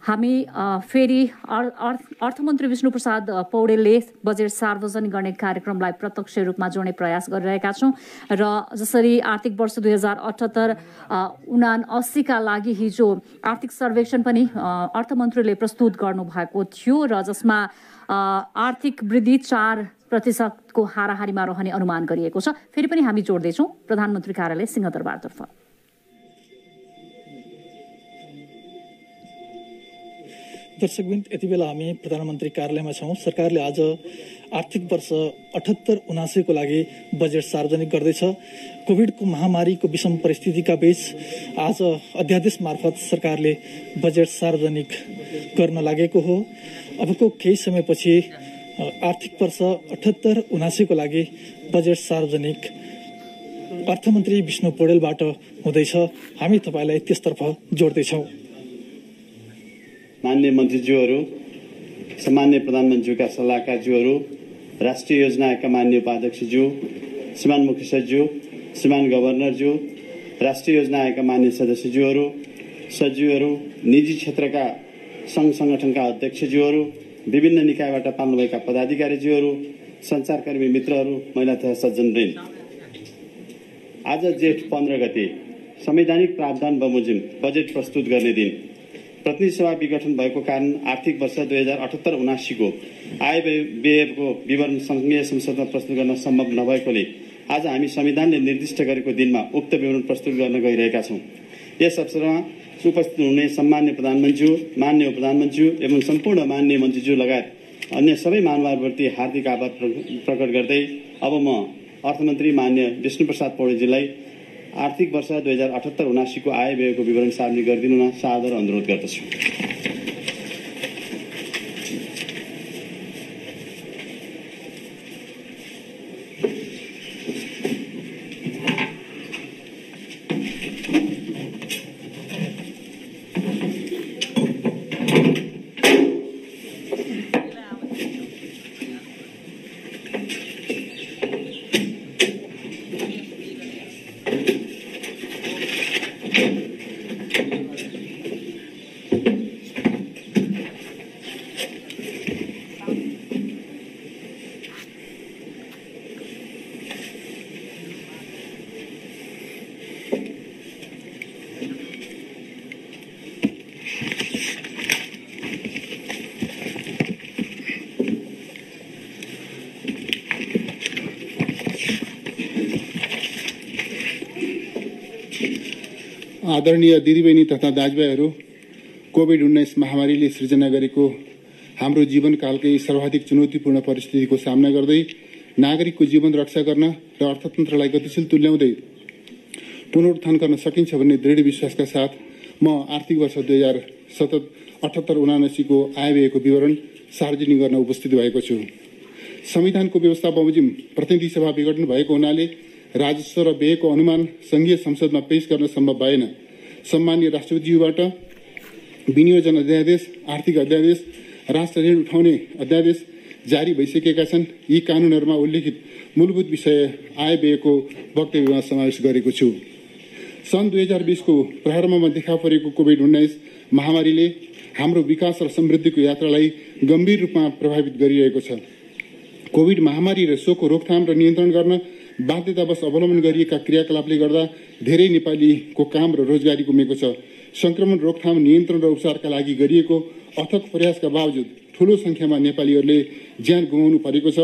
हामी फेरि अर्थमन्त्री विष्णुप्रसाद पौडेलले बजेट सार्वजनिक गर्ने कार्यक्रमलाई प्रत्यक्ष रूपमा जोड्ने प्रयास गरिरहेका छौँ र जसरी आर्थिक वर्ष 2078-79 का लागि हिजो आर्थिक सर्वेक्षण पनि अर्थमन्त्रीले प्रस्तुत गर्नुभएको थियो र जसमा आर्थिक वृद्धि 4% को हाराहारीमा रहने अनुमान गरिएको छ। फेरि पनि हामी जोड्दैछौँ प्रधानमन्त्री कार्यालय सिंहदरबारतर्फ। दर्शकवृन्द, यति बेला हामी प्रधानमन्त्री कार्यालयमा छौँ। सरकारले आज आर्थिक वर्ष 78-79 को लागि बजेट सार्वजनिक गर्दैछ। कोभिडको महामारीको विषम परिस्थितिका बीच आज अध्यादेश मार्फत सरकारले बजेट सार्वजनिक गर्न लागेको हो। अबको केही समयपछि आर्थिक वर्ष 78-79 को लागि बजेट सार्वजनिक अर्थमन्त्री विष्णु पौडेलबाट हुँदैछ। हामी तपाईलाई त्यसतर्फ जोड्दैछौँ। मान्य मन्त्रीज्यूहरू, सम्मान्य प्रधानमन्त्रीका सल्लाहकारज्यूहरू, राष्ट्रिय योजना आयोगका मान्य उपाध्यक्षज्यू, श्रीमान मुख्य सचिवज्यू, श्रीमान गभर्नरज्यू, राष्ट्रिय योजना आयोगका मान्य सदस्यज्यूहरू, सचिवहरू, निजी क्षेत्रका सङ्घ सङ्गठनका अध्यक्षज्यूहरू, विभिन्न निकायबाट पाल्नुभएका पदाधिकारीज्यूहरू, सञ्चारकर्मी मित्रहरू, महिला तथा सज्जनवृन्द, आज जेठ 15 गते संवैधानिक प्रावधान बमोजिम बजेट प्रस्तुत गर्ने दिन। प्रतिनिधि सभा विघटन भएको कारण आर्थिक वर्ष 2078-79 को आय व्ययको विवरण संघीय संसदमा प्रस्तुत गर्न सम्भव नभएकोले आज हामी संविधानले निर्दिष्ट गरेको दिनमा उक्त विवरण प्रस्तुत गर्न गइरहेका छौँ। यस अवसरमा उपस्थित हुने सम्मान्य प्रधानमन्त्री, मान्य उपप्रधानमन्त्री एवं सम्पूर्ण मान्य मन्त्रीज्यू लगायत अन्य सबै महानुभावप्रति हार्दिक आभार प्रकट गर्दै अब म अर्थमन्त्री मान्य विष्णुप्रसाद पौडेलजीलाई आर्थिक वर्ष 2078-79 को आय व्ययको विवरण सार्वजनिक गरिदिनुमा सादर अनुरोध गर्दछु। आदरणीय दिदीबहिनी तथा दाजुभाइहरू, कोभिड-19 महामारीले सृजना गरेको हाम्रो जीवनकालकै सर्वाधिक चुनौतीपूर्ण परिस्थितिको सामना गर्दै नागरिकको जीवन रक्षा गर्न र अर्थतन्त्रलाई गतिशील तुल्याउँदै पुनरुत्थान गर्न सकिन्छ भन्ने दृढ विश्वासका साथ म आर्थिक वर्ष 2078-79 को आय व्ययको विवरण सार्वजनिक गर्न उपस्थित भएको छु। संविधानको व्यवस्था बमोजिम प्रतिनिधि सभा विघटन भएको हुनाले राजस्व र व्ययको अनुमान संघीय संसदमा पेश गर्न सम्भव भएन। सम्मान्य राष्ट्रपतिज्यूबाट विनियोजन अध्यादेश, आर्थिक अध्यादेश, राष्ट्र ऋण उठाउने अध्यादेश जारी भइसकेका छन्। यी कानूनहरूमा उल्लेखित मूलभूत विषय आय व्ययको वक्तव्यमा समावेश गरेको छु। सन् 2020 को प्रारम्भमा देखा परेको कोभिड-19 महामारीले हाम्रो विकास र समृद्धिको यात्रालाई गम्भीर रूपमा प्रभावित गरिरहेको छ। कोभिड महामारी र सोको रोकथाम र नियन्त्रण गर्न बाध्यतावश अवलम्बन गरिएका क्रियाकलापले गर्दा धेरै नेपालीको काम र रोजगारी गुमेको छ। संक्रमण रोकथाम, नियन्त्रण र उपचारका लागि गरिएको अथक प्रयासका बावजुद ठूलो संख्यामा नेपालीहरूले ज्यान गुमाउनु परेको छ।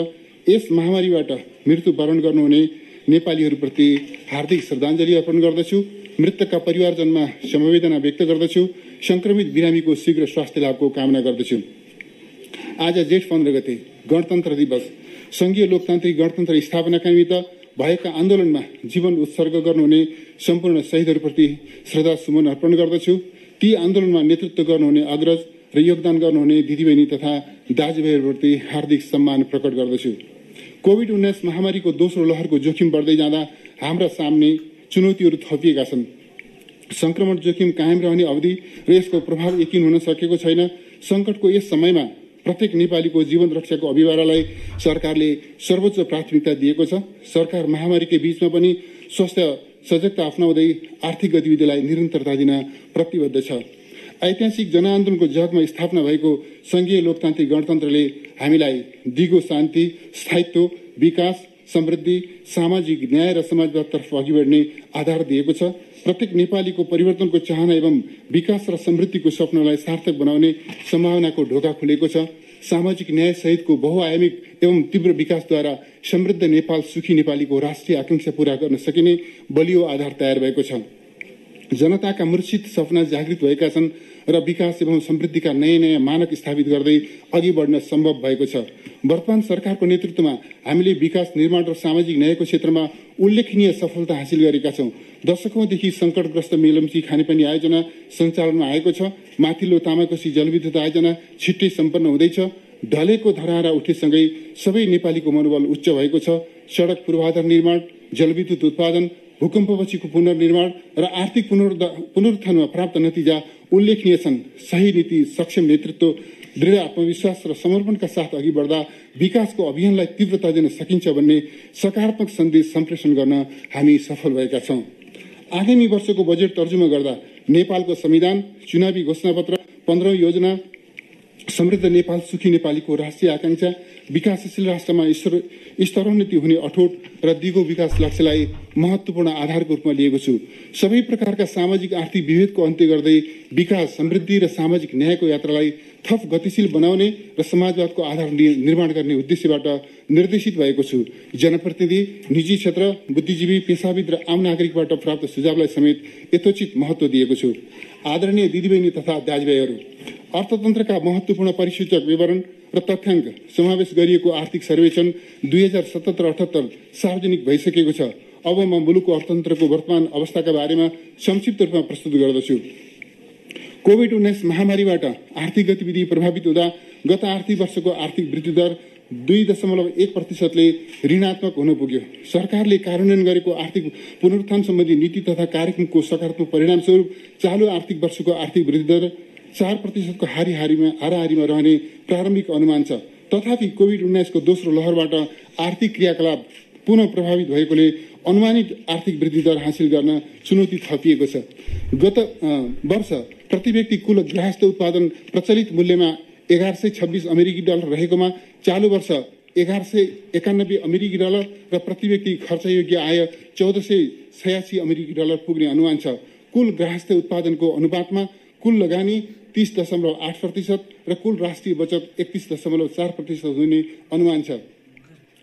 यस महामारीबाट मृत्युवरण गर्नुहुने नेपालीहरूप्रति हार्दिक श्रद्धाञ्जली अर्पण गर्दछु। मृतकका परिवारजनमा समवेदना व्यक्त गर्दछु। संक्रमित बिरामीको शीघ्र स्वास्थ्य लाभको कामना गर्दछु। आज जेठ 15 गते गणतन्त्र दिवस। संघीय लोकतान्त्रिक गणतन्त्र स्थापनाका निमित्त भएका आन्दोलनमा जीवन उत्सर्ग गर्नुहुने सम्पूर्ण शहीदहरूप्रति श्रद्धा सुमन अर्पण गर्दछु। ती आन्दोलनमा नेतृत्व गर्नुहुने अग्रज र योगदान गर्नुहुने दिदीबहिनी तथा दाजुभाइहरूप्रति हार्दिक सम्मान प्रकट गर्दछु। कोभिड-19 महामारीको दोस्रो लहरको जोखिम बढ्दै जाँदा हाम्रा सामने चुनौतीहरू थपिएका छन्। संक्रमण जोखिम कायम रहने अवधि र यसको प्रभाव यकिन हुन सकेको छैन। संकटको यस समयमा प्रत्येक नेपालीको जीवन रक्षाको अभियानलाई सरकारले सर्वोच्च प्राथमिकता दिएको छ। सरकार महामारीकै बीचमा पनि स्वास्थ्य सजगता अपनाउँदै आर्थिक गतिविधिलाई निरन्तरता दिन प्रतिबद्ध छ। ऐतिहासिक जनआन्दोलनको जगमा स्थापना भएको संघीय लोकतान्त्रिक गणतन्त्रले हामीलाई दिगो शान्ति, स्थायित्व, विकास, समृद्धि, सामाजिक न्याय र समाजवादतर्फ अघि बढ्ने आधार दिएको छ। प्रत्येक नेपालीको परिवर्तनको चाहना एवं विकास र समृद्धिको सपनालाई सार्थक बनाउने सम्भावनाको ढोका खुलेको छ। सामाजिक न्याय सहितको बहुआयामिक एवं तीव्र विकासद्वारा समृद्ध नेपाल, सुखी नेपालीको राष्ट्रिय आकांक्षा पूरा गर्न सकिने बलियो आधार तयार भएको छ। जनताका मूर्छित सपना जागृत भएका छन् र विकास एवं समृद्धिका नयाँ नयाँ मानक स्थापित गर्दै अघि बढ्न सम्भव भएको छ। वर्तमान सरकारको नेतृत्वमा हामीले विकास, निर्माण र सामाजिक न्यायको क्षेत्रमा उल्लेखनीय सफलता हासिल गरेका छौँ। दशकौंदेखि संकटग्रस्त मेलम्ची खानेपानी आयोजना सञ्चालनमा आएको छ। माथिल्लो तामाकोसी जलविद्युत आयोजना छिट्टै सम्पन्न हुँदैछ। ढलेको धरहरा उठेसँगै सबै नेपालीको मनोबल उच्च भएको छ। सडक पूर्वाधार निर्माण, जलविद्युत उत्पादन, भूकम्पपछिको पुनर्निर्माण र आर्थिक पुनरुत्थानमा प्राप्त नतिजा उल्लेखनीय छन्। सही नीति, सक्षम नेतृत्व, दृढ आत्मविश्वास र समर्पणका साथ अघि बढ्दा विकासको अभियानलाई तीव्रता दिन सकिन्छ भन्ने सकारात्मक सन्देश सम्प्रेषण गर्न हामी सफल भएका छौँ। आगामी वर्षको बजेट तर्जुमा गर्दा नेपालको संविधान, चुनावी घोषणापत्र, 15औं योजना, समृद्ध नेपाल, सुखी नेपालीको राष्ट्रिय आकांक्षा, विकासशील राष्ट्रमा स्तरोन्नति हुने अठोट र दिगो विकास लक्ष्यलाई महत्वपूर्ण आधारको रूपमा लिएको छु। सबै प्रकारका सामाजिक आर्थिक विभेदको अन्त्य गर्दै विकास, समृद्धि र सामाजिक न्यायको यात्रालाई थप गतिशील बनाउने र समाजवादको आधार निर्माण गर्ने उद्देश्यबाट निर्देशित भएको छु। जनप्रतिनिधि, निजी क्षेत्र, बुद्धिजीवी, पेशाविद र आम नागरिकबाट प्राप्त सुझावलाई समेत यथोचित महत्व दिएको छु। आदरणीय दिदीबहिनी तथा दाजुभाइहरू, अर्थतन्त्रका महत्वपूर्ण परिसूचक विवरण र तथ्याङ्क समावेश गरिएको आर्थिक सर्वेक्षण 2077-78 सार्वजनिक भइसकेको छ। अब म मुलुकको अर्थतन्त्रको वर्तमान अवस्थाका बारेमा संक्षिप्त रूपमा प्रस्तुत गर्दछु। कोभिड-19 महामारीबाट आर्थिक गतिविधि प्रभावित हुँदा गत आर्थिक वर्षको आर्थिक वृद्धि दर 2.1%ले ऋणात्मक हुन पुग्यो। सरकारले कार्यान्वयन गरेको आर्थिक पुनरुत्थान सम्बन्धी नीति तथा कार्यक्रमको सकारात्मक परिणामस्वरूप चालु आर्थिक वर्षको आर्थिक वृद्धि दर 4% को हाराहारीमा रहने प्रारम्भिक अनुमान छ। तथापि कोभिड-19 को दोस्रो लहरबाट आर्थिक क्रियाकलाप पुनः प्रभावित भएकोले अनुमानित आर्थिक वृद्धि दर हासिल गर्न चुनौती थपिएको छ। गत वर्ष प्रति व्यक्ति कुल गृहस्थ उत्पादन प्रचलित मूल्यमा $1126 अमेरिकी डलर रहेकोमा चालु वर्ष $1191 अमेरिकी डलर र प्रति व्यक्ति खर्चयोग्य आय $1486 अमेरिकी डलर पुग्ने अनुमान छ। कुल गृहस्थ उत्पादनको अनुपातमा कुल लगानी 30.8% र कुल राष्ट्रिय बचत 31.4% हुने अनुमान छ।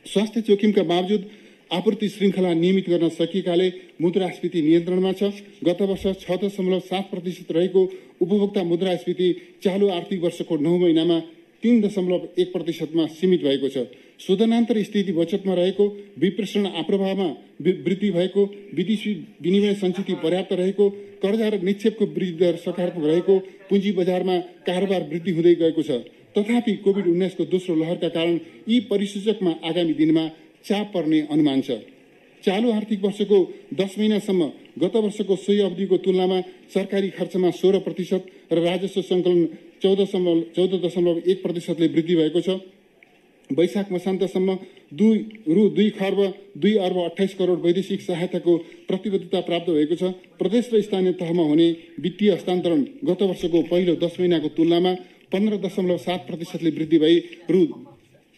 स्वास्थ्य जोखिमका बावजुद आपूर्ति श्रृङ्खला नियमित गर्न सकिएकाले मुद्रास्फीति नियन्त्रणमा छ। गत वर्ष 6.7% रहेको उपभोक्ता मुद्रास्फीति चालु आर्थिक वर्षको 9 महिनामा 3.1%मा सीमित भएको छ। शोधनान्तर स्थिति बचतमा रहेको, विप्रेषण आप्रवाहमा वृद्धि भएको, विदेशी विनिमय सञ्चित पर्याप्त रहेको, कर्जा र निक्षेपको वृद्धि दर सकारात्मक रहेको, पुँजी बजारमा कारोबार वृद्धि हुँदै गएको छ। तथापि कोभिड-19 को दोस्रो लहरका कारण यी परिसूचकमा आगामी दिनमा चाप पर्ने अनुमान छ। चालु आर्थिक वर्षको 10 महिनासम्म गत वर्षको सोही अवधिको तुलनामा सरकारी खर्चमा 16% र राजस्व सङ्कलन 14.1%ले वृद्धि भएको छ। वैशाख मसान्तसम्म रु 2 खर्ब 2 अर्ब 28 करोड वैदेशिक सहायताको प्रतिबद्धता प्राप्त भएको छ। प्रदेश र स्थानीय तहमा हुने वित्तीय हस्तान्तरण गत वर्षको पहिलो 10 महिनाको तुलनामा 15.7%ले वृद्धि भई रु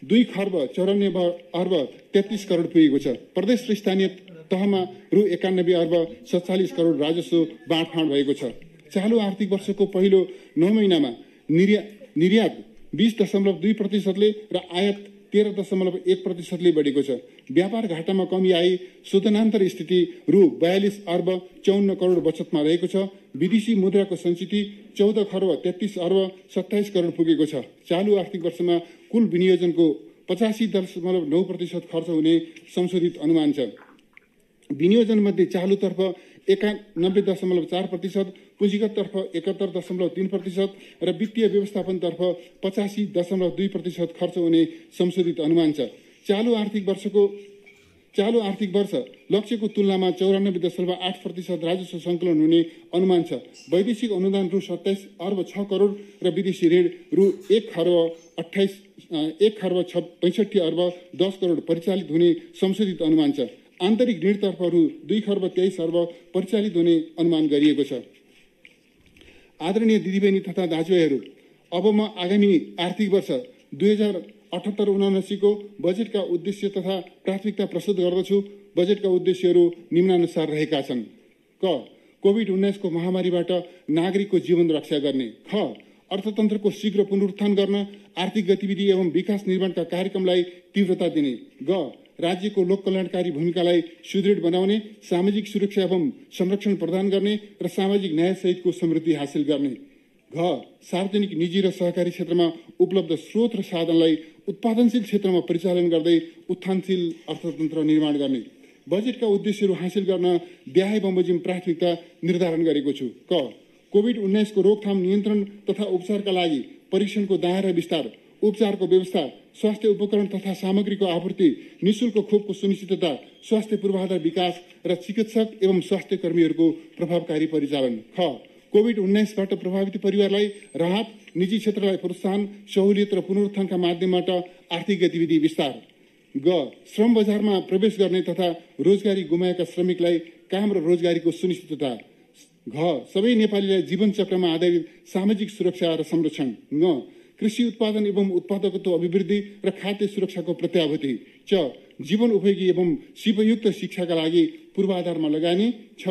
2 खर्ब 94 अर्ब 33 करोड पुगेको छ। प्रदेश र स्थानीय तहमा रु 91 अर्ब 47 करोड राजस्व बाँडफाँड भएको छ। चालु आर्थिक वर्षको पहिलो 9 महिनामा निर्यात 20.2%ले र आयात 13.1%ले बढेको छ। व्यापार घाटामा कमी आई शोधनान्तर स्थिति रु 42 अर्ब 54 करोड बचतमा रहेको छ। विदेशी मुद्राको सञ्चिति 14 खर्ब 33 अर्ब 27 करोड पुगेको छ। चालु आर्थिक वर्षमा कुल विनियोजनको 85.9% खर्च हुने संशोधित अनुमान छ। विनियोजन मध्ये चालुतर्फ 91.4%, पुँजीगततर्फ 71.3% र वित्तीय व्यवस्थापनतर्फ 85.2% खर्च हुने संशोधित अनुमान छ। चालू आर्थिक वर्ष लक्ष्यको तुलनामा 94.8% राजस्व सङ्कलन हुने अनुमान छ। वैदेशिक अनुदान रु 27 अर्ब 6 करोड र विदेशी ऋण रु 1,65 अर्ब 10 करोड परिचालित हुने संशोधित अनुमान छ। आन्तरिक ऋणतर्फ रु 2,23 अर्ब परिचालित हुने अनुमान गरिएको छ। आदरणीय दिदीबहिनी तथा दाजुभाइहरू, अब म आगामी आर्थिक वर्ष 2078-79 को बजेटका उद्देश्य तथा प्राथमिकता प्रस्तुत गर्दछु। बजेटका उद्देश्यहरू निम्नानुसार रहेका छन्। क. कोभिड-19 को महामारीबाट नागरिकको जीवन रक्षा गर्ने। ख. अर्थतन्त्रको शीघ्र पुनरुत्थान गर्न आर्थिक गतिविधि एवं विकास निर्माणका कार्यक्रमलाई तीव्रता दिने। ग. राज्यको लोक कल्याणकारी भूमिकालाई सुदृढ बनाउने, सामाजिक सुरक्षा एवं संरक्षण प्रदान गर्ने र सामाजिक न्याय सहितको समृद्धि हासिल गर्ने। घ. सार्वजनिक, निजी र सहकारी क्षेत्रमा उपलब्ध स्रोत र साधनलाई उत्पादनशील क्षेत्रमा परिचालन गर्दै उत्थानशील अर्थतन्त्र निर्माण गर्ने। बजेटका उद्देश्यहरू हासिल गर्न ब्याहे बमोजिम प्राथमिकता निर्धारण गरेको छु। क. कोभिड-19 को रोकथाम, नियन्त्रण तथा उपचारका लागि परीक्षणको दायरा विस्तार, उपचारको व्यवस्था, स्वास्थ्य उपकरण तथा सामग्रीको आपूर्ति, निःशुल्क खोपको सुनिश्चितता, स्वास्थ्य पूर्वाधार विकास र चिकित्सक एवं स्वास्थ्य कर्मीहरूको प्रभावकारी परिचालन। ख. कोभिड-19बाट प्रभावित परिवारलाई राहत, निजी क्षेत्रलाई प्रोत्साहन, सहुलियत र पुनरुत्थानका माध्यमबाट आर्थिक गतिविधि विस्तार। ग. श्रम बजारमा प्रवेश गर्ने तथा रोजगारी गुमाएका श्रमिकलाई काम र रोजगारीको सुनिश्चितता। घ. सबै नेपालीलाई जीवन चक्रमा आधारित सामाजिक सुरक्षा र संरक्षण। ङ. कृषि उत्पादन एवं उत्पादकत्व अभिवृद्धि र खाद्य सुरक्षाको प्रत्याभूति। च. जीवन उपयोगी एवं सिपयुक्त शिक्षाका लागि पूर्वाधारमा लगानी। छ.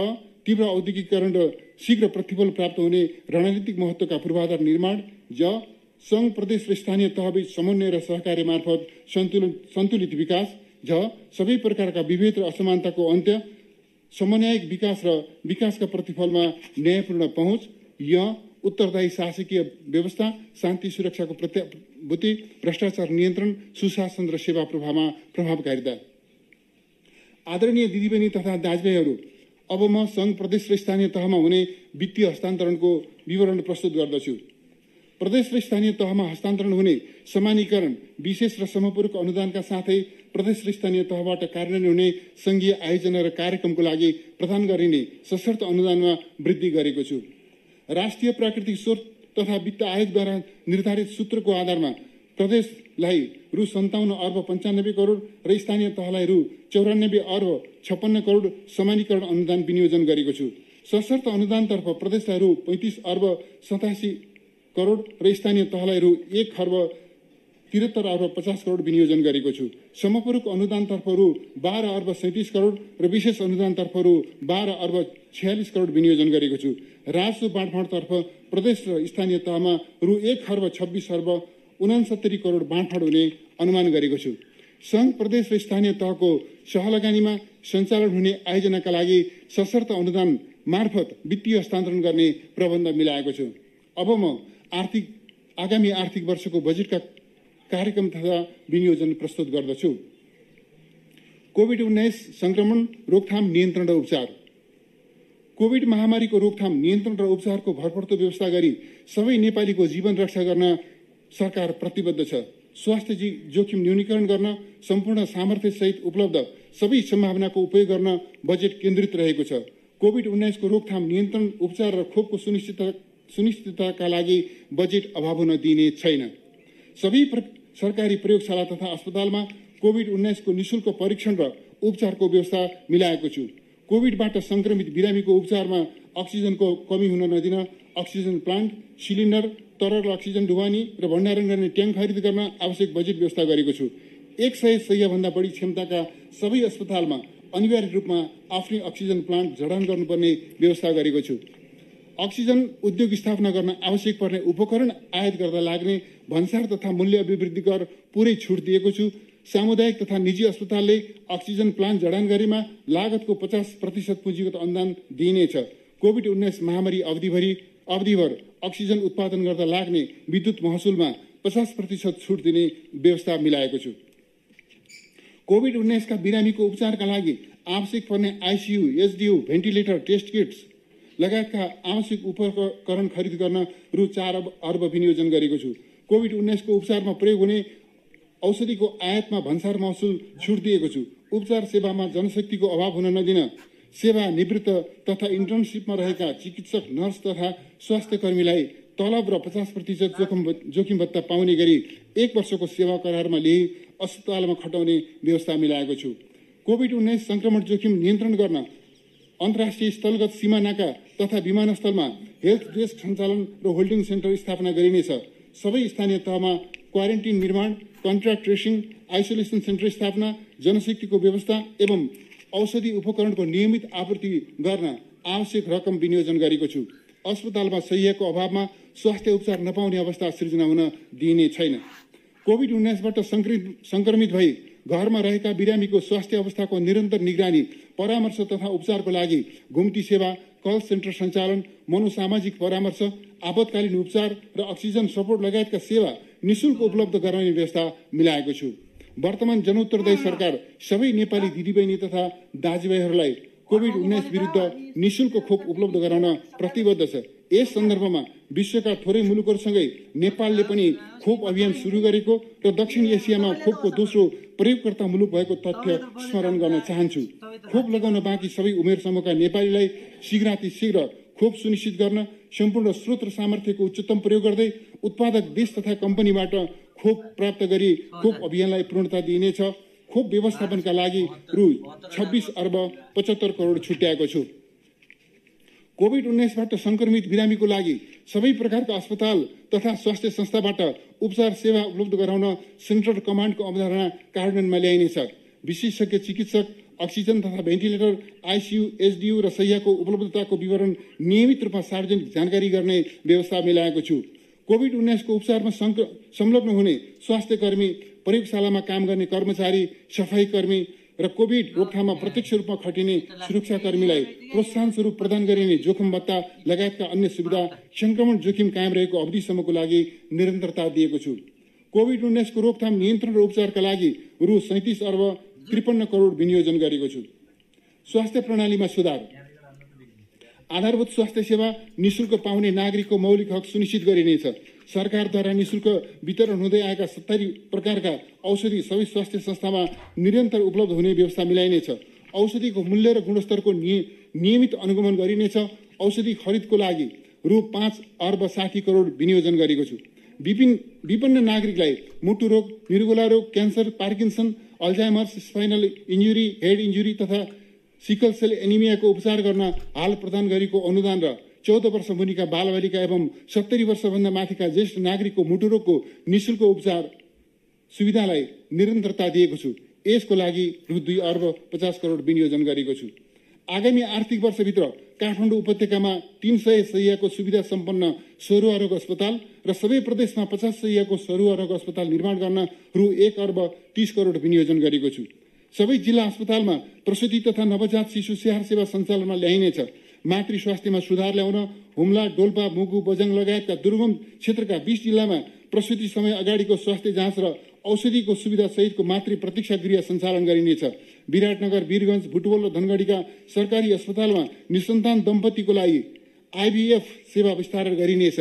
तीव्र औद्योगिकीकरण र शीघ्र प्रतिफल प्राप्त हुने रणनीतिक महत्त्वका पूर्वाधार निर्माण। ज. सङ्घ, प्रदेश र स्थानीय तहबीच समन्वय र सहकार्य मार्फत सन्तुलित विकास। झ. सबै प्रकारका विभेद र असमानताको अन्त्य, समन्वयिक विकास र विकासका प्रतिफलमा न्यायपूर्ण पहुँच। य. उत्तरदायी शासकीय व्यवस्था, शान्ति सुरक्षाको प्रत्याभूति, भ्रष्टाचार नियन्त्रण, सुशासन र सेवा प्रवाहमा प्रभावकारिता। आदरणीय दिदीबहिनी तथा दाजुभाइहरू, अब म सङ्घ, प्रदेश र स्थानीय तहमा हुने वित्तीय हस्तान्तरणको विवरण प्रस्तुत गर्दछु। प्रदेश र स्थानीय तहमा हस्तान्तरण हुने समानीकरण, विशेष र समपूरक अनुदानका साथै प्रदेश र स्थानीय तहबाट कार्यान्वयन हुने सङ्घीय आयोजना र कार्यक्रमको लागि प्रदान गरिने सशर्त अनुदानमा वृद्धि गरेको छु। राष्ट्रिय प्राकृतिक स्रोत तथा वित्त आयोगद्वारा निर्धारित सूत्रको आधारमा प्रदेशलाई रु 57 अर्ब 95 करोड र स्थानीय तहलाई रु 94 अर्ब 56 करोड समानीकरण अनुदान विनियोजन गरेको छु। सशर्त अनुदानतर्फ प्रदेशलाई रु 35 अर्ब 87 करोड र स्थानीय तहलाई रु 1 अर्ब 73 अर्ब 50 करोड विनियोजन गरेको छु। समपूरक अनुदानतर्फ रु 12 अर्ब 37 करोड र विशेष अनुदानतर्फ रु 12 अर्ब 46 करोड विनियोजन गरेको छु। राजस्व बाँडफाँडतर्फ प्रदेश र स्थानीय तहमा रु 1 अर्ब 26 अर्ब 69 करोड बाँडफाँड हुने अनुमान गरेको छु। सङ्घ, प्रदेश र स्थानीय तहको सहलगानीमा सञ्चालन हुने आयोजनाका लागि सशर्त अनुदान मार्फत वित्तीय हस्तान्तरण गर्ने प्रबन्ध मिलाएको छु। अब म आगामी आर्थिक वर्षको बजेटका कार्यक्रम तथा विनियोजन प्रस्तुत गर्दछु। कोभिड-19 संक्रमण, रोकथाम, नियन्त्रण र उपचार। कोभिड महामारीको रोकथाम, नियन्त्रण र उपचारको भरपर्दो व्यवस्था गरी सबै नेपालीको जीवन रक्षा गर्न सरकार प्रतिबद्ध छ। स्वास्थ्य जोखिम न्यूनीकरण गर्न सम्पूर्ण सामर्थ्य सहित उपलब्ध सबै सम्भावनाको उपयोग गर्न बजेट केन्द्रित रहेको छ। कोभिड-19 को रोकथाम, नियन्त्रण, उपचार र खोपको सुनिश्चितताका लागि बजेट अभाव हुन दिइने छैन। सबै सरकारी प्रयोगशाला तथा अस्पतालमा कोभिड-19 को निःशुल्क परीक्षण र उपचारको व्यवस्था मिलाएको छु। कोभिडबाट संक्रमित बिरामीको उपचारमा अक्सिजनको कमी हुन नदिन अक्सिजन प्लान्ट, सिलिन्डर, तरल अक्सिजन ढुवानी र भण्डारण गर्ने ट्याङ्क खरिद गर्न आवश्यक बजेट व्यवस्था गरेको छु। 100 शय्याभन्दा बढी क्षमताका सबै अस्पतालमा अनिवार्य रूपमा आफ्नै अक्सिजन प्लान्ट जडान गर्नुपर्ने व्यवस्था गरेको छु। अक्सिजन उद्योग स्थापना गर्न आवश्यक पर्ने उपकरण आयात गर्दा लाग्ने भन्सार तथा मूल्य अभिवृद्धि कर पुरै छुट दिएको छु। सामुदायिक तथा निजी अस्पतालले अक्सिजन प्लान्ट जडान गरेमा लागतको 50% पुँजीगत अनुदान दिइनेछ। कोभिड-19 महामारी अवधिभर अक्सिजन उत्पादन गर्दा लाग्ने विद्युत महसुलमा 50% छुट दिने व्यवस्था मिलाएको छु। कोभिड-19 का बिरामीको उपचारका लागि आवश्यक पर्ने आइसियु, एचडियु, भेन्टिलेटर, टेस्ट किट्स लगायतका आवश्यक उपकरण खरिद गर्न रु 4 अर्ब विनियोजन गरेको छु। कोभिड-19 को उपचारमा प्रयोग हुने औषधिको आयातमा भन्सार महसुल छुट दिएको छु। उपचार सेवामा जनशक्तिको अभाव हुन नदिन सेवा निवृत्त तथा इन्टर्नसिपमा रहेका चिकित्सक, नर्स तथा स्वास्थ्य कर्मीलाई तलब र 50% जोखिम भत्ता पाउने गरी 1 वर्षको सेवा करारमा लिई अस्पतालमा खटाउने व्यवस्था मिलाएको छु। कोभिड-19 संक्रमण जोखिम नियन्त्रण गर्न अन्तर्राष्ट्रिय स्थलगत सीमा नाका तथा विमानस्थलमा हेल्थ डेस्क सञ्चालन र होल्डिङ सेन्टर स्थापना गरिनेछ। सबै स्थानीय तहमा क्वारेन्टिन निर्माण, कन्ट्र्याक्ट ट्रेसिङ, आइसोलेसन सेन्टर स्थापना, जनशक्तिको व्यवस्था एवं औषधि उपकरणको नियमित आपूर्ति गर्न आवश्यक रकम विनियोजन गरेको छु। अस्पतालमा सहियको अभावमा स्वास्थ्य उपचार नपाउने अवस्था सृजना हुन दिइने छैन। कोभिड-19बाट संक्रमित भई घरमा रहेका बिरामीको स्वास्थ्य अवस्थाको निरन्तर निगरानी, परामर्श तथा उपचारको लागि घुम्ती सेवा, कल सेन्टर सञ्चालन, मनोसामाजिक परामर्श, आपतकालीन उपचार र अक्सिजन सपोर्ट लगायतका सेवा निःशुल्क उपलब्ध गराउने व्यवस्था मिलाएको छु। वर्तमान जनउत्तरदायी सरकार सबै नेपाली दिदीबहिनी तथा दाजुभाइहरूलाई कोभिड-19 विरुद्ध निःशुल्क खोप उपलब्ध गराउन प्रतिबद्ध छ। यस सन्दर्भमा विश्वका थोरै मुलुकहरूसँगै नेपालले पनि खोप अभियान सुरु गरेको र दक्षिण एसियामा खोपको दोस्रो प्रयोगकर्ता मुलुक भएको तथ्य स्मरण गर्न चाहन्छु। खोप लगाउन बाँकी सबै उमेर समूहका नेपालीलाई शीघ्रातिशीघ्र खोप सुनिश्चित गर्न सम्पूर्ण स्रोत र सामर्थ्यको उच्चतम प्रयोग गर्दै उत्पादक देश तथा कम्पनीबाट खोप प्राप्त गरी खोप अभियानलाई पूर्णता दिइनेछ। खोप व्यवस्थापनका लागि रु 26 अर्ब 75 करोड छुट्याएको छु। कोभिड-19बाट संक्रमित बिरामीको लागि सबै प्रकारका अस्पताल तथा स्वास्थ्य संस्थाबाट उपचार सेवा उपलब्ध गराउन सेन्ट्रल कमान्डको अवधारणा कार्यान्वयनमा ल्याइनेछ। विशेषज्ञ चिकित्सक, अक्सिजन तथा भेन्टिलेटर, आइसियु, एचडियु र शय्याको उपलब्धताको विवरण नियमित रूपमा सार्वजनिक जानकारी गर्ने व्यवस्था मिलाएको छु। कोभिड-19 को उपचारमा संलग्न हुने स्वास्थ्य कर्मी, प्रयोगशालामा काम गर्ने कर्मचारी, सफाई कर्मी र कोभिड रोकथाममा प्रत्यक्ष रूपमा खटिने सुरक्षाकर्मीलाई प्रोत्साहन स्वरूप प्रदान गरिने जोखिम भत्ता लगायतका अन्य सुविधा संक्रमण जोखिम कायम रहेको अवधिसम्मको लागि निरन्तरता दिएको छु। कोभिड-19 को रोकथाम, नियन्त्रण र उपचारका लागि रु 37 अर्ब 53 करोड विनियोजन गरेको छु। स्वास्थ्य प्रणालीमा सुधार, आधारभूत स्वास्थ्य सेवा निःशुल्क पाउने नागरिकको मौलिक हक सुनिश्चित गरिनेछ। सरकारद्वारा निःशुल्क वितरण हुँदै आएका 70 प्रकारका औषधि सबै स्वास्थ्य संस्थामा निरन्तर उपलब्ध हुने व्यवस्था मिलाइनेछ। औषधिको मूल्य र गुणस्तरको नियमित अनुगमन गरिनेछ। औषधि खरिदको लागि रु 5 अर्ब 60 करोड विनियोजन गरेको छु। विपन्न नागरिकलाई मुटु रोग, मृगुला रोग, cancer, Parkinson, Alzheimer's, spinal injury, head injury तथा सिकल सेल एनिमियाको उपचार गर्न हाल प्रदान गरेको अनुदान र 14 वर्ष मुनिका बालबालिका एवं 70 वर्षभन्दा माथिका ज्येष्ठ नागरिकको मुटु रोगको निःशुल्क उपचार सुविधालाई निरन्तरता दिएको छु। यसको लागि रु 2 अर्ब 50 करोड विनियोजन गरेको छु। आगामी आर्थिक वर्षभित्र काठमाडौँ उपत्यकामा 300 शय्याको सुविधा सम्पन्न सरुवा रोग अस्पताल र सबै प्रदेशमा 50 शय्याको सरुवा रोग अस्पताल निर्माण गर्न रु 1 अर्ब 30 करोड विनियोजन गरेको छु। सबै जिल्ला अस्पतालमा प्रसुति तथा नवजात शिशु स्याहार सेवा सञ्चालनमा ल्याइनेछ। मातृ स्वास्थ्यमा सुधार ल्याउन हुम्ला, डोल्पा, मुगु, बझाङ लगायतका दुर्गम क्षेत्रका 20 जिल्लामा प्रसुति समय अगाडिको स्वास्थ्य जाँच र औषधिको सुविधा सहितको मातृ प्रतीक्षा गृह सञ्चालन गरिनेछ। विराटनगर, वीरगञ्ज, बुटवल र धनगढीका सरकारी अस्पतालमा निसन्तान दम्पतिको लागि आइभीएफ सेवा विस्तार गरिनेछ।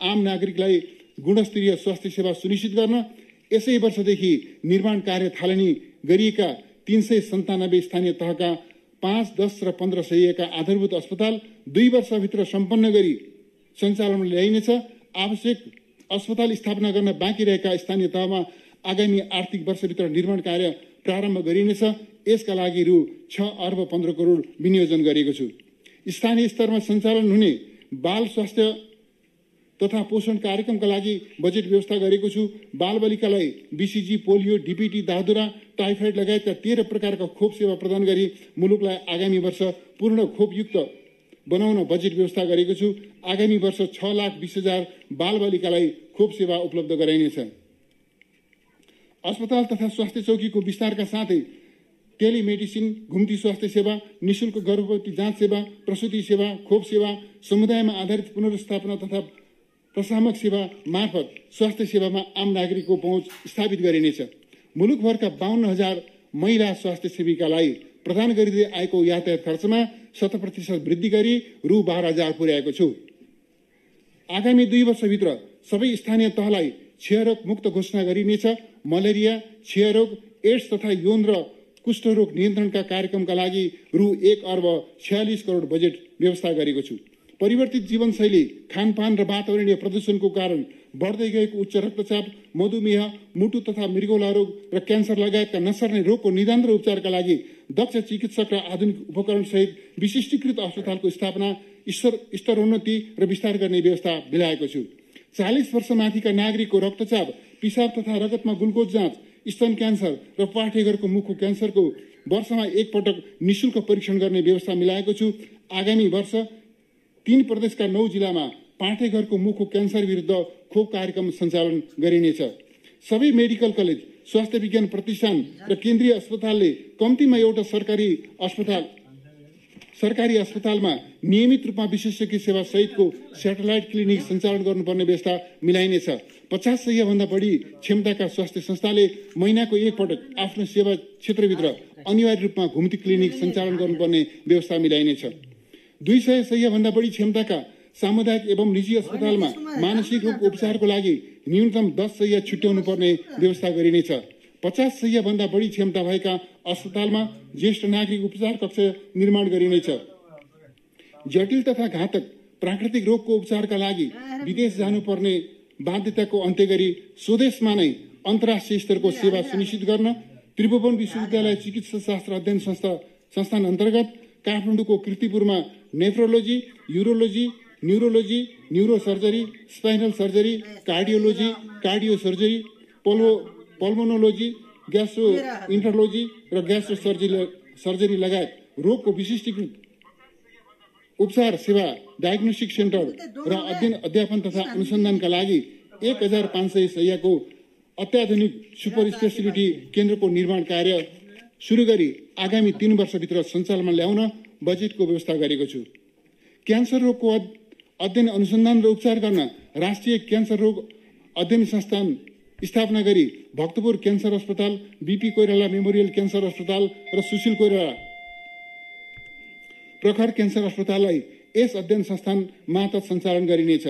आम नागरिकलाई गुणस्तरीय स्वास्थ्य सेवा सुनिश्चित गर्न यसै वर्षदेखि निर्माण कार्य थालनी गरिएका 397 स्थानीय तहका 5, 10 र 15 शय्याका आधारभूत अस्पताल 2 वर्षभित्र सम्पन्न गरी सञ्चालनमा ल्याइनेछ। आवश्यक अस्पताल स्थापना गर्न बाँकी रहेका स्थानीय तहमा आगामी आर्थिक वर्षभित्र निर्माण कार्य प्रारम्भ गरिनेछ। यसका लागि रु 6 अर्ब 15 करोड विनियोजन गरेको छु। स्थानीय स्तरमा सञ्चालन हुने बाल स्वास्थ्य तथा पोषण कार्यक्रमका लागि बजेट व्यवस्था गरेको छु। बालबालिकालाई बीसीजी, पोलियो, डीपीटी, दादुरा, टाइफाइड लगायतका 13 प्रकारका खोप सेवा प्रदान गरी मुलुकलाई आगामी वर्ष पूर्ण खोपयुक्त बनाउन बजेट व्यवस्था गरेको छु। आगामी वर्ष 6,20,000 बालबालिकालाई खोप सेवा उपलब्ध गराइनेछ। अस्पताल तथा स्वास्थ्य चौकीको विस्तारका साथै टेलिमेडिसिन, घुम्ती स्वास्थ्य सेवा, निःशुल्क गर्भवती जाँच सेवा, प्रसुति सेवा, खोप सेवा, समुदायमा आधारित पुनर्स्थापना तथा प्रशामक सेवा मार्फत स्वास्थ्य सेवामा आम नागरिकको पहुँच स्थापित गरिनेछ। मुलुकभरका 52,000 महिला स्वास्थ्य सेविकालाई प्रदान गरिँदै आएको यातायात खर्चमा 7% वृद्धि गरी रु 12,000 पुर्याएको छु। आगामी 2 वर्षभित्र सबै स्थानीय तहलाई क्षयरोग मुक्त घोषणा गरिनेछ। मलेरिया, क्षयरोग, एड्स तथा यौन र कुष्ठरोग नियन्त्रणका कार्यक्रमका लागि रु 1 अर्ब 46 करोड बजेट व्यवस्था गरेको छु। परिवर्तित जीवनशैली, खानपान र वातावरणीय प्रदूषणको कारण बढ्दै गएको उच्च रक्तचाप, मधुमेह, मुटु तथा मृगौला रोग र क्यान्सर लगायतका नसर्ने रोगको निदान र उपचारका लागि दक्ष चिकित्सक र आधुनिक उपकरणसहित विशिष्टीकृत अस्पतालको स्थापना, स्तरोन्नति र विस्तार गर्ने व्यवस्था मिलाएको छु। 40 वर्षमाथिका नागरिकको रक्तचाप, पिसाब तथा रगतमा ग्लुकोज जाँच, स्तन क्यान्सर र पाठेघरको मुखको क्यान्सरको वर्षमा एक पटक निशुल्क परीक्षण गर्ने व्यवस्था मिलाएको छु। आगामी वर्ष 3 प्रदेशका 9 जिल्लामा पाठेघरको मुखको क्यान्सर विरुद्ध खोप कार्यक्रम सञ्चालन गरिनेछ। सबै मेडिकल कलेज, स्वास्थ्य विज्ञान प्रतिष्ठान र केन्द्रीय अस्पतालले कम्तीमा एउटा सरकारी अस्पतालमा नियमित रूपमा विशेषज्ञ सेवा सहितको स्याटेलाइट क्लिनिक सञ्चालन गर्नुपर्ने व्यवस्था मिलाइनेछ। 50 सयभन्दा बढी क्षमताका स्वास्थ्य संस्थाले महिनाको एक पटक आफ्नो सेवा क्षेत्रभित्र अनिवार्य रूपमा घुम्ती क्लिनिक सञ्चालन गर्नुपर्ने व्यवस्था मिलाइनेछ। 200 सयभन्दा बढी क्षमताका सामुदायिक एवं निजी अस्पतालमा मानसिक रोग उपचारको लागि न्यूनतम 10 सय छुट्याउनु पर्ने व्यवस्था गरिनेछ। 50 सयभन्दा बढी क्षमता भएका अस्पतालमा ज्येष्ठ नागरिक उपचार कक्ष निर्माण गरिनेछ। जटिल तथा घातक प्राकृतिक रोगको उपचारका लागि विदेश जानुपर्ने बाध्यताको अन्त्य गरी स्वदेशमा नै अन्तर्राष्ट्रिय स्तरको सेवा सुनिश्चित गर्न त्रिभुवन विश्वविद्यालय चिकित्सा शास्त्र अध्ययन संस्थान अन्तर्गत काठमाडौँको कीर्तिपुरमा nephrology, urology, neurology, neurosurgery, spinal surgery, cardiology, cardio surgery, pulmonology, gastroenterology र ग्यास्ट्रो सर्जरी लगायत रोगको विशिष्टीकृत उपचार सेवा, डायग्नोस्टिक सेन्टर र अध्ययन तथा अनुसन्धानका लागि 1500 शय्याको अत्याधुनिक सुपर स्पेसिलिटी केन्द्रको निर्माण कार्य सुरु गरी आगामी 3 वर्षभित्र सञ्चालनमा ल्याउन बजेटको व्यवस्था गरेको छु। क्यान्सर रोगको अध्ययन अनुसन्धान र उपचार गर्न राष्ट्रिय क्यान्सर रोग अध्ययन संस्थान स्थापना गरी भक्तपुर क्यान्सर अस्पताल, बीपी कोइराला मेमोरियल क्यान्सर अस्पताल र सुशील कोइराला प्रखर क्यान्सर अस्पताललाई यस अध्ययन संस्थान मार्फत सञ्चालन गरिनेछ।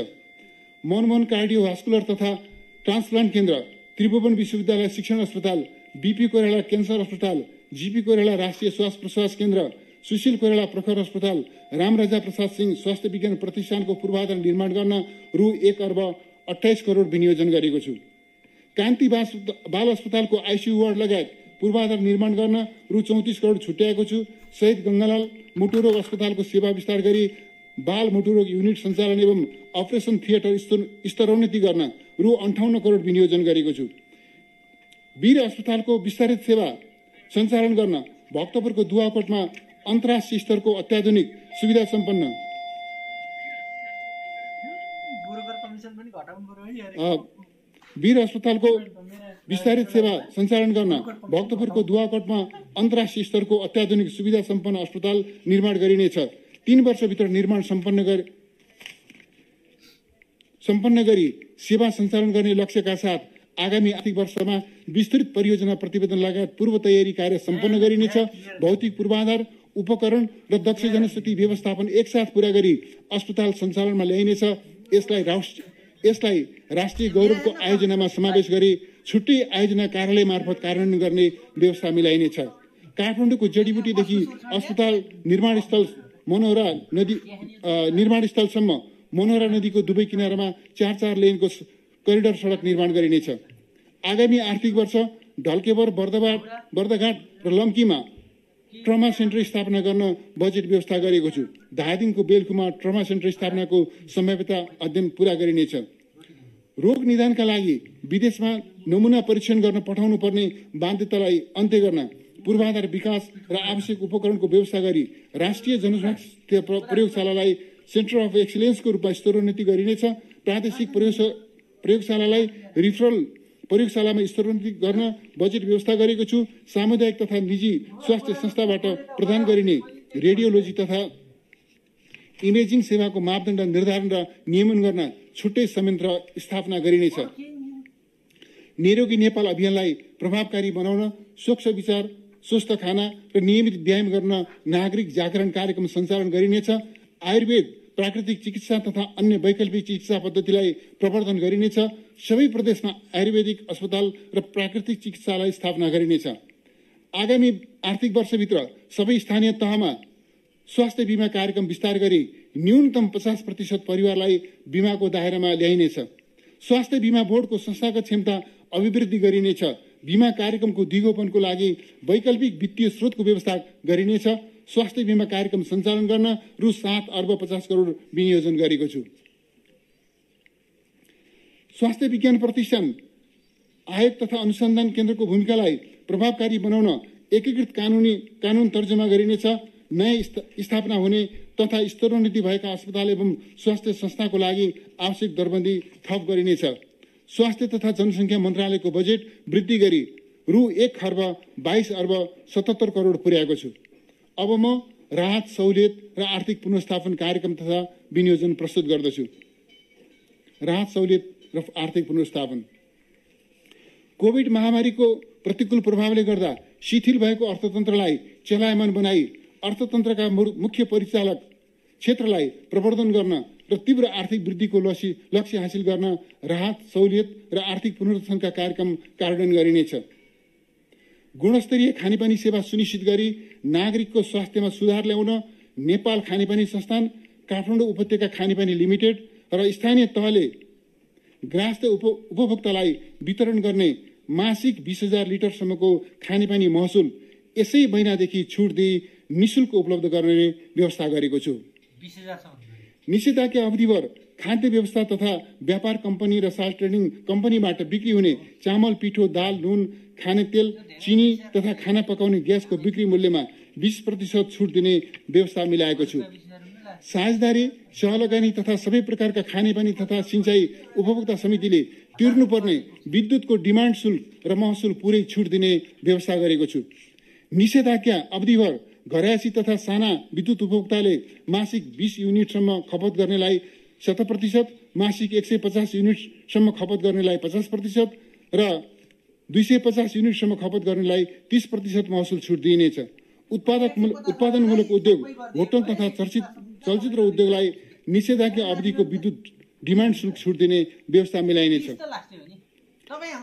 मनमोहन कार्डियोभास्कुलर तथा ट्रान्सप्लान्ट केन्द्र, त्रिभुवन विश्वविद्यालय शिक्षण अस्पताल, बीपी कोइराला क्यान्सर अस्पताल, जीपी कोइराला राष्ट्रिय श्वास प्रश्वास केन्द्र, सुशील कोइराला प्रखर अस्पताल, रामराजा प्रसाद सिंह स्वास्थ्य विज्ञान प्रतिष्ठानको पूर्वाधार निर्माण गर्न रु 1 अर्ब 28 करोड विनियोजन गरेको छु। कान्ति बाल अस्पतालको आइसियु वार्ड लगायत पूर्वाधार निर्माण गर्न रु 34 करोड छुट्याएको छु। शहीद गंगालाल मुटुरोग अस्पतालको सेवा विस्तार गरी बाल मुटुरोग युनिट सञ्चालन एवं अपरेसन थिएटर स्तरोन्नति गर्न रु 58 करोड विनियोजन गरेको छु। वीर अस्पतालको विस्तारित सेवा सञ्चालन गर्न भक्तपुरको दुवाकोटमा अन्तर्राष्ट्रिय स्तरको अत्याधुनिक सुविधा सम्पन्न वीर अस्पतालको विस्तारित सेवा सञ्चालन गर्न भक्तपुरको दुवाकोटमा अन्तर्राष्ट्रिय स्तरको अत्याधुनिक सुविधा सम्पन्न अस्पताल निर्माण गरिनेछ। 3 वर्षभित्र निर्माण सम्पन्न गरी सेवा सञ्चालन गर्ने लक्ष्यका साथ आगामी आर्थिक वर्षमा विस्तृत परियोजना प्रतिवेदन लगायत पूर्व तयारी कार्य सम्पन्न गरिनेछ। भौतिक पूर्वाधार, उपकरण र दक्ष जनशक्ति व्यवस्थापन एकसाथ पूरा गरी अस्पताल सञ्चालनमा ल्याइनेछ। यसलाई राष्ट्रिय गौरवको आयोजनामा समावेश गरी छुट्टै आयोजना कार्यालय मार्फत कार्यान्वयन गर्ने व्यवस्था मिलाइनेछ। काठमाडौँको जडीबुटीदेखि अस्पताल निर्माणस्थलसम्म मनोहरा नदीको दुवै किनारामा 4 लेनको करिडर सडक निर्माण गरिनेछ। आगामी आर्थिक वर्ष ढल्केवर, बर्दघाट र लम्कीमा ट्रमा सेन्टर स्थापना गर्न बजेट व्यवस्था गरेको छु। धादिङको बेलकुमा ट्रमा सेन्टर स्थापनाको सम्भाव्यता अध्ययन पूरा गरिनेछ। रोग निदानका लागि विदेशमा नमुना परीक्षण गर्न पठाउनु पर्ने बाध्यतालाई अन्त्य गर्न पूर्वाधार विकास र आवश्यक उपकरणको व्यवस्था गरी राष्ट्रिय जनस्वास्थ्य प्रयोगशालालाई सेन्टर अफ एक्सिलेन्सको रूपमा स्तरोन्नति गरिनेछ। प्रादेशिक प्रयोगशालालाई रिफरल प्रयोगशालामा स्तरोन्नति गर्न बजेट व्यवस्था गरेको छु। सामुदायिक तथा निजी स्वास्थ्य संस्थाबाट प्रदान गरिने रेडियोलोजी तथा इमेजिङ सेवाको मापदण्ड निर्धारण र नियमन गर्न छुट्टै संयन्त्र स्थापना गरिनेछ। निरोगी नेपाल अभियानलाई प्रभावकारी बनाउन स्वच्छ विचार, स्वस्थ खाना र नियमित व्यायाम गर्न नागरिक जागरण कार्यक्रम सञ्चालन गरिनेछ। आयुर्वेद, प्राकृतिक चिकित्सा तथा अन्य वैकल्पिक चिकित्सा पद्धतिलाई प्रवर्धन गरिनेछ। सबै प्रदेशमा आयुर्वेदिक अस्पताल र प्राकृतिक चिकित्सालय स्थापना गरिनेछ। आगामी आर्थिक वर्षभित्र सबै स्थानीय तहमा स्वास्थ्य बीमा कार्यक्रम विस्तार गरी न्यूनतम 50% परिवारलाई बीमाको दायरामा ल्याइनेछ। स्वास्थ्य बीमा बोर्डको संस्थागत क्षमता अभिवृद्धि गरिनेछ। बीमा कार्यक्रमको दिगोपनको लागि वैकल्पिक वित्तीय स्रोतको व्यवस्था गरिनेछ। स्वास्थ्य बीमा कार्यक्रम सञ्चालन गर्न रु 7 अर्ब 50 करोड विनियोजन गरेको छु। स्वास्थ्य विज्ञान प्रतिष्ठान आयोग तथा अनुसन्धान केन्द्रको भूमिकालाई प्रभावकारी बनाउन एकीकृत कानुन तर्जुमा गरिनेछ। नयाँ स्थापना हुने तथा स्तरोन्नति भएका अस्पताल एवं स्वास्थ्य संस्थाको लागि आवश्यक दरबन्दी थप गरिनेछ। स्वास्थ्य तथा जनसङ्ख्या मन्त्रालयको बजेट वृद्धि गरी रु 1 खर्ब 22 अर्ब 77 करोड पुर्याएको छु। अब म राहत सहुलियत र आर्थिक पुनर्स्थापन कार्यक्रम तथा विनियोजन प्रस्तुत गर्दछु। राहत सहुलियत र आर्थिक पुनर्स्थापन। कोभिड महामारीको प्रतिकूल प्रभावले गर्दा शिथिल भएको अर्थतन्त्रलाई चलायमान बनाई अर्थतन्त्रका मुख्य परिचालक क्षेत्रलाई प्रवर्धन गर्न र तीव्र आर्थिक वृद्धिको लक्ष्य हासिल गर्न राहत सहुलियत र आर्थिक पुनरुत्थानका कार्यक्रम कार्यान्वयन गरिनेछ। गुणस्तरीय खानेपानी सेवा सुनिश्चित गरी नागरिकको स्वास्थ्यमा सुधार ल्याउन नेपाल खानेपानी संस्थान, काठमाडौँ उपत्यका खानेपानी लिमिटेड र स्थानीय तहले ग्राहस्थ उपभोक्तालाई वितरण गर्ने मासिक 20,000 लिटरसम्मको खानेपानी महसुल यसै महिनादेखि छुट दिई निःशुल्क उपलब्ध गर्ने व्यवस्था गरेको छु। निषेधाज्ञा अवधिभर खाद्य व्यवस्था तथा व्यापार कम्पनी र साल ट्रेडिङ कम्पनीबाट बिक्री हुने चामल, पिठो, दाल, नुन, खाने तेल, चिनी तथा खाना पकाउने ग्यासको बिक्री मूल्यमा 20% छुट दिने व्यवस्था मिलाएको छु। साझेदारी, सहलगानी तथा सबै प्रकारका खानेपानी तथा सिंचाई उपभोक्ता समितिले तिर्नुपर्ने विद्युतको डिमान्ड शुल्क र महसुल पुरै छुट दिने व्यवस्था गरेको छु। निषेधाज्ञा अवधिभर घरायसी तथा साना विद्युत उपभोक्ताले मासिक 20 युनिटसम्म खपत गर्नेलाई 100%, मासिक 150 युनिटसम्म खपत गर्नेलाई 50% र 250 युनिटसम्म खपत गर्नेलाई 30% महसुल छुट दिइनेछ। उत्पादनमूलक उद्योग, होटल तथा चलचित्र उद्योगलाई निषेधाज्ञा अवधिको विद्युत डिमान्ड शुल्क छुट दिने व्यवस्था मिलाइनेछ।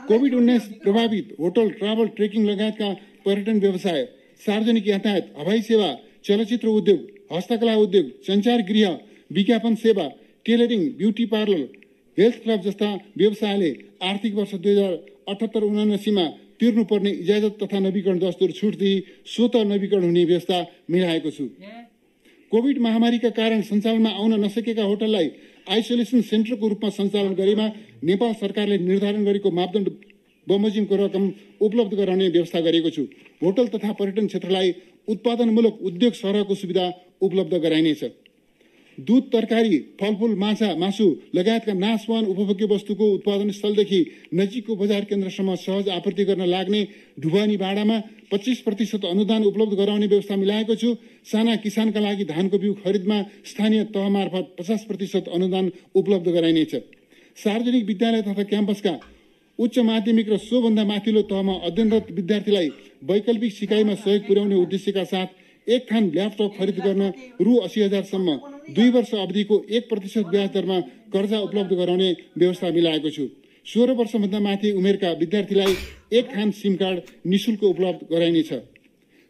कोभिड-19 प्रभावित होटल, ट्राभल, ट्रेकिङ लगायतका पर्यटन व्यवसाय, सार्वजनिक यातायात, हवाई सेवा, चलचित्र उद्योग, हस्तकला उद्योग, सञ्चार गृह, विज्ञापन सेवा, tailoring, beauty parlour, health club जस्ता व्यवसायले आर्थिक वर्ष 2078-79 मा तिर्नुपर्ने इजाजत तथा नवीकरण दस्तुर छुट दिई स्वतः नवीकरण हुने व्यवस्था मिलाएको छु। कोभिड महामारीका कारण सञ्चालनमा आउन नसकेका होटललाई आइसोलेसन सेन्टरको रूपमा सञ्चालन गरेमा नेपाल सरकारले निर्धारण गरेको मापदण्ड बमोजिमको रकम उपलब्ध गराउने व्यवस्था गरेको छु। होटल तथा पर्यटन क्षेत्रलाई उत्पादनमूलक उद्योग सरहको सुविधा उपलब्ध गराइनेछ। दूध, तरकारी, फलफूल, माछा, मासु लगायतका नाशवान उपभोग्य वस्तुको उत्पादन स्थलदेखि नजिकको बजार केन्द्रसम्म सहज आपूर्ति गर्न लाग्ने ढुवानी भाडामा 25% अनुदान उपलब्ध गराउने व्यवस्था मिलाएको छु। साना किसानका लागि धानको बिउ खरिदमा स्थानीय तह मार्फत 50% अनुदान उपलब्ध गराइनेछ। सार्वजनिक विद्यालय तथा क्याम्पसका उच्च माध्यमिक र सोभन्दा माथिल्लो तहमा अध्ययनरत विद्यार्थीलाई वैकल्पिक सिकाइमा सहयोग पुर्याउने उद्देश्यका साथ एक थान ल्यापटप खरिद गर्न रु 80,000 सम्म 2 वर्ष अवधिको 1% ब्याज दरमा कर्जा उपलब्ध गराउने व्यवस्था मिलाएको छु। 16 वर्षभन्दा माथि उमेरका विद्यार्थीलाई एक थान सिम कार्ड निःशुल्क उपलब्ध गराइनेछ।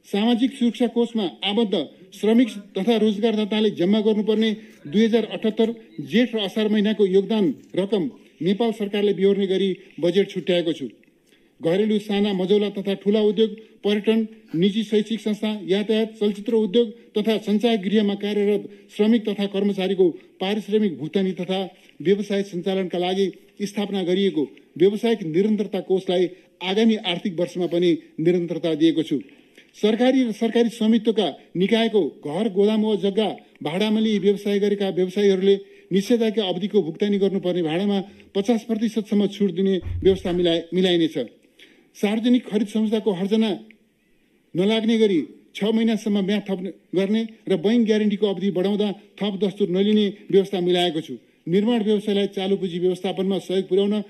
सामाजिक सुरक्षा कोषमा आबद्ध श्रमिक तथा रोजगारदाताले जम्मा गर्नुपर्ने 2078 जेठ र असार महिनाको योगदान रकम नेपाल सरकारले बिहोर्ने गरी बजेट छुट्याएको छु। घरेलु, साना, मझौला तथा ठूला उद्योग, पर्यटन, निजी शैक्षिक संस्था, यातायात, चलचित्र उद्योग तथा सञ्चार गृहमा कार्यरत श्रमिक तथा कर्मचारीको पारिश्रमिक भुक्तानी तथा व्यवसाय सञ्चालनका लागि स्थापना गरिएको व्यावसायिक निरन्तरता कोषलाई आगामी आर्थिक वर्षमा पनि निरन्तरता दिएको छु। सरकारी र सरकारी स्वामित्वका निकायको घर, गोदाम वा जग्गा भाडामा लिई व्यवसाय गरेका व्यवसायीहरूले निषेधाज्ञा अवधिको भुक्तानी गर्नुपर्ने भाडामा 50% सम्म छुट दिने व्यवस्था मिलाइनेछ। सार्वजनिक खरिद संस्थाको हर्जना नलाग्ने गरी 6 महिनासम्म म्याद थप गर्ने र बैंक ग्यारेन्टीको अवधि बढाउँदा थप दस्तुर नलिने व्यवस्था मिलाएको छु। निर्माण व्यवसायलाई चालु पुँजी व्यवस्थापनमा सहयोग पुर्याउन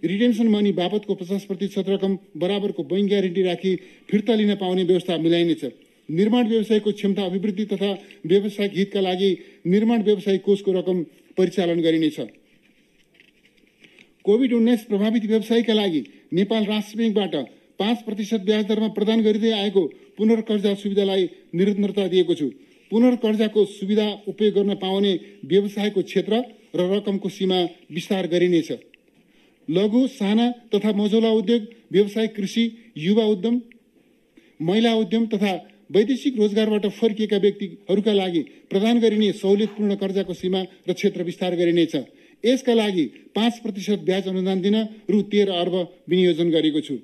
रिटेन्सन मनी बापतको 50% रकम बराबरको बैंक ग्यारेन्टी राखी फिर्ता लिन पाउने व्यवस्था मिलाइनेछ। निर्माण व्यवसायको क्षमता अभिवृद्धि तथा व्यावसायिक हितका लागि निर्माण व्यवसाय कोषको रकम परिचालन गरिनेछ। कोभिड-19 प्रभावित व्यवसायका लागि नेपाल राष्ट्र ब्याङ्कबाट 5% ब्याज दरमा प्रदान गरिँदै आएको पुनर्कर्जा सुविधालाई निरन्तरता दिएको छु। पुनर्कर्जाको सुविधा उपयोग गर्न पाउने व्यवसायको क्षेत्र र रकमको सीमा विस्तार गरिनेछ। लघु, साना तथा मझौला उद्योग, व्यवसाय, कृषि, युवा उद्यम, महिला उद्यम तथा वैदेशिक रोजगारबाट फर्किएका व्यक्तिहरूका लागि प्रदान गरिने सहुलियतपूर्ण कर्जाको सीमा र क्षेत्र विस्तार गरिनेछ। यसका लागि 5% ब्याज अनुदान दिन रु 13 अर्ब विनियोजन गरेको छु।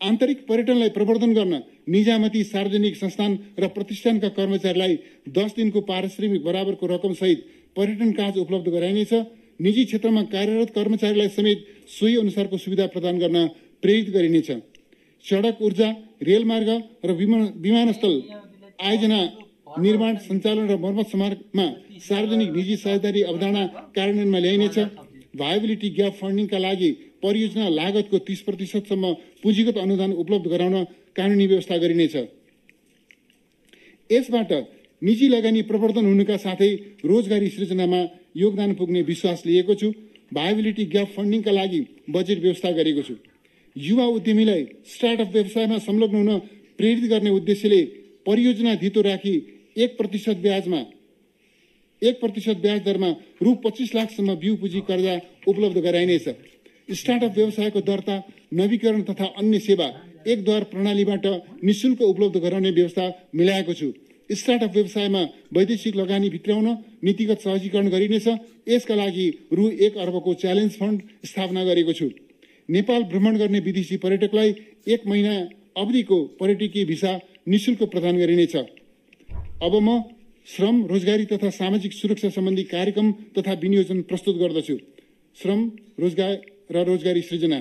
आन्तरिक पर्यटनलाई प्रवर्धन गर्न निजामती सार्वजनिक संस्थान र प्रतिष्ठानका कर्मचारीलाई 10 दिनको पारिश्रमिक बराबरको रकम सहित पर्यटन कार्ड उपलब्ध गराइनेछ। निजी क्षेत्रमा कार्यरत कर्मचारीलाई समेत सोही अनुसारको सुविधा प्रदान गर्न प्रेरित गरिनेछ। सडक, ऊर्जा, रेलमार्ग र विमानस्थल आयोजना, निर्माण, सञ्चालन र मर्मत समारोहमा सार्वजनिक निजी साझेदारी अवधारणा कार्यान्वयनमा ल्याइनेछ। भायबिलिटी ग्याप फन्डिङका लागि परियोजना लागतको 30% सम्म पुँजीगत अनुदान उपलब्ध गराउन कानुनी व्यवस्था गरिनेछ। यसबाट निजी लगानी प्रवर्धन हुनुका साथै रोजगारी सृजनामा योगदान पुग्ने विश्वास लिएको छु। भायबिलिटी ग्याप फन्डिङका लागि बजेट व्यवस्था गरेको छु। युवा उद्यमीलाई स्टार्टअप व्यवसायमा संलग्न हुन प्रेरित गर्ने उद्देश्यले परियोजना धितो राखी 1% ब्याज दरमा रु 25 लाखसम्म बिउ पुँजी कर्जा उपलब्ध गराइनेछ। स्टार्टअप व्यवसायको दर्ता, नवीकरण तथा अन्य सेवा एकद्वार प्रणालीबाट निःशुल्क उपलब्ध गराउने व्यवस्था मिलाएको छु। स्टार्टअप व्यवसायमा वैदेशिक लगानी भित्राउन नीतिगत सहजीकरण गरिनेछ। यसका लागि रु 1 अर्बको च्यालेन्ज फन्ड स्थापना गरेको छु। नेपाल भ्रमण गर्ने विदेशी पर्यटकलाई 1 महिना अवधिको पर्यटकीय भिसा निःशुल्क प्रदान गरिनेछ। अब म श्रम, रोजगारी तथा सामाजिक सुरक्षा सम्बन्धी कार्यक्रम तथा विनियोजन प्रस्तुत गर्दछु। श्रम, रोजगार र रोजगारी सृजना।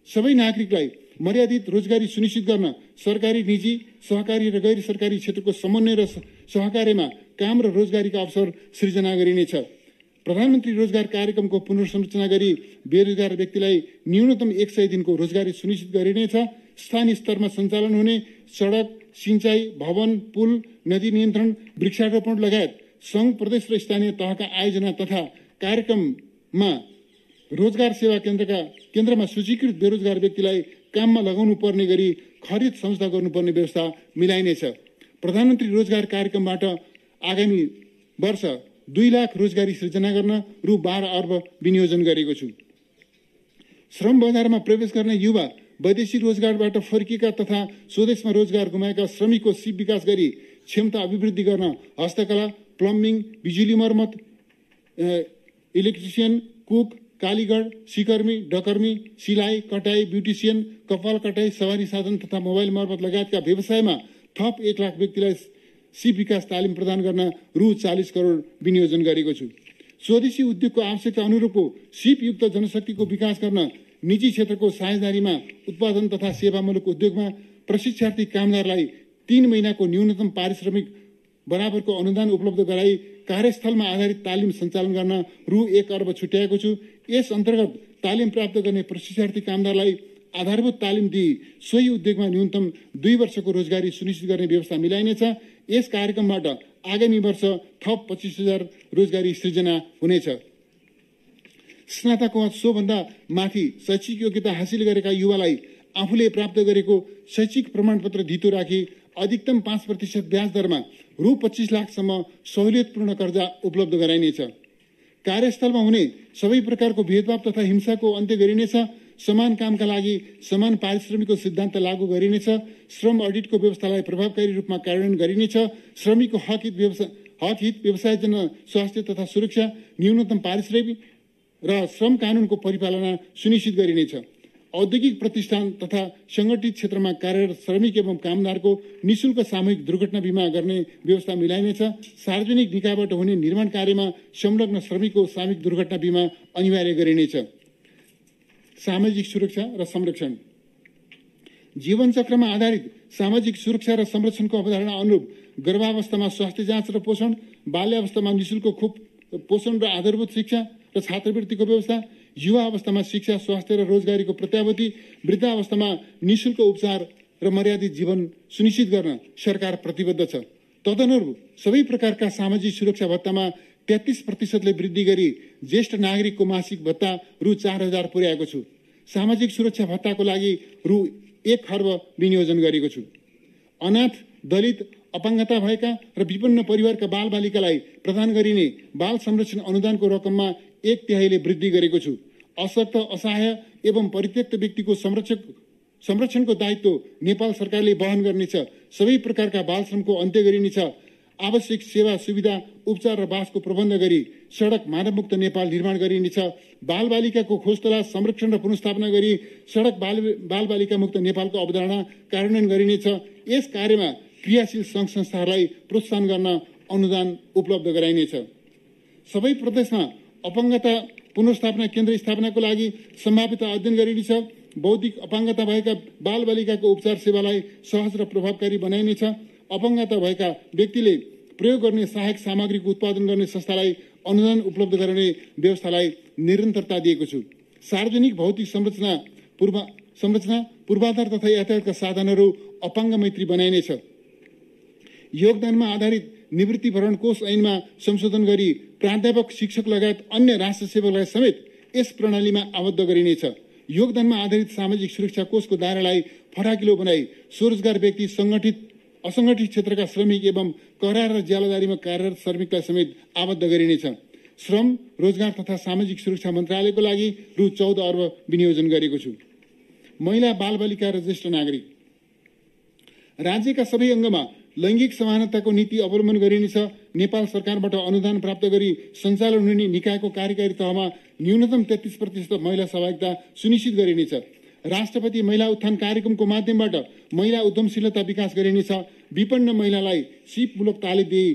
सबै नागरिकलाई मर्यादित रोजगारी सुनिश्चित गर्न सरकारी, निजी, सहकारी र गैर सरकारी क्षेत्रको समन्वय र सहकार्यमा काम र रोजगारीका अवसर सृजना गरिनेछ। प्रधानमन्त्री रोजगार कार्यक्रमको पुनर्संरचना गरी बेरोजगार व्यक्तिलाई न्यूनतम 100 दिनको रोजगारी सुनिश्चित गरिनेछ। स्थानीय स्तरमा सञ्चालन हुने सडक, सिंचाई, भवन, पुल, नदी नियन्त्रण, वृक्षारोपण लगायत सङ्घ, प्रदेश र स्थानीय तहका आयोजना तथा कार्यक्रममा रोजगार सेवा केन्द्रमा सूचीकृत बेरोजगार व्यक्तिलाई काममा लगाउनु पर्ने गरी खरिद संस्था गर्नुपर्ने व्यवस्था मिलाइनेछ। प्रधानमन्त्री रोजगार कार्यक्रमबाट आगामी वर्ष 2 लाख रोजगारी सृजना गर्न रु 12 अर्ब विनियोजन गरेको छु। श्रम बजारमा प्रवेश गर्ने युवा, वैदेशिक रोजगारबाट फर्किएका तथा स्वदेशमा रोजगार गुमाएका श्रमिकको सिप विकास गरी क्षमता अभिवृद्धि गर्न हस्तकला, प्लम्बिङ, बिजुली मर्मत, इलेक्ट्रिसियन, कुक, कालीगढ, सिकर्मी, डकर्मी, सिलाइ, कटाई, ब्युटिसियन, कपाल कटाई, सवारी साधन तथा मोबाइल मर्मत लगायतका व्यवसायमा थप 1 लाख व्यक्तिलाई सिप विकास तालिम प्रदान गर्न रु 40 करोड विनियोजन गरेको छु। स्वदेशी उद्योगको आवश्यकता अनुरूपको सिपयुक्त जनशक्तिको विकास गर्न निजी क्षेत्रको साझेदारीमा उत्पादन तथा सेवामूलक उद्योगमा प्रशिक्षार्थी कामदारलाई 3 महिनाको न्यूनतम पारिश्रमिक बराबरको अनुदान उपलब्ध गराई कार्यस्थलमा आधारित तालिम सञ्चालन गर्न रु 1 अर्ब छुट्याएको छु। यस अन्तर्गत तालिम प्राप्त गर्ने प्रशिक्षार्थी कामदारलाई आधारभूत तालिम दिई सोही उद्योगमा न्यूनतम 2 वर्षको रोजगारी सुनिश्चित गर्ने व्यवस्था मिलाइनेछ। यस कार्यक्रमबाट आगामी वर्ष थप 25,000 रोजगारी सृजना हुनेछ। स्नातक वा सोभन्दा माथि शैक्षिक योग्यता हासिल गरेका युवालाई आफूले प्राप्त गरेको शैक्षिक प्रमाणपत्र धितो राखी अधिकतम 5% ब्याज दरमा रु 25 लाखसम्म सहुलियतपूर्ण कर्जा उपलब्ध गराइनेछ। कार्यस्थलमा हुने सबै प्रकारको भेदभाव तथा हिंसाको अन्त्य गरिनेछ। समान कामका लागि समान पारिश्रमिकको सिद्धान्त लागू गरिनेछ। श्रम अडिटको व्यवस्थालाई प्रभावकारी रूपमा कार्यान्वयन गरिनेछ। श्रमिकको हक हित, व्यवसाय जन स्वास्थ्य तथा सुरक्षा, न्यूनतम पारिश्रमिक र श्रम कानुनको परिपालना सुनिश्चित गरिनेछ। औद्योगिक प्रतिष्ठान तथा सङ्गठित क्षेत्रमा कार्यरत श्रमिक एवं कामदारको निःशुल्क सामूहिक दुर्घटना बिमा गर्ने व्यवस्था मिलाइनेछ। सार्वजनिक निकायबाट हुने निर्माण कार्यमा संलग्न श्रमिकको सामूहिक दुर्घटना बिमा अनिवार्य गरिनेछ। सामाजिक सुरक्षा र संरक्षण। जीवनचक्रमा आधारित सामाजिक सुरक्षा र संरक्षणको अवधारणा अनुरूप गर्भावस्थामा स्वास्थ्य जाँच र पोषण, बाल्यावस्थामा निःशुल्क खोप, पोषण र आधारभूत शिक्षा र छात्रवृत्तिको व्यवस्था, युवा अवस्थामा शिक्षा, स्वास्थ्य र रोजगारीको प्रत्याभूति, वृद्धावस्थामा निःशुल्क उपचार र मर्यादित जीवन सुनिश्चित गर्न सरकार प्रतिबद्ध छ। तदनुरूप सबै प्रकारका सामाजिक सुरक्षा भत्तामा 33% वृद्धि गरी ज्येष्ठ नागरिकको मासिक भत्ता रु 4,000 पुर्याएको छु। सामाजिक सुरक्षा भत्ताको लागि रु 1 खर्ब विनियोजन गरेको छु। अनाथ, दलित, अपाङ्गता भएका र विपन्न परिवारका बालबालिकालाई प्रदान गरिने बाल संरक्षण अनुदानको रकममा 1/3 वृद्धि गरेको छु। अशक्त, असहाय एवं परित्यक्त व्यक्तिको संरक्षणको दायित्व नेपाल सरकारले वहन गर्नेछ। सबै प्रकारका बालश्रमको अन्त्य गरिनेछ। आवश्यक सेवा सुविधा, उपचार र बासको प्रबन्ध गरी सडक मानवमुक्त नेपाल निर्माण गरिनेछ। बालबालिकाको खोज तलास, संरक्षण र पुनर्स्थापना गरी सडक बालबालिका मुक्त नेपालको अवधारणा कार्यान्वयन गरिनेछ। यस कार्यमा क्रियाशील सङ्घ संस्थाहरूलाई प्रोत्साहन गर्न अनुदान उपलब्ध गराइनेछ। सबै प्रदेशमा अपङ्गता पुनर्स्थापना केन्द्र स्थापनाको लागि सम्भाव्यता अध्ययन गरिनेछ। बौद्धिक अपाङ्गता भएका बालबालिकाको उपचार सेवालाई सहज र प्रभावकारी बनाइनेछ। अपङ्गता भएका व्यक्तिले प्रयोग गर्ने सहायक सामग्रीको उत्पादन गर्ने संस्थालाई अनुदान उपलब्ध गराउने व्यवस्थालाई निरन्तरता दिएको छु। सार्वजनिक भौतिक संरचना पूर्वाधार तथा यातायातका साधनहरू अपाङ्ग मैत्री बनाइनेछ। योगदानमा आधारित निवृत्ति भरण कोष ऐनमा संशोधन गरी प्राध्यापक, शिक्षक लगायत अन्य राष्ट्र सेवकलाई समेत यस प्रणालीमा आबद्ध गरिनेछ। योगदानमा आधारित सामाजिक सुरक्षा कोषको दायरालाई फराकिलो बनाई स्वरोजगार व्यक्ति, असङ्गठित क्षेत्रका श्रमिक एवं करार र ज्यालादारीमा कार्यरत श्रमिकलाई समेत आबद्ध गरिनेछ। श्रम, रोजगार तथा सामाजिक सुरक्षा मन्त्रालयको लागि रु 14 अर्ब विनियोजन गरेको छु। महिला, बालबालिका र ज्येष्ठ नागरिक। राज्यका सबै अङ्गमा लैङ्गिक समानताको नीति अवलम्बन गरिनेछ। नेपाल सरकारबाट अनुदान प्राप्त गरी सञ्चालन हुने निकायको कार्यकारी तहमा न्यूनतम 33% महिला सहभागिता सुनिश्चित गरिनेछ। राष्ट्रपति महिला उत्थान कार्यक्रमको माध्यमबाट महिला उद्यमशीलता विकास गरिनेछ। विपन्न महिलालाई सिपमूलक तालिम दिई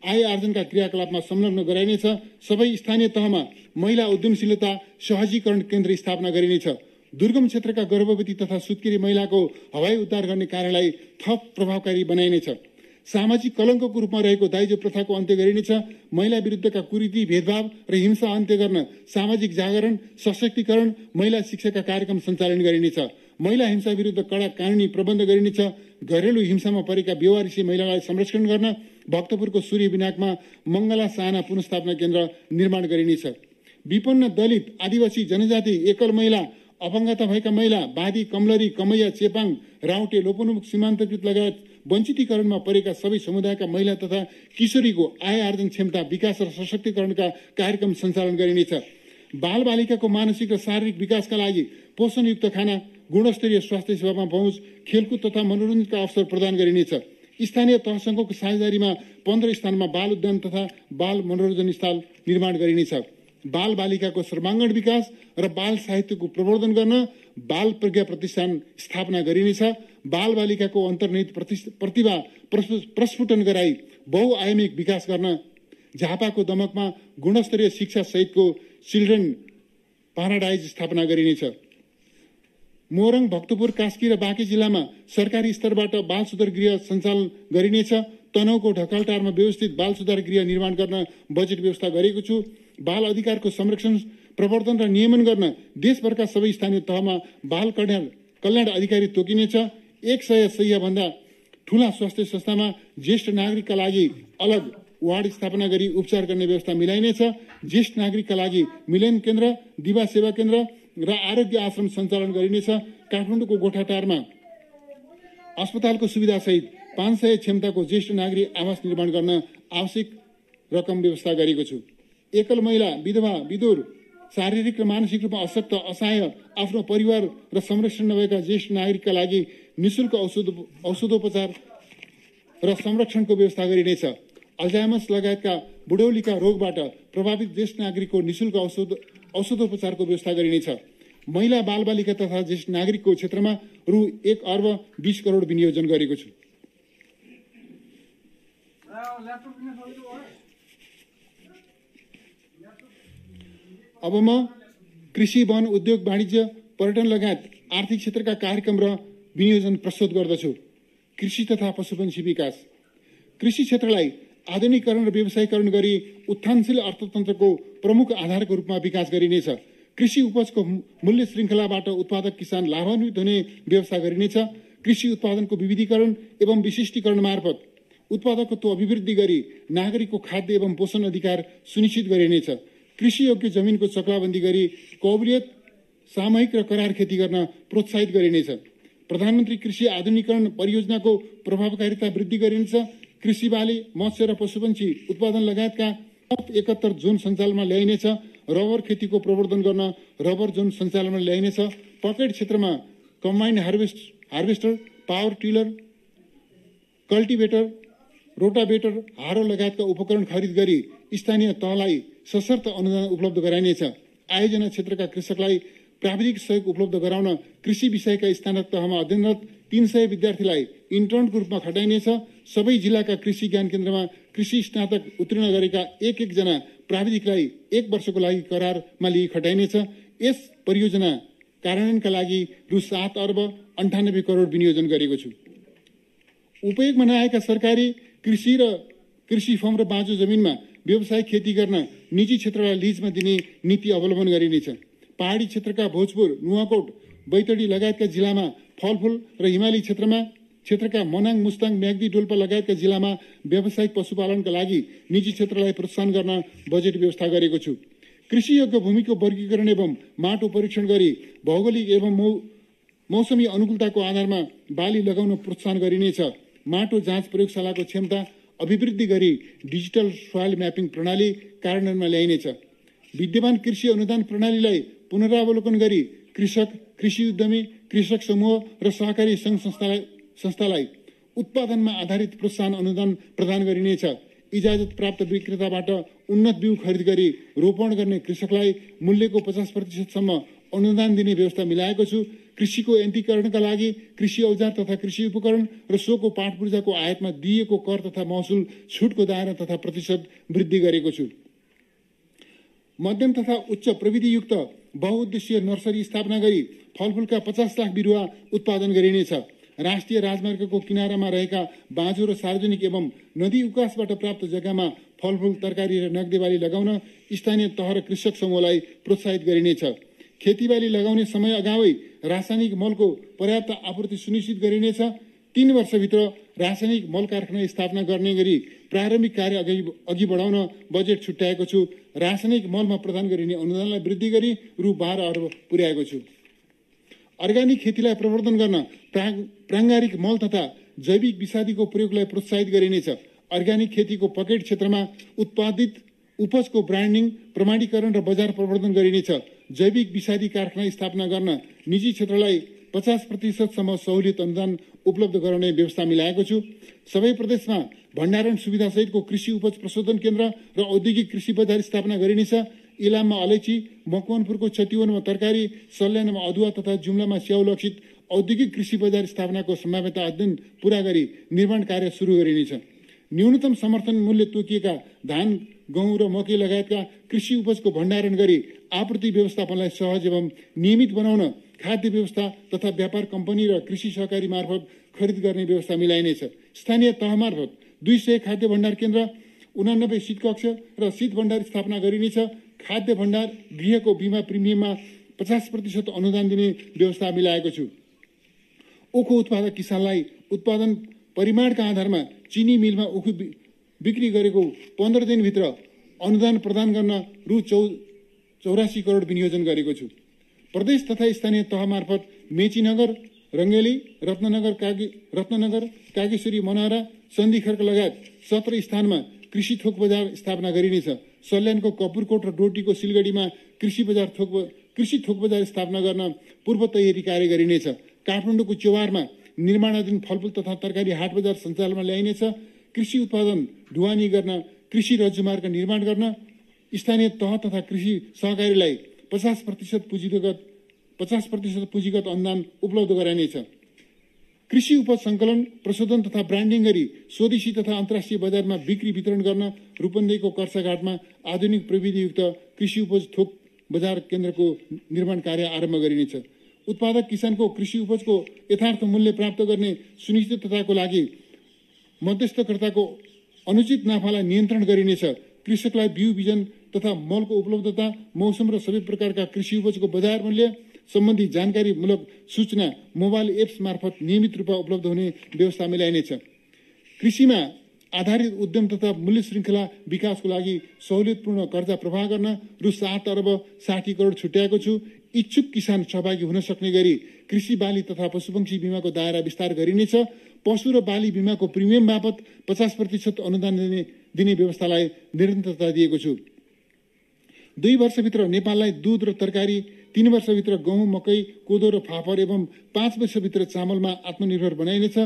आय आर्जनका क्रियाकलापमा संलग्न गराइनेछ। सबै स्थानीय तहमा महिला उद्यमशीलता सहजीकरण केन्द्र स्थापना गरिनेछ। दुर्गम क्षेत्रका गर्भवती तथा सुत्केरी महिलाको हवाई उद्धार गर्ने कार्यलाई थप प्रभावकारी बनाइनेछ। सामाजिक कलङ्कको रूपमा रहेको दाइजो प्रथाको अन्त्य गरिनेछ। महिला विरुद्धका कुरीति, भेदभाव र हिंसा अन्त्य गर्न सामाजिक जागरण, सशक्तिकरण, महिला शिक्षाका कार्यक्रम सञ्चालन गरिनेछ। महिला हिंसा विरुद्ध कडा कानुनी प्रबन्ध गरिनेछ। घरेलु हिंसामा परेका बेवारिसी महिलालाई संरक्षण गर्न भक्तपुरको सूर्य विनाकमा मङ्गला साना पुनर्स्थापना केन्द्र निर्माण गरिनेछ। विपन्न, दलित, आदिवासी, जनजाति, एकल महिला, अपाङ्गता भएका महिला, बादी, कमलरी, कमैया, चेपाङ, राउटे, लोपोन्मुख, सीमान्तकृत लगायत वञ्चितीकरणमा परेका सबै समुदायका महिला तथा किशोरीको आय आर्जन क्षमता विकास र सशक्तिकरणका कार्यक्रम सञ्चालन गरिनेछ। बालबालिकाको मानसिक र शारीरिक विकासका लागि पोषणयुक्त खाना, गुणस्तरीय स्वास्थ्य सेवामा पहुँच, खेलकुद तथा मनोरञ्जनका अवसर प्रदान गरिनेछ। स्थानीय तहसँगको साझेदारीमा 15 स्थानमा बाल उद्यान तथा बाल मनोरञ्जन स्थल निर्माण गरिनेछ। बाल बालिकाको सर्वाङ्गीण विकास र बाल साहित्यको प्रवर्धन गर्न बाल प्रज्ञा प्रतिष्ठान स्थापना गरिनेछ। बाल बालिकाको अन्तर्निहित प्रतिभा प्रस्फुटन गराई बहुआयामिक विकास गर्न झापाको दमकमा गुणस्तरीय शिक्षा सहितको चिल्ड्रेन प्याराडाइज स्थापना गरिनेछ। मोरङ, भक्तपुर, कास्की र बाँकी जिल्लामा सरकारी स्तरबाट बाल सुधार गृह सञ्चालन गरिनेछ। तनहुको ढकालटारमा व्यवस्थित बाल सुधार गृह निर्माण गर्न बजेट व्यवस्था गरेको छु। बाल अधिकारको संरक्षण, प्रवर्धन र नियमन गर्न देशभरका सबै स्थानीय तहमा बाल कल्याण अधिकारी तोकिनेछ। 100 सयभन्दा ठूला स्वास्थ्य संस्थामा ज्येष्ठ नागरिकका लागि अलग वार्ड स्थापना गरी उपचार गर्ने व्यवस्था मिलाइनेछ। ज्येष्ठ नागरिकका लागि मिलन केन्द्र, दिवा सेवा केन्द्र र आरोग्य आश्रम सञ्चालन गरिनेछ। काठमाडौँको गोठाटारमा अस्पतालको सुविधासहित 500 क्षमताको ज्येष्ठ नागरिक आवास निर्माण गर्न आवश्यक रकम व्यवस्था गरेको छु। एकल महिला, विधवा, विधुर, शारीरिक र मानसिक रूपमा अशक्त, असहाय, आफ्नो परिवार र संरक्षण नभएका ज्येष्ठ नागरिकका लागि निःशुल्क औषधोपचार र संरक्षणको व्यवस्था गरिनेछ। अल्जाइमस लगायतका बुढौलीका रोगबाट प्रभावित ज्येष्ठ नागरिकको निःशुल्क औषधोपचारको व्यवस्था गरिनेछ। महिला, बालबालिका तथा ज्येष्ठ नागरिकको क्षेत्रमा रु 1 अर्ब 20 करोड विनियोजन गरेको छु। अब म कृषि, वन, उद्योग, वाणिज्य, पर्यटन लगायत आर्थिक क्षेत्रका कार्यक्रम र विनियोजन प्रस्तुत गर्दछु। कृषि तथा पशुपन्छी विकास। कृषि क्षेत्रलाई आधुनिकीकरण र व्यवसायीकरण गरी उत्थानशील अर्थतन्त्रको प्रमुख आधारको रूपमा विकास गरिनेछ। कृषि उपजको मूल्य श्रृङ्खलाबाट उत्पादक किसान लाभान्वित हुने व्यवस्था गरिनेछ। कृषि उत्पादनको विविधीकरण एवं विशिष्टीकरण मार्फत उत्पादकत्व अभिवृद्धि गरी नागरिकको खाद्य एवं पोषण अधिकार सुनिश्चित गरिनेछ। कृषि योग्य जमिनको चक्लाबन्दी गरी कौबलियत, सामूहिक र करार खेती गर्न प्रोत्साहित गरिनेछ। प्रधानमन्त्री कृषि आधुनिकीकरण परियोजनाको प्रभावकारिता वृद्धि गरिनेछ। कृषि बाली, मत्स्य र पशुपन्छी उत्पादन लगायतका 71 जोन सञ्चालनमा ल्याइनेछ। रबर खेतीको प्रवर्धन गर्न रबर जोन सञ्चालनमा ल्याइनेछ। पकेट क्षेत्रमा कम्बाइन्ड हार्भेस्टर, पावर टिलर, कल्टिभेटर, रोटाभेटर, हारो लगायतका उपकरण खरिद गरी स्थानीय तहलाई सशर्त अनुदान उपलब्ध गराइनेछ। आयोजना क्षेत्रका कृषकलाई प्राविधिक सहयोग उपलब्ध गराउन कृषि विषयका स्थानीय तहमा अध्ययनरत 300 विद्यार्थीलाई इन्टर्नको रूपमा खटाइनेछ। सबै जिल्लाका कृषि ज्ञान केन्द्रमा कृषि स्नातक उत्तीर्ण गरेका एक जना प्राविधिकलाई 1 वर्षको लागि करारमा लिई खटाइनेछ। यस परियोजना कार्यान्वयनका लागि रु 7 अर्ब 98 करोड विनियोजन गरेको छु। उपयोगमा नआएका सरकारी कृषि र कृषि फर्म र बाँझो जमिनमा व्यवसायिक खेती गर्न निजी क्षेत्रलाई लिजमा दिने नीति अवलम्बन गरिनेछ। पहाडी क्षेत्रका भोजपुर, नुवाकोट, बैतडी लगायतका जिल्लामा फलफूल र हिमाली क्षेत्रका मनाङ, मुस्ताङ, म्याग्दी, डोल्पा लगायतका जिल्लामा व्यावसायिक पशुपालनका लागि निजी क्षेत्रलाई प्रोत्साहन गर्न बजेट व्यवस्था गरेको छु। कृषि योग्य भूमिको वर्गीकरण एवं माटो परीक्षण गरी भौगोलिक एवं मौसमी अनुकूलताको आधारमा बाली लगाउन प्रोत्साहन गरिनेछ। माटो जाँच प्रयोगशालाको क्षमता अभिवृद्धि गरी डिजिटल सोइल म्यापिङ प्रणाली कार्यान्वयनमा ल्याइनेछ। विद्यमान कृषि अनुदान प्रणालीलाई पुनरावलोकन गरी कृषक, कृषि उद्यमी, कृषक समूह र सहकारी सङ्घ संस्थालाई उत्पादनमा आधारित प्रोत्साहन अनुदान प्रदान गरिनेछ। इजाजत प्राप्त विक्रेताबाट उन्नत बिउ खरिद गरी रोपण गर्ने कृषकलाई मूल्यको 50% अनुदान दिने व्यवस्था मिलाएको छु। कृषिको यन्त्रीकरणका लागि कृषि औजार तथा कृषि उपकरण र सोको पाठ पूर्जाको आयातमा दिइएको कर तथा महसुल छुटको दायरा तथा प्रतिशत वृद्धि गरेको छु। मध्यम तथा उच्च प्रविधियुक्त बहुउद्देश्यीय नर्सरी स्थापना गरी फलफूलका 50 लाख बिरुवा उत्पादन गरिनेछ। राष्ट्रिय राजमार्गको किनारामा रहेका बाँझो र सार्वजनिक एवं नदी उकासबाट प्राप्त जग्गामा फलफूल, तरकारी र नगदेबाली लगाउन स्थानीय तह र कृषक समूहलाई प्रोत्साहित गरिनेछ। खेतीबाली लगाउने समय अगावै रासायनिक मलको पर्याप्त आपूर्ति सुनिश्चित गरिनेछ। 3 वर्षभित्र रासायनिक मल कारखाना स्थापना गर्ने गरी प्रारम्भिक कार्य अघि बढाउन बजेट छुट्याएको छु। रासायनिक मलमा प्रदान गरिने अनुदानलाई वृद्धि गरी रु 12 अर्ब पुर्याएको छु। अर्ग्यानिक खेतीलाई प्रवर्धन गर्न प्राङ्गारिक मल तथा जैविक विषादीको प्रयोगलाई प्रोत्साहित गरिनेछ। अर्ग्यानिक खेतीको पकेट क्षेत्रमा उत्पादित उपजको ब्रान्डिङ, प्रमाणीकरण र बजार प्रवर्धन गरिनेछ। जैविक विषादी कारखाना स्थापना गर्न निजी क्षेत्रलाई 50% सहुलियत अनुदान उपलब्ध गराउने व्यवस्था मिलाएको छु। सबै प्रदेशमा भण्डारण सुविधा सहितको कृषि उपज प्रशोधन केन्द्र र औद्योगिक कृषि बजार स्थापना गरिनेछ। इलाममा अलैँची, मकवानपुरको चितवनमा तरकारी, सल्यानमा अदुवा तथा जुम्लामा स्याउ लक्षित औद्योगिक कृषि बजार स्थापनाको सम्भाव्यता अध्ययन पूरा गरी निर्माण कार्य सुरु गरिनेछ। न्यूनतम समर्थन मूल्य तोकिएका धान, गहुँ र मकै लगायतका कृषि उपजको भण्डारण गरी आपूर्ति व्यवस्थापनलाई सहज एवं नियमित बनाउन खाद्य व्यवस्था तथा व्यापार कम्पनी र कृषि सहकारी मार्फत खरिद गर्ने व्यवस्था मिलाइनेछ। स्थानीय तह मार्फत 200 खाद्य भण्डार केन्द्र, 89 शीत कक्ष र शीत भण्डार स्थापना गरिनेछ। खाद्य भण्डार गृहको बिमा प्रिमियममा 50% अनुदान दिने व्यवस्था मिलाएको छु। उखु उत्पादक किसानलाई उत्पादन परिमाणका आधारमा चिनी मिलमा उखु बिक्री गरेको 15 दिनभित्र अनुदान प्रदान गर्न रु 84 करोड विनियोजन गरेको छु। प्रदेश तथा स्थानीय तह मार्फत मेचीनगर, रङ्गेली, रत्ननगर, कागेश्वरी, मनहरा, सन्धिखर्क लगायत 17 स्थानमा कृषि थोक बजार स्थापना गरिनेछ। सल्यानको कपुरकोट र डोटीको सिलगढीमा कृषि थोक बजार स्थापना गर्न पूर्व तयारी कार्य गरिनेछ। काठमाडौँको चौहारमा निर्माणाधीन फलफूल तथा तरकारी हाट बजार सञ्चालनमा ल्याइनेछ। कृषि उत्पादन ढुवानी गर्न, कृषि रज्जुमार्ग निर्माण गर्न स्थानीय तह तथा कृषि सहकारीलाई 50% पुँजीगत अनुदान उपलब्ध गराइनेछ। कृषि उपज सङ्कलन, प्रशोधन तथा ब्रान्डिङ गरी स्वदेशी तथा अन्तर्राष्ट्रिय बजारमा बिक्री वितरण गर्न रूपन्देहीको कर्साघाटमा आधुनिक प्रविधियुक्त कृषि उपज थोक बजार केन्द्रको निर्माण कार्य आरम्भ गरिनेछ। उत्पादक किसानको कृषि उपजको यथार्थ मूल्य प्राप्त गर्ने सुनिश्चितताको लागि मध्यस्थकर्ताको अनुचित नाफालाई नियन्त्रण गरिनेछ। कृषकलाई बिउ बिजन तथा मलको उपलब्धता, मौसम र सबै प्रकारका कृषि उपजको बजार मूल्य सम्बन्धी जानकारीमूलक सूचना मोबाइल एप्स मार्फत नियमित रूपमा उपलब्ध हुने व्यवस्था मिलाइनेछ। कृषिमा आधारित उद्यम तथा मूल्य श्रृङ्खला विकासको लागि सहुलियतपूर्ण कर्जा प्रवाह गर्न रु 7 अर्ब 60 करोड छुट्याएको छु। इच्छुक किसान सहभागी हुन सक्ने गरी कृषि बाली तथा पशुपक्षी बीमाको दायरा विस्तार गरिनेछ। पशु र बाली बीमाको प्रिमियम बापत 50% अनुदान दिने व्यवस्थालाई निरन्तरता दिएको छु। 2 वर्षभित्र नेपाललाई दूध र तरकारी, 3 वर्षभित्र गहुँ, मकै, कोदो र फापर एवं 5 वर्षभित्र चामलमा आत्मनिर्भर बनाइनेछ।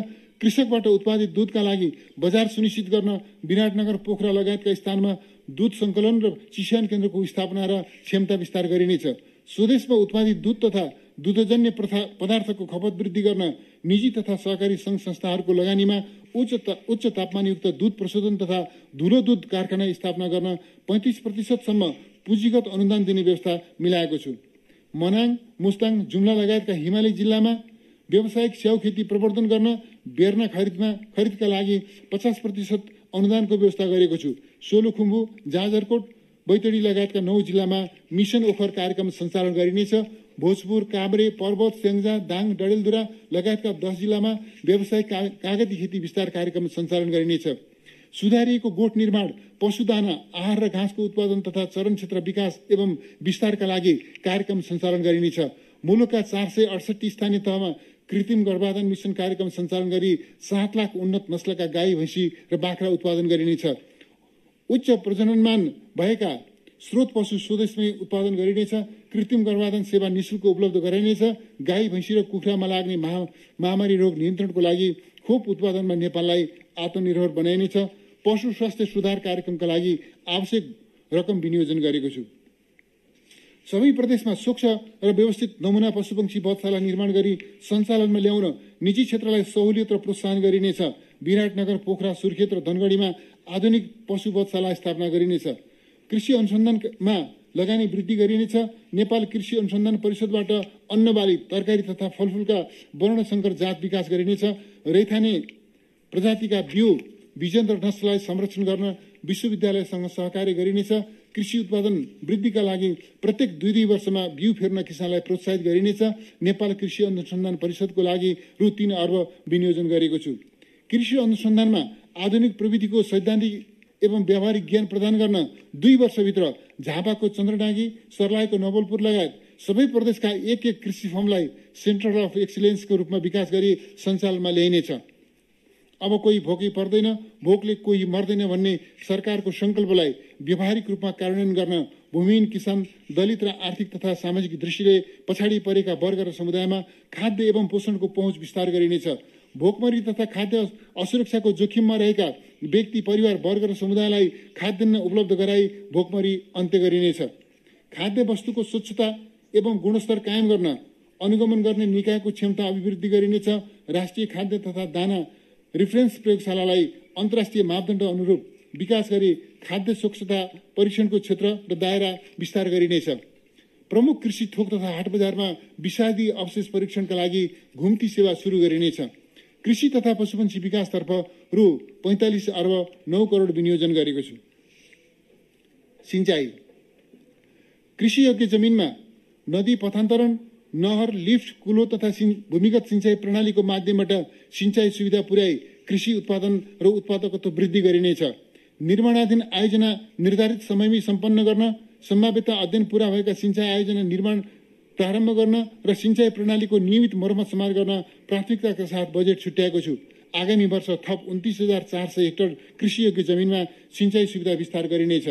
कृषकबाट उत्पादित दूधका लागि बजार सुनिश्चित गर्न विराटनगर, पोखरा लगायतका स्थानमा दूध सङ्कलन र चिस्यान केन्द्रको स्थापना र क्षमता विस्तार गरिनेछ। स्वदेशमा उत्पादित दूध तथा दूधजन्य पदार्थको खपत वृद्धि गर्न निजी तथा सहकारी सङ्घ संस्थाहरूको लगानीमा उच्च तापमानयुक्त दूध प्रशोधन तथा धुलो दूध कारखाना स्थापना गर्न 35% सम्म पुँजीगत अनुदान दिने व्यवस्था मिलाएको छु। मनाङ, मुस्ताङ, जुम्ला लगायतका हिमाली जिल्लामा व्यावसायिक स्याउ खेती प्रवर्धन गर्न बेर्ना खरिदका लागि 50% अनुदानको व्यवस्था गरेको छु। सोलुखुम्बु, जाजरकोट, बैतडी लगायतका 9 जिल्लामा मिसन ओखर कार्यक्रम सञ्चालन गरिनेछ। भोजपुर, काभ्रे, पर्वत, स्याङ्जा, दाङ, डडेलधुरा लगायतका 10 जिल्लामा व्यावसायिक कागती खेती विस्तार कार्यक्रम सञ्चालन गरिनेछ। सुधारिएको गोठ निर्माण, पशुदाना, आहार र घाँसको उत्पादन तथा चरण क्षेत्र विकास एवं विस्तारका लागि कार्यक्रम सञ्चालन गरिनेछ। मुलुकका 468 स्थानीय तहमा कृत्रिम गर्भाधान मिसन कार्यक्रम सञ्चालन गरी 7 लाख उन्नत नस्लका गाई, भैँसी र बाख्रा उत्पादन गरिनेछ। उच्च प्रजननमान भएका स्रोत पशु स्वदेशमै उत्पादन गरिनेछ। कृत्रिम गर्भाधान सेवा निःशुल्क उपलब्ध गराइनेछ। गाई, भैँसी र कुखुरामा लाग्ने महामारी रोग नियन्त्रणको लागि खोप उत्पादनमा नेपाललाई आत्मनिर्भर बनाइनेछ। पशु स्वास्थ्य सुधार कार्यक्रमका लागि आवश्यक रकम विनियोजन गरेको छु। सबै प्रदेशमा स्वच्छ र व्यवस्थित नमुना पशुपक्षी वधशाला निर्माण गरी सञ्चालनमा ल्याउन निजी क्षेत्रलाई सहुलियत र प्रोत्साहन गरिनेछ। विराटनगर, पोखरा, सुर्खेत र धनगढीमा आधुनिक पशु वधशाला स्थापना गरिनेछ। कृषि अनुसन्धानमा लगानी वृद्धि गरिनेछ। नेपाल कृषि अनुसन्धान परिषदबाट अन्नबाली, तरकारी तथा फलफुलका वर्णशंकर जात विकास गरिनेछ। रैथाने प्रजातिका बिउ, बिजन र नस्ललाई संरक्षण गर्न विश्वविद्यालयसँग सहकार्य गरिनेछ। कृषि उत्पादन वृद्धिका लागि प्रत्येक 2 वर्षमा बिउ फेर्न किसानलाई प्रोत्साहित गरिनेछ। नेपाल कृषि अनुसन्धान परिषदको लागि रु 3 अर्ब विनियोजन गरेको छु। कृषि अनुसन्धानमा आधुनिक प्रविधिको सैद्धान्तिक एवं व्यावहारिक ज्ञान प्रदान गर्न 2 वर्षभित्र झापाको चन्द्रडाँगी, सर्लाहीको नवलपुर लगायत सबै प्रदेशका एक कृषि फर्मलाई सेन्टर अफ एक्सिलेन्सको रूपमा विकास गरी सञ्चालनमा ल्याइनेछ। अब कोही भोकै पर्दैन, भोकले कोही मर्दैन भन्ने सरकारको सङ्कल्पलाई व्यावहारिक रूपमा कार्यान्वयन गर्न भूमिहीन किसान, दलित र आर्थिक तथा सामाजिक दृष्टिले पछाडि परेका वर्ग र समुदायमा खाद्य एवं पोषणको पहुँच विस्तार गरिनेछ। भोकमरी तथा खाद्य असुरक्षाको जोखिममा रहेका व्यक्ति, परिवार, वर्ग र समुदायलाई खाद्यान्न उपलब्ध गराई भोकमरी अन्त्य गरिनेछ। खाद्य वस्तुको स्वच्छता एवं गुणस्तर कायम गर्न अनुगमन गर्ने निकायको क्षमता अभिवृद्धि गरिनेछ। राष्ट्रिय खाद्य तथा दाना रिफरेन्स प्रयोगशालालाई अन्तर्राष्ट्रिय मापदण्ड अनुरूप विकास गरी खाद्य स्वच्छता परीक्षणको क्षेत्र र दायरा विस्तार गरिनेछ। प्रमुख कृषि थोक तथा हाट बजारमा विषादी अवशेष परीक्षणका लागि घुम्ती सेवा सुरु गरिनेछ। कृषि तथा पशुपक्षी विकासतर्फ रु 45 अर्ब 9 करोड विनियोजन गरेको छु। सिंचाई, कृषि योग्य जमिनमा नदी पथान्तरण, नहर, लिफ्ट, कुलो तथा भूमिगत सिंचाई प्रणालीको माध्यमबाट सिंचाई सुविधा पुर्याई कृषि उत्पादन र उत्पादकत्व वृद्धि गरिनेछ। निर्माणाधीन आयोजना निर्धारित समयमै सम्पन्न गर्न, सम्भाव्यता अध्ययन पूरा भएका सिंचाई आयोजना निर्माण प्रारम्भ गर्न र सिंचाई प्रणालीको नियमित मर्मत समार गर्न प्राथमिकताका साथ बजेट छुट्याएको छु। आगामी वर्ष थप 29,400 हेक्टर कृषि योग्य जमिनमा सिंचाई सुविधा विस्तार गरिनेछ।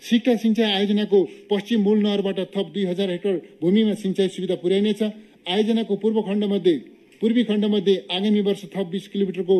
सिक्टा सिंचाई आयोजनाको पश्चिम मूल नहरबाट थप 2000 हेक्टर भूमिमा सिंचाई सुविधा पुर्याइनेछ। आयोजनाको पूर्वी खण्डमध्ये आगामी वर्ष थप 20 किलोमिटरको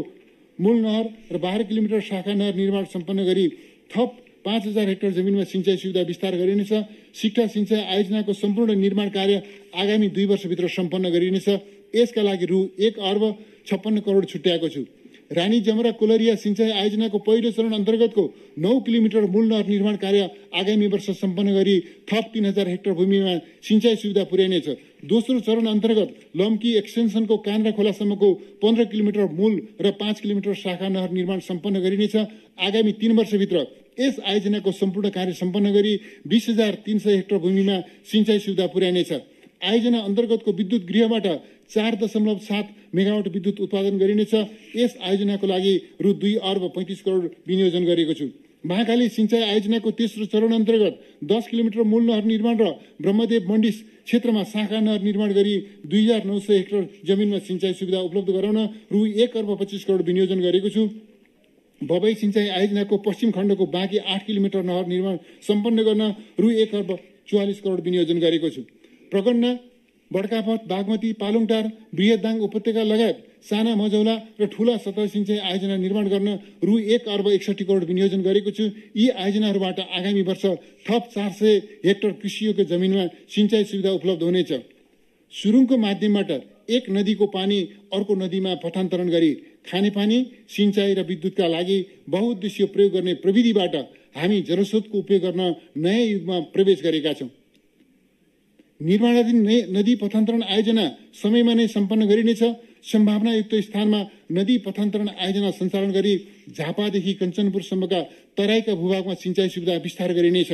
मूल नहर र 12 किलोमिटर शाखा नहर निर्माण सम्पन्न गरी थप 5000 हेक्टर जमिनमा सिंचाई सुविधा विस्तार गरिनेछ। सिक्टा सिंचाई आयोजनाको सम्पूर्ण निर्माण कार्य आगामी 2 वर्षभित्र सम्पन्न गरिनेछ। यसका लागि रु 1 अर्ब 56 करोड छुट्याएको छु। रानी जमरा कोलरिया सिंचाई आयोजनाको पहिलो चरण अन्तर्गतको 9 किलोमिटर मूल नहर निर्माण कार्य आगामी वर्ष सम्पन्न गरी थप 3000 हेक्टर भूमिमा सिंचाई सुविधा पुर्याइनेछ। दोस्रो चरण अन्तर्गत लम्की एक्सटेन्सनको कान्द्रा खोलासम्मको 15 किलोमिटर मूल र 5 किलोमिटर शाखा नहर निर्माण सम्पन्न गरिनेछ। आगामी 3 वर्षभित्र यस आयोजनाको सम्पूर्ण कार्य सम्पन्न गरी 20,300 हेक्टर भूमिमा सिंचाई सुविधा पुर्याइनेछ। आयोजना अन्तर्गतको विद्युत गृहबाट 4.7 मेगावाट विद्युत उत्पादन गरिनेछ। यस आयोजनाको लागि रु 2 अर्ब 35 करोड विनियोजन गरेको छु। महाकाली सिंचाई आयोजनाको तेस्रो चरण अन्तर्गत 10 किलोमिटर मूल नहर निर्माण र ब्रह्मदेव मण्डी क्षेत्रमा शाखा नहर निर्माण गरी 2900 हेक्टर जमिनमा सिंचाई सुविधा उपलब्ध गराउन रु 1 अर्ब 25 करोड विनियोजन गरेको छु। बबई सिंचाई आयोजनाको पश्चिम खण्डको बाँकी 8 किलोमिटर नहर निर्माण सम्पन्न गर्न रु 1 अर्ब 44 करोड विनियोजन गरेको छु। प्रगण्डा, बडकापत, बागमती, पालुङटार, बृहदाङ उपत्यका लगायत साना मझौला र ठूला सतह सिंचाई आयोजना निर्माण गर्न रु 1 अर्ब 61 करोड विनियोजन गरेको छु। यी आयोजनाहरूबाट आगामी वर्ष थप 400 हेक्टर कृषियोग्य जमिनमा सिंचाई सुविधा उपलब्ध हुनेछ। सुरुङको माध्यमबाट एक नदीको पानी अर्को नदीमा पठान्तरण गरी खानेपानी, सिंचाई र विद्युतका लागि बहुउद्देश्य प्रयोग गर्ने प्रविधिबाट हामी जलस्रोतको उपयोग गर्न नयाँ युगमा प्रवेश गरेका छौँ। निर्माणाधीन नदी पथान्तरण आयोजना समयमा नै सम्पन्न गरिनेछ। सम्भावनायुक्त स्थानमा नदी पथान्तरण आयोजना सञ्चालन गरी झापादेखि कञ्चनपुरसम्मका तराईका भूभागमा सिंचाई सुविधा विस्तार गरिनेछ।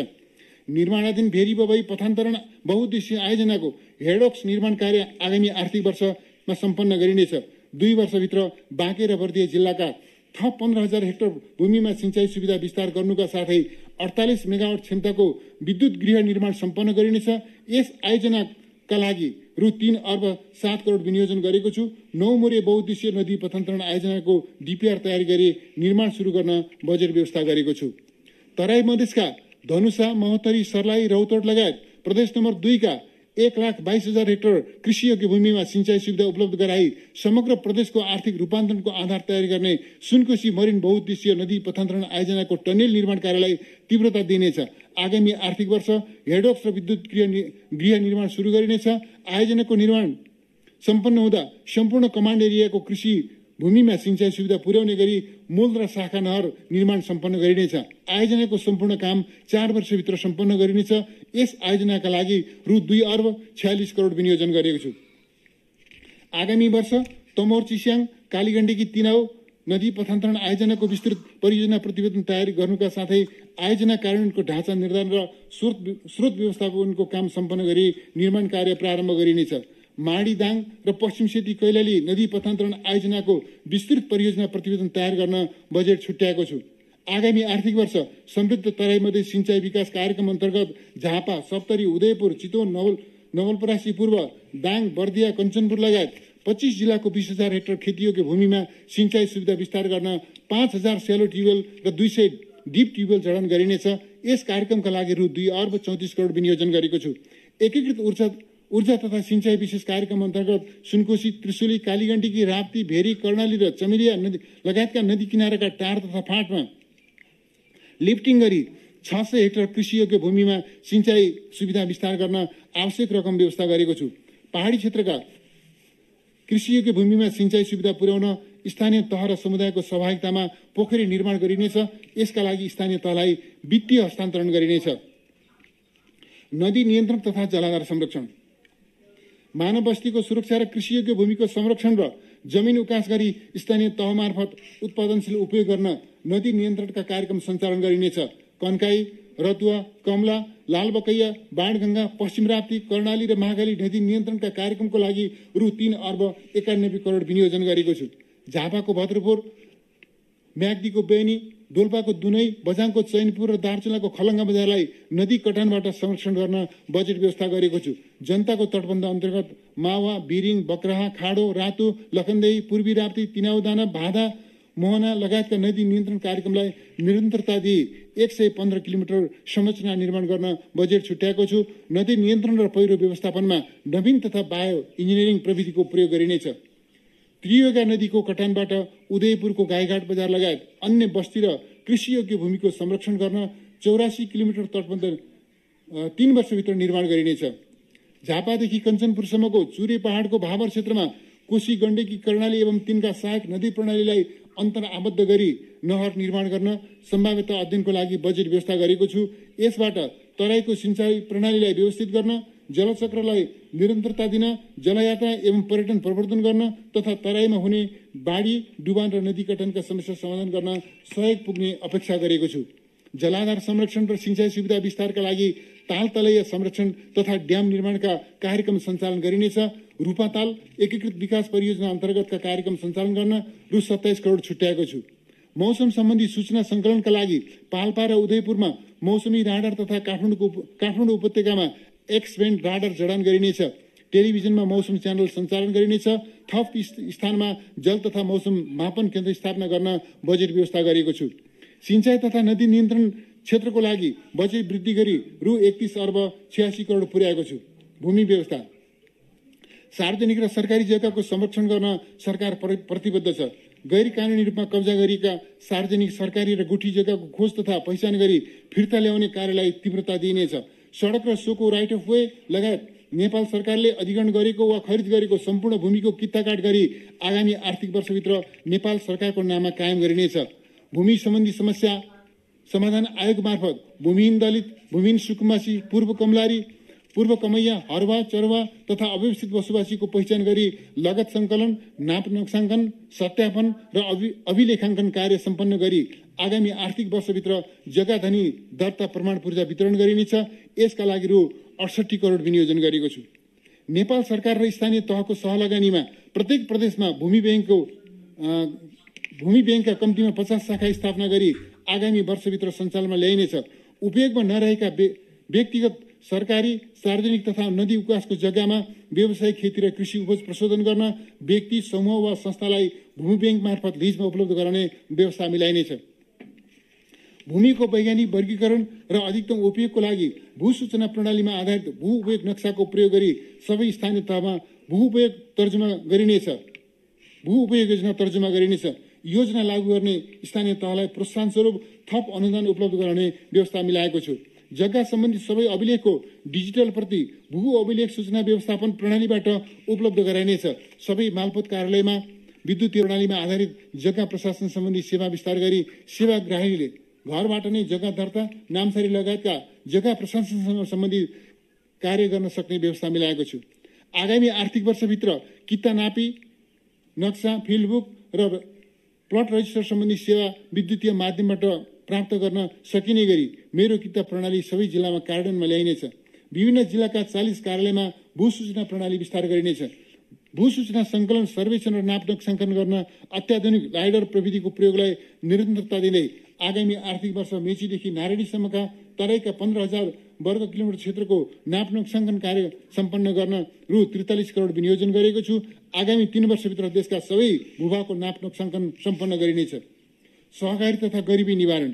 निर्माणाधीन भेरी बबई पथान्तरण बहुउद्देश्य आयोजनाको हेडवर्क्स निर्माण कार्य आगामी आर्थिक वर्षमा सम्पन्न गरिनेछ। 2 वर्षभित्र बाँके र बर्दिया जिल्लाका थप 15,000 हेक्टर भूमिमा सिंचाई सुविधा विस्तार गर्नुका साथै 48 मेगावाट क्षमताको विद्युत गृह निर्माण सम्पन्न गरिनेछ। यस आयोजनाका लागि रु 3 अर्ब 7 करोड विनियोजन गरेको छु। 9 मोरे बहुउद्देश्य नदी पथान्तरण आयोजनाको डिपिआर तयारी गरी निर्माण सुरु गर्न बजेट व्यवस्था गरेको छु। तराई मधेसका धनुषा, महोत्तरी, सर्लाही, रौतहट लगायत प्रदेश नम्बर 2 का 1,22,000 हेक्टर कृषियोग्य भूमिमा सिंचाई सुविधा उपलब्ध गराई समग्र प्रदेशको आर्थिक रूपान्तरणको आधार तयारी गर्ने सुनकोशी मरिन बहुउद्देश्य नदी पथान्तरण आयोजनाको टनेल निर्माण कार्यलाई तीव्रता दिइनेछ। आगामी आर्थिक वर्ष हेडवर्क्स र विद्युत गृह निर्माण सुरु गरिनेछ। आयोजनाको निर्माण सम्पन्न हुँदा सम्पूर्ण कमान्ड एरियाको कृषि भूमिमा सिंचाई सुविधा पुर्याउने गरी मूल र शाखा नहर निर्माण सम्पन्न गरिनेछ। आयोजनाको सम्पूर्ण काम 4 वर्षभित्र सम्पन्न गरिनेछ। यस आयोजनाका लागि रु 2 अर्ब 46 करोड विनियोजन गरेको छु। आगामी वर्ष तमोर, चिस्याङ, कालीगण्डकी तिनाउ नदी पथान्तरण आयोजनाको विस्तृत परियोजना प्रतिवेदन तयारी गर्नुका साथै आयोजना कार्यान्वयनको ढाँचा निर्धारण र स्रोत व्यवस्थापनको काम सम्पन्न गरी निर्माण कार्य प्रारम्भ गरिनेछ। माडी, दाङ र पश्चिम सेती कैलाली नदी पथान्तरण आयोजनाको विस्तृत परियोजना प्रतिवेदन तयार गर्न बजेट छुट्याएको छु। आगामी आर्थिक वर्ष समृद्ध तराई मधेस सिंचाई विकास कार्यक्रम अन्तर्गत झापा, सप्तरी, उदयपुर, चितवन, नवलपरासी पूर्व, दाङ, बर्दिया, कञ्चनपुर लगायत 25 जिल्लाको 20,000 हेक्टर खेतीयोग्य भूमिमा सिंचाई सुविधा विस्तार गर्न 5,000 सेलो ट्युबवेल र 200 डिप ट्युबवेल जडान गरिनेछ। यस कार्यक्रमका लागि रु 2 अर्ब 34 करोड विनियोजन गरेको छु। एकीकृत ऊर्जा तथा सिंचाई विशेष कार्यक्रम अन्तर्गत सुनकोशी, त्रिशुली, कालीगण्डकी, राप्ती, भेरी, कर्णाली र चमेलिया नदी लगायतका नदी किनाराका टार तथा फाँटमा लिफ्टिङ गरी 600 हेक्टर कृषियोग्य भूमिमा सिंचाई सुविधा विस्तार गर्न आवश्यक रकम व्यवस्था गरेको छु। पहाडी क्षेत्रका कृषियोग्य भूमिमा सिंचाई सुविधा पुर्याउन स्थानीय तह र समुदायको सहभागितामा पोखरी निर्माण गरिनेछ। यसका लागि स्थानीय तहलाई वित्तीय हस्तान्तरण गरिनेछ। नदी नियन्त्रण तथा जलाधार संरक्षण, मानव बस्तीको सुरक्षा र कृषियोग्य भूमिको संरक्षण र जमिन उकास गरी स्थानीय तह मार्फत उत्पादनशील उपयोग गर्न नदी नियन्त्रणका कार्यक्रम सञ्चालन गरिनेछ। कन्काई, रतुवा, कमला, लालबकैया, बाणगंगा, पश्चिम राप्ती, कर्णाली र महाकाली नदी नियन्त्रणका कार्यक्रमको लागि रु 3 अर्ब 91 करोड विनियोजन गरेको छु। झापाको भद्रपुर, म्याग्दीको बेनी, डोल्पाको दुनै, बझाङको चैनपुर र दार्चुलाको खलङ्गा बजारलाई नदी कटानबाट संरक्षण गर्न बजेट व्यवस्था गरेको छु। जनताको तटबन्ध अन्तर्गत मावा, बिरिङ, बक्राहा, खाडो, रातो, लखनदेही, पूर्वी राप्ती, तिनाउदाना, भादा, मोहना लगायतका नदी नियन्त्रण कार्यक्रमलाई निरन्तरता दिई 115 किलोमिटर संरचना निर्माण गर्न बजेट छुट्याएको छु। नदी नियन्त्रण र पहिरो व्यवस्थापनमा नवीन तथा बायो इन्जिनियरिङ प्रविधिको प्रयोग गरिनेछ। त्रियोगा नदीको कटानबाट उदयपुरको गाईघाट बजार लगायत अन्य बस्ती र कृषियोग्य भूमिको संरक्षण गर्न 84 किलोमिटर तटबन्ध 3 वर्षभित्र निर्माण गरिनेछ। झापादेखि कञ्चनपुरसम्मको चुरे पहाडको भावर क्षेत्रमा कोशी, गण्डकी, कर्णाली एवं तिनका सहायक नदी प्रणालीलाई अन्तर आबद्ध गरी नहर निर्माण गर्न सम्भाव्यता अध्ययनको लागि बजेट व्यवस्था गरेको छु। यसबाट तराईको सिंचाई प्रणालीलाई व्यवस्थित गर्न, जलचक्रलाई निरन्तरता दिन, जलयात्रा एवं पर्यटन प्रवर्धन गर्न तथा तराईमा हुने बाढी, डुबान र नदी कटानका समस्या समाधान गर्न सहयोग पुग्ने अपेक्षा गरेको छु। जलाधार संरक्षण र सिंचाई सुविधा विस्तारका लागि तालतलैया संरक्षण तथा ड्याम निर्माणका कार्यक्रम सञ्चालन गरिनेछ। रूपाताल एकीकृत विकास परियोजना अन्तर्गतका कार्यक्रम सञ्चालन गर्न रु 27 करोड छुट्याएको छु। मौसम सम्बन्धी सूचना सङ्कलनका लागि पाल्पा र उदयपुरमा मौसमी राडार तथा काठमाडौँ उपत्यकामा एक्स ब्यान्ड राडार जडान गरिनेछ। टेलिभिजनमा मौसम च्यानल सञ्चालन गरिनेछ। थप स्थानमा जल तथा मौसम मापन केन्द्र स्थापना गर्न बजेट व्यवस्था गरेको छु। सिंचाई तथा नदी नियन्त्रण क्षेत्रको लागि बजेट वृद्धि गरी रु 31 अर्ब 86 करोड पुर्याएको छु। भूमि व्यवस्था सार्वजनिक र सरकारी जग्गाको संरक्षण गर्न सरकार प्रतिबद्ध छ। गैर कानुनी रूपमा कब्जा गरिएका सार्वजनिक सरकारी र गुठी जग्गाको खोज तथा पहिचान गरी फिर्ता ल्याउने कार्यलाई तीव्रता दिइनेछ। सडक र सोको राइट अफ वे लगायत नेपाल सरकारले अधिग्रहण गरेको वा खरिद गरेको सम्पूर्ण भूमिको किताकाट गरी आगामी आर्थिक वर्षभित्र नेपाल सरकारको नाममा कायम गरिनेछ। भूमि सम्बन्धी समस्या समाधान आयोग मार्फत भूमिहीन दलित, भूमिहीन सुकुम्बासी, पूर्व कमलारी, पूर्व कमैया, हरुवा, चरुवा तथा अव्यवस्थित बसोबासीको पहिचान गरी लगत सङ्कलन, नाप नक्साङ्कन, सत्यापन र अभिलेखाङ्कन कार्य सम्पन्न गरी आगामी आर्थिक वर्षभित्र जग्गा धनी दर्ता प्रमाण पूर्जा वितरण गरिनेछ। यसका लागि रु 68 करोड विनियोजन गरेको छु। नेपाल सरकार र स्थानीय तहको सहलगानीमा प्रत्येक प्रदेशमा भूमि ब्याङ्कका कम्तीमा 50 शाखा स्थापना गरी आगामी वर्षभित्र सञ्चालनमा ल्याइनेछ। उपयोगमा नरहेका व्यक्तिगत, सरकारी, सार्वजनिक तथा नदी उकासको जग्गामा व्यावसायिक खेती र कृषि उपज प्रशोधन गर्न व्यक्ति, समूह वा संस्थालाई भूमि ब्याङ्क मार्फत लिजमा उपलब्ध गराउने व्यवस्था मिलाइनेछ। भूमिको वैज्ञानिक वर्गीकरण र अधिकतम उपयोगको लागि भू सूचना प्रणालीमा आधारित भू उपयोग नक्साको प्रयोग गरी सबै स्थानीय तहमा भू उपयोग योजना तर्जुमा गरिनेछ। योजना लागू गर्ने स्थानीय तहलाई प्रोत्साहन स्वरूप थप अनुदान उपलब्ध गराउने व्यवस्था मिलाएको छु। जग्गा सम्बन्धी सबै अभिलेखको डिजिटल प्रति भू अभिलेख सूचना व्यवस्थापन प्रणालीबाट उपलब्ध गराइनेछ। सबै मालपोत कार्यालयमा विद्युतीय प्रणालीमा आधारित जग्गा प्रशासन सम्बन्धी सेवा विस्तार गरी सेवाग्राहीले घरबाट नै जग्गा दर्ता, नामसारी लगायतका जग्गा प्रशासन सम्बन्धी कार्य गर्न सक्ने व्यवस्था मिलाएको छु। आगामी आर्थिक वर्षभित्र किता नापी, नक्सा, फिल्डबुक र प्लट रजिस्टर सम्बन्धी सेवा विद्युतीय माध्यमबाट प्राप्त गर्न सकिने गरी मेरो किता प्रणाली सबै जिल्लामा कार्यान्वयनमा ल्याइनेछ। विभिन्न जिल्लाका 40 कार्यालयमा भू सूचना प्रणाली विस्तार गरिनेछ। भू सूचना सङ्कलन, सर्वेक्षण र नाप नक्साङ्कन गर्न अत्याधुनिक लाइडर प्रविधिको प्रयोगलाई निरन्तरता दिँदै आगामी आर्थिक वर्ष मेचीदेखि नारायणीसम्मका तराईका 15,000 वर्ग किलोमिटर क्षेत्रको नाप नक्साङ्कन कार्य सम्पन्न गर्न रु 43 करोड विनियोजन गरेको छु। आगामी 3 वर्षभित्र देशका सबै भूभागको नाप नक्साङ्कन सम्पन्न गरिनेछ। सहकारी तथा गरिबी निवारण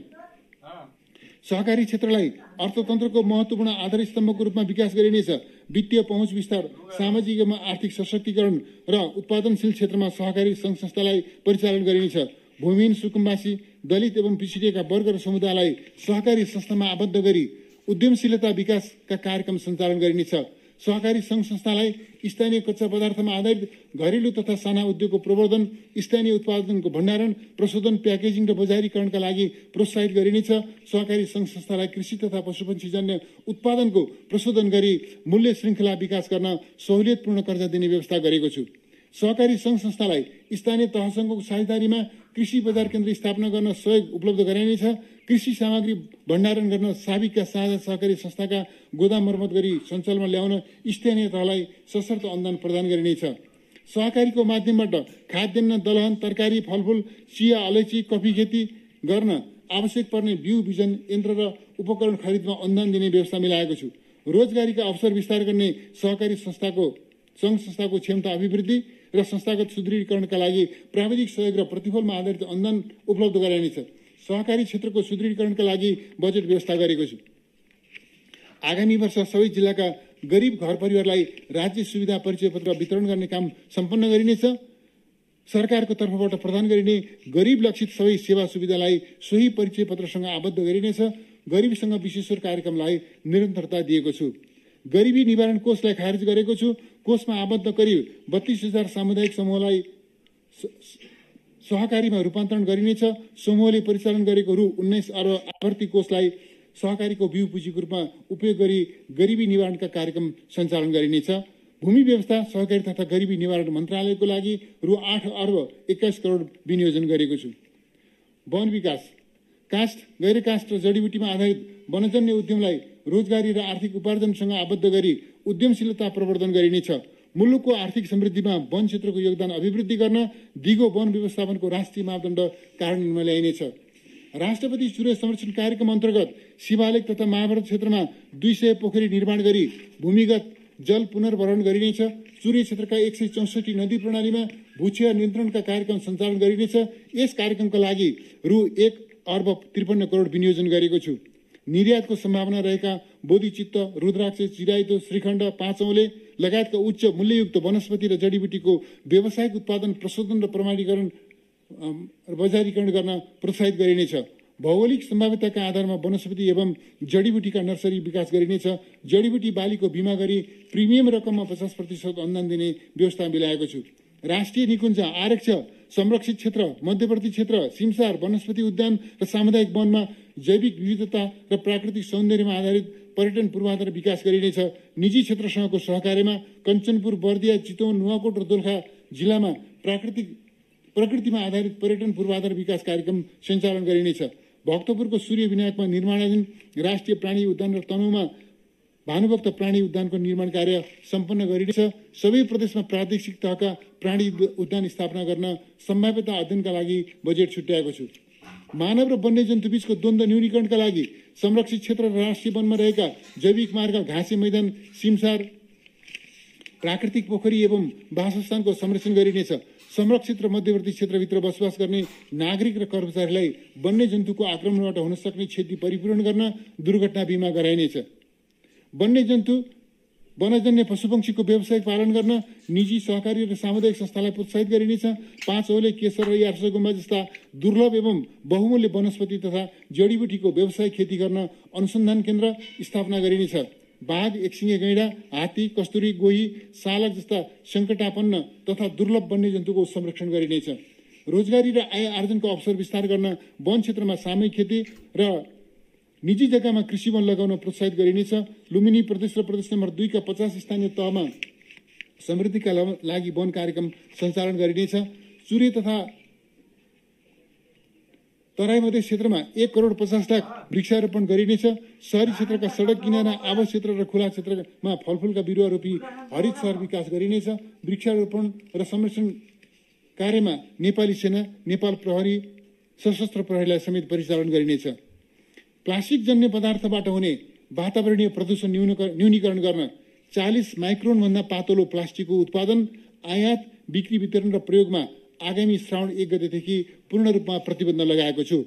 सहकारी क्षेत्रलाई अर्थतन्त्रको महत्त्वपूर्ण आधार स्तम्भको रूपमा विकास गरिनेछ। वित्तीय पहुँच विस्तार, सामाजिक एवं आर्थिक सशक्तिकरण र उत्पादनशील क्षेत्रमा सहकारी सङ्घ संस्थालाई परिचालन गरिनेछ। भूमिहीन, सुकुम्बासी, दलित एवं पिछडिएका वर्ग र समुदायलाई सहकारी संस्थामा आबद्ध गरी उद्यमशीलता विकासका कार्यक्रम सञ्चालन गरिनेछ। सहकारी सङ्घ संस्थालाई स्थानीय कच्चा पदार्थमा आधारित घरेलु तथा साना उद्योगको प्रवर्धन, स्थानीय उत्पादनको भण्डारण, प्रशोधन, प्याकेजिङ र बजारीकरणका लागि प्रोत्साहित गरिनेछ। सहकारी सङ्घ संस्थालाई कृषि तथा पशुपक्षीजन्य उत्पादनको प्रशोधन गरी मूल्य श्रृङ्खला विकास गर्न सहुलियतपूर्ण कर्जा दिने व्यवस्था गरेको छु। सहकारी सङ्घ संस्थालाई स्थानीय तहसँगको साझेदारीमा कृषि बजार केन्द्र स्थापना गर्न सहयोग उपलब्ध गराइनेछ। कृषि सामग्री भण्डारण गर्न साबिकका साझा सहकारी संस्थाका गोदाम मर्मत गरी सञ्चालनमा ल्याउन स्थानीय तहलाई सशर्त अनुदान प्रदान गरिनेछ। सहकारीको माध्यमबाट खाद्यान्न, दलहन, तरकारी, फलफुल, चिया, अलैँची, कफी खेती गर्न आवश्यक पर्ने बिउ, बिजन, यन्त्र र उपकरण खरिदमा अनुदान दिने व्यवस्था मिलाएको छु। रोजगारीका अवसर विस्तार गर्ने सहकारी सङ्घ संस्थाको क्षमता अभिवृद्धि र संस्थागत सुदृढीकरणका लागि प्राविधिक सहयोग र प्रतिफलमा आधारित अनुदान उपलब्ध गराइनेछ। सहकारी क्षेत्रको सुदृढीकरणका लागि बजेट व्यवस्था गरेको छु। आगामी वर्ष सबै जिल्लाका गरिब घर परिवारलाई राज्य सुविधा परिचय पत्र वितरण गर्ने काम सम्पन्न गरिनेछ। सरकारको तर्फबाट प्रदान गरिने गरिब लक्षित सबै सेवा सुविधालाई सोही परिचय पत्रसँग आबद्ध गरिनेछ। गरिबीसँग विशेषकर कार्यक्रमलाई निरन्तरता दिएको छु। गरिबी निवारण कोषलाई खारेज गरेको छु। कोषमा आबद्ध करिब 32,000 सामुदायिक समूहलाई सहकारीमा रूपान्तरण गरिनेछ। समूहले परिचालन गरेको रु 19 अर्ब आवर्ती कोषलाई सहकारीको बिउ पुँजीको रूपमा उपयोग गरी गरिबी निवारणका कार्यक्रम सञ्चालन गरिनेछ। भूमि व्यवस्था, सहकारी तथा गरिबी निवारण मन्त्रालयको लागि रु 8 अर्ब 21 करोड विनियोजन गरेको छु। वन विकास, काष्ठ, गैर काष्ठ र जडीबुटीमा आधारित वनजन्य उद्यमलाई रोजगारी र आर्थिक उपार्जनसँग आबद्ध गरी उद्यमशीलता प्रवर्धन गरिनेछ। मुलुकको आर्थिक समृद्धिमा वन क्षेत्रको योगदान अभिवृद्धि गर्न दिगो वन व्यवस्थापनको राष्ट्रिय मापदण्ड कार्यान्वयनमा ल्याइनेछ। राष्ट्रपति सूर्य संरक्षण कार्यक्रम अन्तर्गत शिवालिक तथा महाभारत क्षेत्रमा 200 पोखरी निर्माण गरी भूमिगत जल पुनर्भरण गरिनेछ। सूर्य क्षेत्रका 164 नदी प्रणालीमा भूक्षय नियन्त्रणका कार्यक्रम सञ्चालन गरिनेछ। यस कार्यक्रमका लागि रु 1,53 करोड विनियोजन गरेको छु। निर्यातको सम्भावना रहेका बोधिचित्त, रुद्राक्ष, चिराइतो, श्रीखण्ड, पाँचौले लगायतका उच्च मूल्ययुक्त वनस्पति र जडीबुटीको व्यावसायिक उत्पादन, प्रशोधन र प्रमाणीकरण बजारीकरण गर्न प्रोत्साहित गरिनेछ। भौगोलिक सम्भाव्यताका आधारमा वनस्पति एवं जडीबुटीका नर्सरी विकास गरिनेछ। जडीबुटी बालीको बिमा गरी प्रिमियम रकममा 50% अनुदान दिने व्यवस्था मिलाएको छु। राष्ट्रिय निकुञ्ज, आरक्ष, संरक्षित क्षेत्र, मध्यवर्ती क्षेत्र, सिमसार, वनस्पति उद्यान र सामुदायिक वनमा जैविक विविधता र प्राकृतिक सौन्दर्यमा आधारित पर्यटन पूर्वाधार विकास गरिनेछ। निजी क्षेत्रसँगको सहकार्यमा कञ्चनपुर, बर्दिया, चितवन, नुवाकोट र दोलखा जिल्लामा प्रकृतिमा आधारित पर्यटन पूर्वाधार विकास कार्यक्रम सञ्चालन गरिनेछ। भक्तपुरको सूर्य विनायकमा निर्माणाधीन राष्ट्रिय प्राणी उद्यान र तनहुमा भानुभक्त प्राणी उद्यानको निर्माण कार्य सम्पन्न गरिनेछ। सबै प्रदेशमा प्रादेशिक तहका प्राणी उद्यान स्थापना गर्न सम्भाव्यता अध्ययनका लागि बजेट छुट्याएको छु। मानव र वन्यजन्तु बीचको द्वन्द्व न्यूनीकरणका लागि संरक्षित क्षेत्र र राष्ट्रिय वनमा रहेका जैविक मार्ग, घाँसे मैदान, सिमसार, प्राकृतिक पोखरी एवं वासस्थानको संरक्षण गरिनेछ। संरक्षित र मध्यवर्ती क्षेत्रभित्र बसोबास गर्ने नागरिक र कर्मचारीलाई वन्यजन्तुको आक्रमणबाट हुन सक्ने क्षति परिपूरण गर्न दुर्घटना बिमा गराइनेछ। वनजन्य पशुपक्षीको व्यावसायिक पालन गर्न निजी, सहकारी र सामुदायिक संस्थालाई प्रोत्साहित गरिनेछ। पाँचौले, केसर र यार्सगुम्बा जस्ता दुर्लभ एवं बहुमूल्य वनस्पति तथा जडीबुटीको व्यावसायिक खेती गर्न अनुसन्धान केन्द्र स्थापना गरिनेछ। बाघ, एकसिङे गैंडा, हात्ती, कस्तुरी, गोही, सालक जस्ता सङ्कटापन्न तथा दुर्लभ वन्यजन्तुको संरक्षण गरिनेछ। रोजगारी र आय आर्जनको अवसर विस्तार गर्न वन क्षेत्रमा सामूहिक खेती र निजी जग्गामा कृषि वन लगाउन प्रोत्साहित गरिनेछ। लुम्बिनी प्रदेश र प्रदेश नम्बर 2 का 50 स्थानीय तहमा समृद्धिका लागि वन कार्यक्रम सञ्चालन गरिनेछ। सूर्य तथा तराई मधेस क्षेत्रमा 1,50,00,000 वृक्षारोपण गरिनेछ। शहरी क्षेत्रका सडक किनारा, आवास क्षेत्र र खुला क्षेत्रमा फलफुलका बिरुवा रोपी हरित सहर विकास गरिनेछ। वृक्षारोपण र संरक्षण कार्यमा नेपाली सेना, नेपाल प्रहरी, सशस्त्र प्रहरीलाई समेत परिचालन गरिनेछ। प्लास्टिक जन्य पदार्थबाट हुने वातावरणीय प्रदूषण न्यूनीकरण गर्न 40 माइक्रोन भन्दा पातलो प्लास्टिकको उत्पादन, आयात, बिक्री, वितरण र प्रयोगमा आगामी श्रावण 1 गतेदेखि पूर्ण रूपमा प्रतिबन्ध लगाएको छु।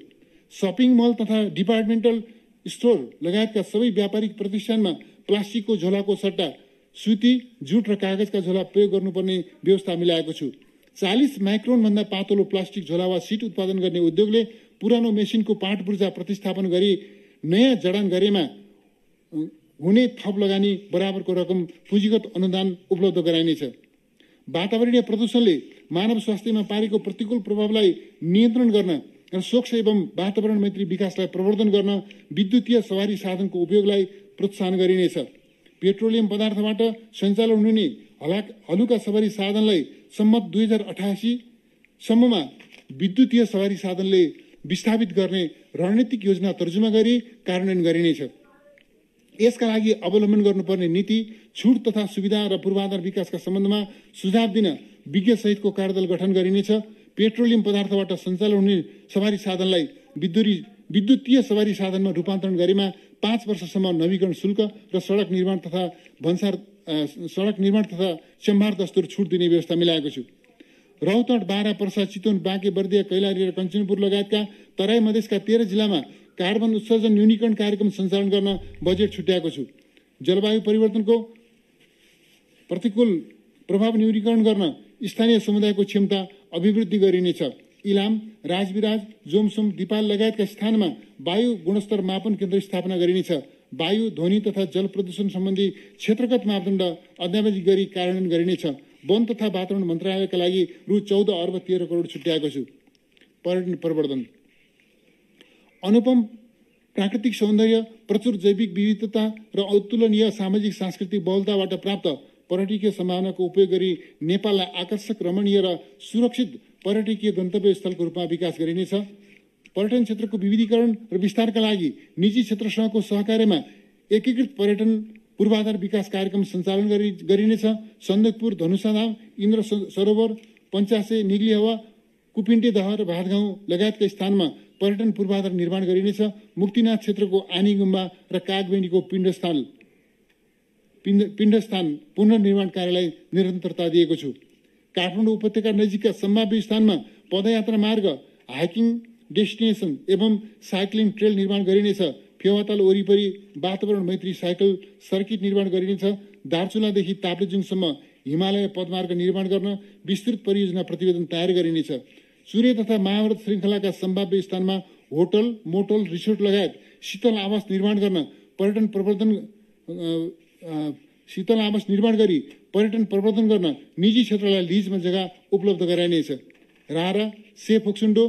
शपिङ मल तथा डिपार्टमेन्टल स्टोर लगायतका सबै व्यापारिक प्रतिष्ठानमा प्लास्टिकको झोलाको सट्टा सुती, जुट र कागजका झोला प्रयोग गर्नुपर्ने व्यवस्था मिलाएको छु। 40 माइक्रोन भन्दा पातलो प्लास्टिक झोला वा सिट उत्पादन गर्ने उद्योगले पुरानो मेसिनको पाट पूर्जा प्रतिस्थापन गरी नयाँ जडान गरेमा हुने थप लगानी बराबरको रकम पुँजीगत अनुदान उपलब्ध गराइनेछ। वातावरणीय प्रदूषणले मानव स्वास्थ्यमा पारेको प्रतिकूल प्रभावलाई नियन्त्रण गर्न र स्वच्छ एवं वातावरण मैत्री विकासलाई प्रवर्धन गर्न विद्युतीय सवारी साधनको उपयोगलाई प्रोत्साहन गरिनेछ। पेट्रोलियम पदार्थबाट सञ्चालन हुने हलुका सवारी साधनलाई सम्मत 2088 सम्ममा विद्युतीय सवारी साधनले विस्थापित गर्ने रणनीतिक योजना तर्जुमा गरी कार्यान्वयन गरिनेछ। यसका लागि अवलम्बन गर्नुपर्ने नीति, छुट तथा सुविधा र पूर्वाधार विकासका सम्बन्धमा सुझाव दिन विज्ञ सहितको कार्यदल गठन गरिनेछ। पेट्रोलियम पदार्थबाट सञ्चालन हुने सवारी साधनलाई विद्युतीय सवारी साधनमा रूपान्तरण गरेमा 5 वर्षसम्म नवीकरण शुल्क र सडक निर्माण तथा चम्भार दस्तुर छुट दिने व्यवस्था मिलाएको छु। रौतहट, बारा, पर्सा, चितवन, बाँके, बर्दिया, कैलाली र कञ्चनपुर लगायतका तराई मधेसका 13 जिल्लामा कार्बन उत्सर्जन न्यूनीकरण कार्यक्रम सञ्चालन गर्न बजेट छुट्याएको छु। जलवायु परिवर्तनको प्रतिकूल प्रभाव न्यूनीकरण गर्न स्थानीय समुदायको क्षमता अभिवृद्धि गरिनेछ। इलाम, राजविराज, जोमसोम, दिपाल लगायतका स्थानमा वायु गुणस्तर मापन केन्द्र स्थापना गरिनेछ। वायु, ध्वनि तथा जल प्रदूषण सम्बन्धी क्षेत्रगत मापदण्ड अद्यावधि गरी कार्यान्वयन गरिनेछ। वन तथा वातावरण मन्त्रालयका लागि रु 14 अर्ब 13 करोड छुट्याएको छु। पर्यटन प्रवर्धन, अनुपम प्राकृतिक सौन्दर्य, प्रचुर जैविक विविधता र अतुलनीय सामाजिक सांस्कृतिक बहुलताबाट प्राप्त पर्यटकीय सम्भावनाको उपयोग गरी नेपाललाई आकर्षक, रमणीय र सुरक्षित पर्यटकीय गन्तव्य स्थलको रूपमा विकास गरिनेछ। पर्यटन क्षेत्रको विविधीकरण र विस्तारका लागि निजी क्षेत्रसँगको सहकार्यमा एकीकृत पर्यटन पूर्वाधार विकास कार्यक्रम सञ्चालन गरिनेछ। सन्दकपुर, धनुषाधाम, इन्द्र सरोवर, पञ्चासे, निग्ली हावा, कुपिन्टे दह र भातगाउँ लगायतका स्थानमा पर्यटन पूर्वाधार निर्माण गरिनेछ। मुक्तिनाथ क्षेत्रको आनी गुम्बा र कागबेनीको पिण्डस्थान पुनर्निर्माण कार्यलाई निरन्तरता दिएको छु। काठमाडौँ उपत्यका नजिकका सम्भाव्य स्थानमा पदयात्रा मार्ग, हाइकिङ डेस्टिनेसन एवं साइक्लिङ ट्रेल निर्माण गरिनेछ। फेवाताल वरिपरि वातावरण मैत्री साइकल सर्किट निर्माण गरिनेछ। दार्चुलादेखि ताप्लेजुङसम्म हिमालय पदमार्ग निर्माण गर्न विस्तृत परियोजना प्रतिवेदन तयार गरिनेछ। सूर्य तथा महाभारत श्रृङ्खलाका सम्भाव्य स्थानमा होटल, मोटल, रिसोर्ट लगायत शीतल आवास निर्माण गर्न पर्यटन प्रवर्धन गर्न निजी क्षेत्रलाई लिजमा जग्गा उपलब्ध गराइनेछ। रारा, से फोक्सुन्डो,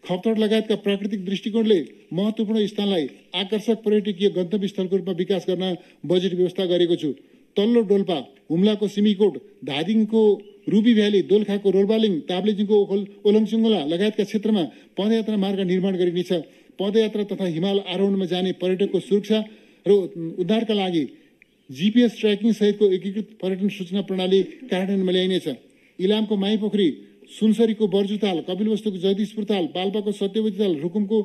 खप्तड लगायतका प्राकृतिक दृष्टिकोणले महत्त्वपूर्ण स्थानलाई आकर्षक पर्यटकीय गन्तव्य स्थलको रूपमा विकास गर्न बजेट व्यवस्था गरेको छु। तल्लो डोल्पा, हुम्लाको सिमीकोट, धादिङको रुबी भ्याली, दोलखाको रोल्बालिङ, ताप्लेजुङको ओलङचुङ्गोला लगायतका क्षेत्रमा पदयात्रा मार्ग निर्माण गरिनेछ। पदयात्रा तथा हिमाल आरोहणमा जाने पर्यटकको सुरक्षा र उद्धारका लागि GPS ट्र्याकिङ सहितको एकीकृत पर्यटन सूचना प्रणाली कार्यान्वयनमा ल्याइनेछ। इलामको माईपोखरी, सुनसरीको बर्जुताल, कपिलवस्तुको जगदीशपुर ताल, पाल्पाको सत्यवती ताल, रुकुमको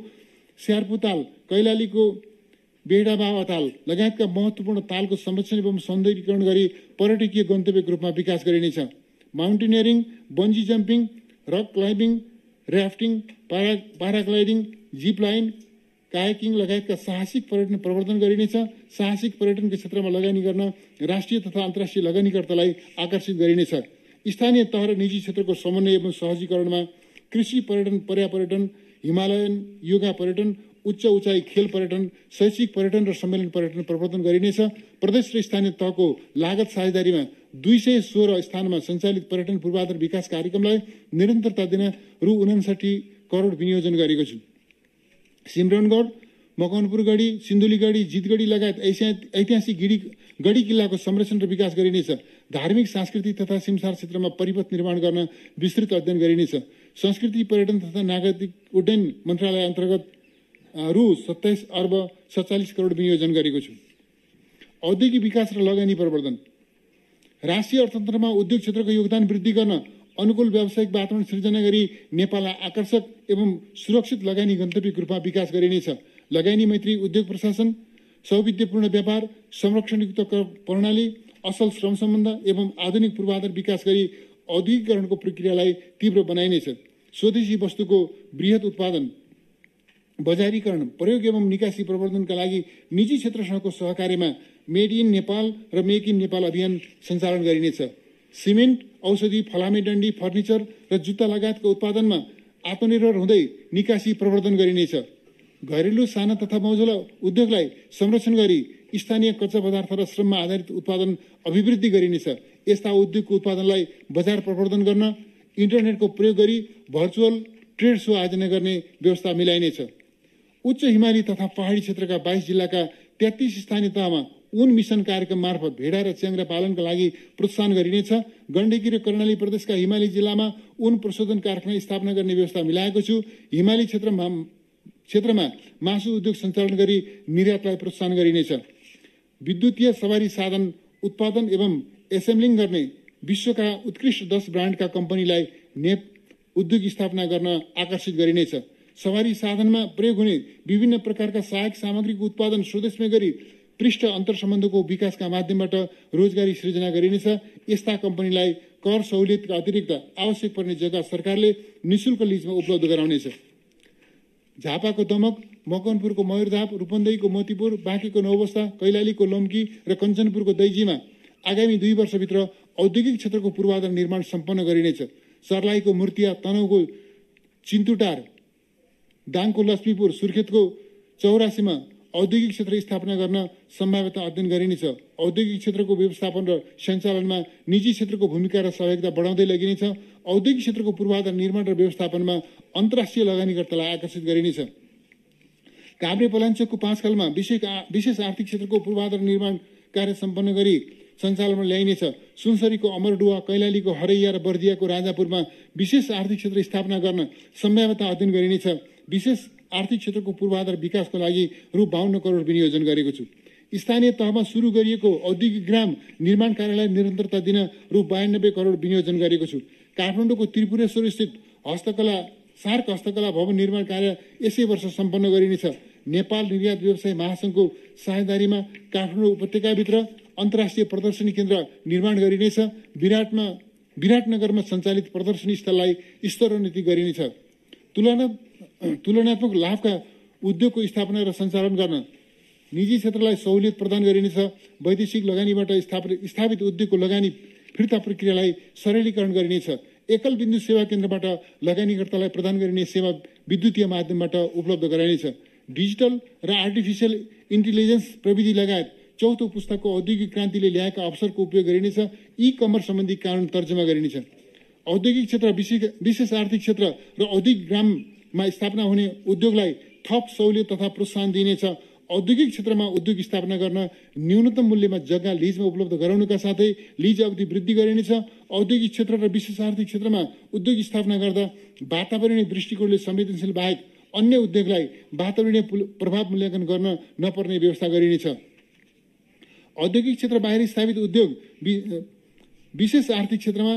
स्यारपु ताल, कैलालीको बेडा बाबा ताल लगायतका महत्त्वपूर्ण तालको संरक्षण एवं सौन्दर्यीकरण गरी पर्यटकीय गन्तव्यको रूपमा विकास गरिनेछ। Mountaineering, bungee jumping, rock climbing, rafting, paragliding, zip line, kayaking लगायतका साहसिक पर्यटन प्रवर्धन गरिनेछ। साहसिक पर्यटनको क्षेत्रमा लगानी गर्न राष्ट्रिय तथा अन्तर्राष्ट्रिय लगानीकर्तालाई आकर्षित गरिनेछ। स्थानीय तह र निजी क्षेत्रको समन्वय एवं सहजीकरणमा कृषि पर्यटन, पर्यापर्यटन, हिमालयन योगा पर्यटन, उच्च उचाइ खेल पर्यटन, शैक्षिक पर्यटन र सम्मेलन पर्यटन प्रवर्धन गरिनेछ। प्रदेश र स्थानीय तहको लागत साझेदारीमा 216 स्थानमा सञ्चालित पर्यटन पूर्वाधार विकास कार्यक्रमलाई निरन्तरता दिन रु 59 करोड विनियोजन गरेको छु। सिमरनगढ, मकवानपुर गढी, सिन्धुली गढी, जितगढी लगायत ऐतिहासिक गढी किल्लाको संरक्षण र विकास गरिनेछ। धार्मिक, सांस्कृतिक तथा सिमसार क्षेत्रमा परिपथ निर्माण गर्न विस्तृत अध्ययन गरिनेछ। संस्कृति, पर्यटन तथा नागरिक उड्डयन मन्त्रालय अन्तर्गत रु 27 अर्ब 47 करोड विनियोजन गरेको छु। औद्योगिक विकास र लगानी प्रवर्धन। राष्ट्रिय अर्थतन्त्रमा उद्योग क्षेत्रको योगदान वृद्धि गर्न अनुकूल व्यावसायिक वातावरण सृजना गरी नेपाललाई आकर्षक एवं सुरक्षित लगानी गन्तव्यको रूपमा विकास गरिनेछ। लगानी मैत्री उद्योग प्रशासन, सौविध्यपूर्ण व्यापार, संरक्षणयुक्त कर प्रणाली, असल श्रम सम्बन्ध एवं आधुनिक पूर्वाधार विकास गरी औद्योगिकरणको प्रक्रियालाई तीव्र बनाइनेछ। स्वदेशी वस्तुको बृहत उत्पादन, बजारीकरण, प्रयोग एवं निकासी प्रवर्धनका लागि निजी क्षेत्रसँगको सहकार्यमा मेड इन नेपाल र मेक इन नेपाल अभियान सञ्चालन गरिनेछ। सिमेन्ट, औषधि, फलामे डन्डी, फर्निचर र जुत्ता लगायतका उत्पादनमा आत्मनिर्भर हुँदै निकासी प्रवर्धन गरिनेछ। घरेलु साना तथा मझौला उद्योगलाई संरक्षण गरी स्थानीय कच्चा पदार्थ र श्रममा आधारित उत्पादन अभिवृद्धि गरिनेछ। यस्ता उद्योगको उत्पादनलाई बजार प्रवर्धन गर्न इन्टरनेटको प्रयोग गरी भर्चुअल ट्रेड सो आयोजना गर्ने व्यवस्था मिलाइनेछ। उच्च हिमाली तथा पहाडी क्षेत्रका 22 जिल्लाका 33 स्थानीय तहमा ऊन मिशन कार्यक्रम मार्फत भेडा र च्याङ्ग्रा पालनका लागि प्रोत्साहन गरिनेछ। गण्डकी र कर्णाली प्रदेशका हिमाली जिल्लामा ऊन प्रशोधन कारखाना स्थापना गर्ने व्यवस्था मिलाएको छु। हिमाली क्षेत्रमा मासु उद्योग सञ्चालन गरी निर्यातलाई प्रोत्साहन गरिनेछ। विद्युतीय सवारी साधन उत्पादन एवं एसेम्बलिङ गर्ने विश्वका उत्कृष्ट 10 ब्रान्डका कम्पनीलाई नेप उद्योग स्थापना गर्न आकर्षित गरिनेछ। सवारी साधनमा प्रयोग हुने विभिन्न प्रकारका सहायक सामग्रीको उत्पादन स्वदेशमै गरी पृष्ठ अन्तर्सम्बन्धको विकासका माध्यमबाट रोजगारी सृजना गरिनेछ। यस्ता कम्पनीलाई कर सहुलियतका अतिरिक्त आवश्यक पर्ने जग्गा सरकारले निशुल्क लिजमा उपलब्ध गराउनेछ। झापाको दमक, मकवानपुरको मयूरधाप, रूपन्देहीको मोतीपुर, बाँकेको नौबस्ता, कैलालीको लम्की र कञ्चनपुरको दैजीमा आगामी 2 वर्षभित्र औद्योगिक क्षेत्रको पूर्वाधार निर्माण सम्पन्न गरिनेछ। सर्लाहीको मूर्तिया, तनहुको चिन्तुटार, दाङको लक्ष्मीपुर, सुर्खेतको चौरासीमा औद्योगिक क्षेत्र स्थापना गर्न सम्भाव्यता अध्ययन गरिनेछ। औद्योगिक क्षेत्रको व्यवस्थापन र सञ्चालनमा निजी क्षेत्रको भूमिका र सहयोगिता बढाउँदै लगिनेछ। औद्योगिक क्षेत्रको पूर्वाधार निर्माण र व्यवस्थापनमा अन्तर्राष्ट्रिय लगानीकर्तालाई आकर्षित गरिनेछ। काभ्रे पलाञ्चोकको 5 खालमा विशेष आर्थिक क्षेत्रको पूर्वाधार निर्माण कार्य सम्पन्न गरी सञ्चालनमा ल्याइनेछ। सुनसरीको अमरडुवा, कैलालीको हरैया र बर्दियाको राजापुरमा विशेष आर्थिक क्षेत्र स्थापना गर्न सम्भाव्यता अध्ययन गरिनेछ। विशेष आर्थिक क्षेत्रको पूर्वाधार विकासको लागि रु 52 करोड विनियोजन गरेको छु। स्थानीय तहमा सुरु गरिएको औद्योगिक ग्राम निर्माण कार्यलाई निरन्तरता दिन रु 92 करोड विनियोजन गरेको छु। काठमाडौँको त्रिपुरेश्वर स्थित सार्क हस्तकला भवन निर्माण कार्य यसै वर्ष सम्पन्न गरिनेछ। नेपाल निर्यात व्यवसाय महासंघको साझेदारीमा काठमाडौँ उपत्यकाभित्र अन्तर्राष्ट्रिय प्रदर्शनी केन्द्र निर्माण गरिनेछ। विराटनगरमा सञ्चालित प्रदर्शनी स्थललाई स्तरोन्नति गरिनेछ। तुलनात्मक लाभका उद्योगको स्थापना र सञ्चालन गर्न निजी क्षेत्रलाई सहुलियत प्रदान गरिनेछ। वैदेशिक लगानीबाट स्थापित उद्योगको लगानी फिर्ता प्रक्रियालाई सरलीकरण गरिनेछ। एकल बिन्दु सेवा केन्द्रबाट लगानीकर्तालाई प्रदान गरिने सेवा विद्युतीय माध्यमबाट उपलब्ध गराइनेछ। डिजिटल र आर्टिफिसियल इन्टेलिजेन्स प्रविधि लगायत चौथो पुस्ताको औद्योगिक क्रान्तिले ल्याएका अवसरको उपयोग गरिनेछ। ई कमर्स सम्बन्धी कानुन तर्जुमा गरिनेछ। औद्योगिक क्षेत्र विशेष आर्थिक क्षेत्र र औद्योगिक ग्राममा स्थापना हुने उद्योगलाई थप सहुलियत तथा प्रोत्साहन दिइनेछ। औद्योगिक क्षेत्रमा उद्योग स्थापना गर्न न्यूनतम मूल्यमा जग्गा लिजमा उपलब्ध गराउनुका साथै लिज अवधि वृद्धि गरिनेछ। औद्योगिक क्षेत्र र विशेष आर्थिक क्षेत्रमा उद्योग स्थापना गर्दा वातावरणीय दृष्टिकोणले संवेदनशील बाहेक अन्य उद्योगलाई वातावरणीय प्रभाव मूल्याङ्कन गर्न नपर्ने व्यवस्था गरिनेछ। औद्योगिक क्षेत्र बाहिर स्थापित उद्योग विशेष आर्थिक क्षेत्रमा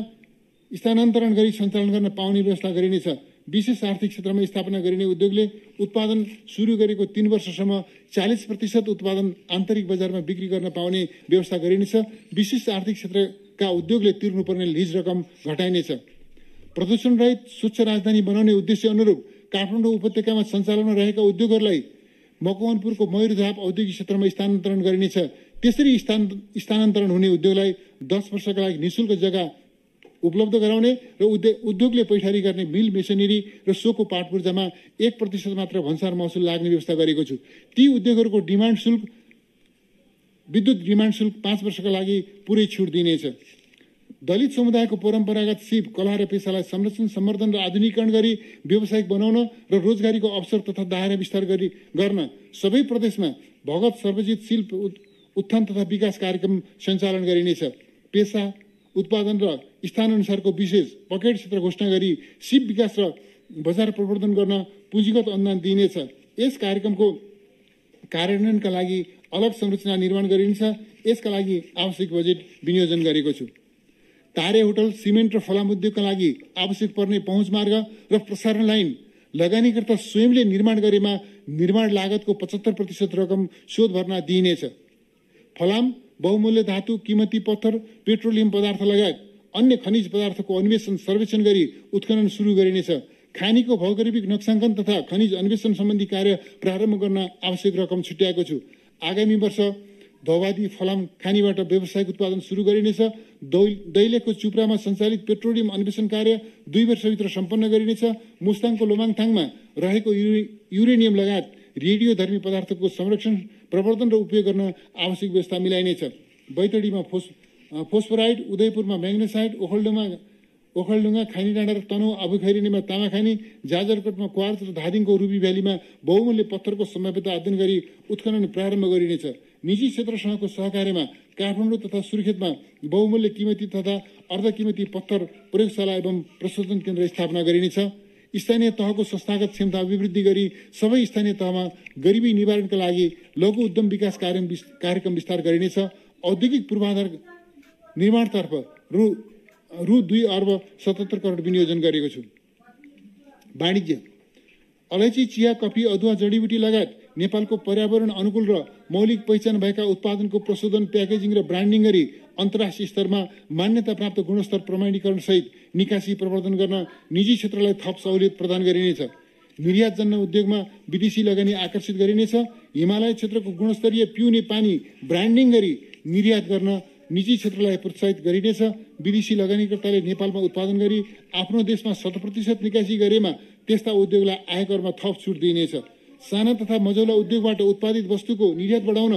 स्थानान्तरण गरी सञ्चालन गर्न पाउने व्यवस्था गरिनेछ। विशेष आर्थिक क्षेत्रमा स्थापना गरिने उद्योगले उत्पादन सुरु गरेको 3 वर्षसम्म 40% उत्पादन आन्तरिक बजारमा बिक्री गर्न पाउने व्यवस्था गरिनेछ। विशेष आर्थिक क्षेत्रका उद्योगले तिर्नुपर्ने लिज रकम घटाइनेछ। प्रदूषण रहित स्वच्छ राजधानी बनाउने उद्देश्य अनुरूप काठमाडौँ उपत्यकामा सञ्चालनमा रहेका उद्योगहरूलाई मकवानपुरको मयूरधाप औद्योगिक क्षेत्रमा स्थानान्तरण गरिनेछ। त्यसरी स्थानान्तरण हुने उद्योगलाई 10 वर्षका लागि निःशुल्क जग्गा उपलब्ध गराउने र उद्योगले पैठारी गर्ने मिल मेसिनरी र सोको पाटपूर्जामा 1% मात्र भन्सार महसुल लाग्ने व्यवस्था गरेको छु। ती उद्योगहरूको विद्युत डिमान्ड शुल्क 5 वर्षका लागि पुरै छुट दिइनेछ। दलित समुदायको परम्परागत सिप कला र पेसालाई संरक्षण सम्वर्धन र आधुनिकीकरण गरी व्यावसायिक बनाउन र रोजगारीको अवसर तथा दायरा विस्तार गर्न सबै प्रदेशमा भगत सर्वजित शिल्प उत्थान तथा विकास कार्यक्रम सञ्चालन गरिनेछ। पेसा उत्पादन र स्थानअनुसारको विशेष पकेट क्षेत्र घोषणा गरी सिप विकास र बजार प्रवर्धन गर्न पुँजीगत अनुदान दिइनेछ। यस कार्यक्रमको कार्यान्वयनका लागि अलग संरचना निर्माण गरिनेछ। यसका लागि आवश्यक बजेट विनियोजन गरेको छु। तारे होटल, सिमेन्ट र फलाम उद्योगका लागि आवश्यक पर्ने पहुँच मार्ग र प्रसारण लाइन लगानीकर्ता स्वयंले निर्माण गरेमा निर्माण लागतको 75% रकम शोध भर्ना दिइनेछ। फलाम, बहुमूल्य धातु, कीमती पत्थर, पेट्रोलियम पदार्थ लगायत अन्य खनिज पदार्थको अन्वेषण सर्वेक्षण गरी उत्खनन सुरु गरिनेछ। खानीको भौगोलिक नक्साङ्कन तथा खनिज अन्वेषण सम्बन्धी कार्य प्रारम्भ गर्न आवश्यक रकम छुट्याएको छु। आगामी वर्ष धौवादी फलाम खानीबाट व्यावसायिक उत्पादन सुरु गरिनेछ। दैलेखको चुप्रामा सञ्चालित पेट्रोलियम अन्वेषण कार्य 2 वर्षभित्र सम्पन्न गरिनेछ। मुस्ताङको लोमाङथाङमा रहेको युरेनियम लगायत रेडियोधर्मी पदार्थको संरक्षण, प्रवर्धन र उपयोग गर्न आवश्यक व्यवस्था मिलाइनेछ। बैतडीमा फोस्फोराइड, उदयपुरमा म्याग्नेसाइड, ओखलढुङ्गा, खानीडाँडा र तनहुँ अबुखैरेनीमा तामाखानी, जाजरकोटमा क्वार्च र धादिङको रुबी भ्यालीमा बहुमूल्य पत्थरको सम्भाव्यता अध्ययन गरी उत्खनन प्रारम्भ गरिनेछ। निजी क्षेत्रसँगको सहकार्यमा काठमाडौँ तथा सुर्खेतमा बहुमूल्य कीमती तथा अर्धकीमती पत्थर प्रयोगशाला एवं प्रशोधन केन्द्र स्थापना गरिनेछ। स्थानीय तहको संस्थागत क्षमता अभिवृद्धि गरी सबै स्थानीय तहमा गरिबी निवारणका लागि लघु उद्यम विकास कार्यक्रम विस्तार गरिनेछ। औद्योगिक पूर्वाधार निर्माणतर्फ रु 2 अर्ब 77 करोड विनियोजन गरेको छु। वाणिज्य, अलैँची, चिया, कफी, अदुवा, जडीबुटी लगायत नेपालको पर्यावरण अनुकूल र मौलिक पहिचान भएका उत्पादनको प्रशोधन, प्याकेजिङ र ब्रान्डिङ गरी अन्तर्राष्ट्रिय स्तरमा मान्यता प्राप्त गुणस्तर प्रमाणीकरण सहित निकासी प्रवर्धन गर्न निजी क्षेत्रलाई थप सहुलियत प्रदान गरिनेछ। निर्यातजन्य उद्योगमा विदेशी लगानी आकर्षित गरिनेछ। हिमालय क्षेत्रको गुणस्तरीय पिउने पानी ब्रान्डिङ गरी निर्यात गर्न निजी क्षेत्रलाई प्रोत्साहित गरिनेछ। विदेशी लगानीकर्ताले नेपालमा उत्पादन गरी आफ्नो देशमा 100% निकासी गरेमा त्यस्ता उद्योगलाई आयकरमा थप छुट दिइनेछ। साना तथा मझौला उद्योगबाट उत्पादित वस्तुको निर्यात बढाउन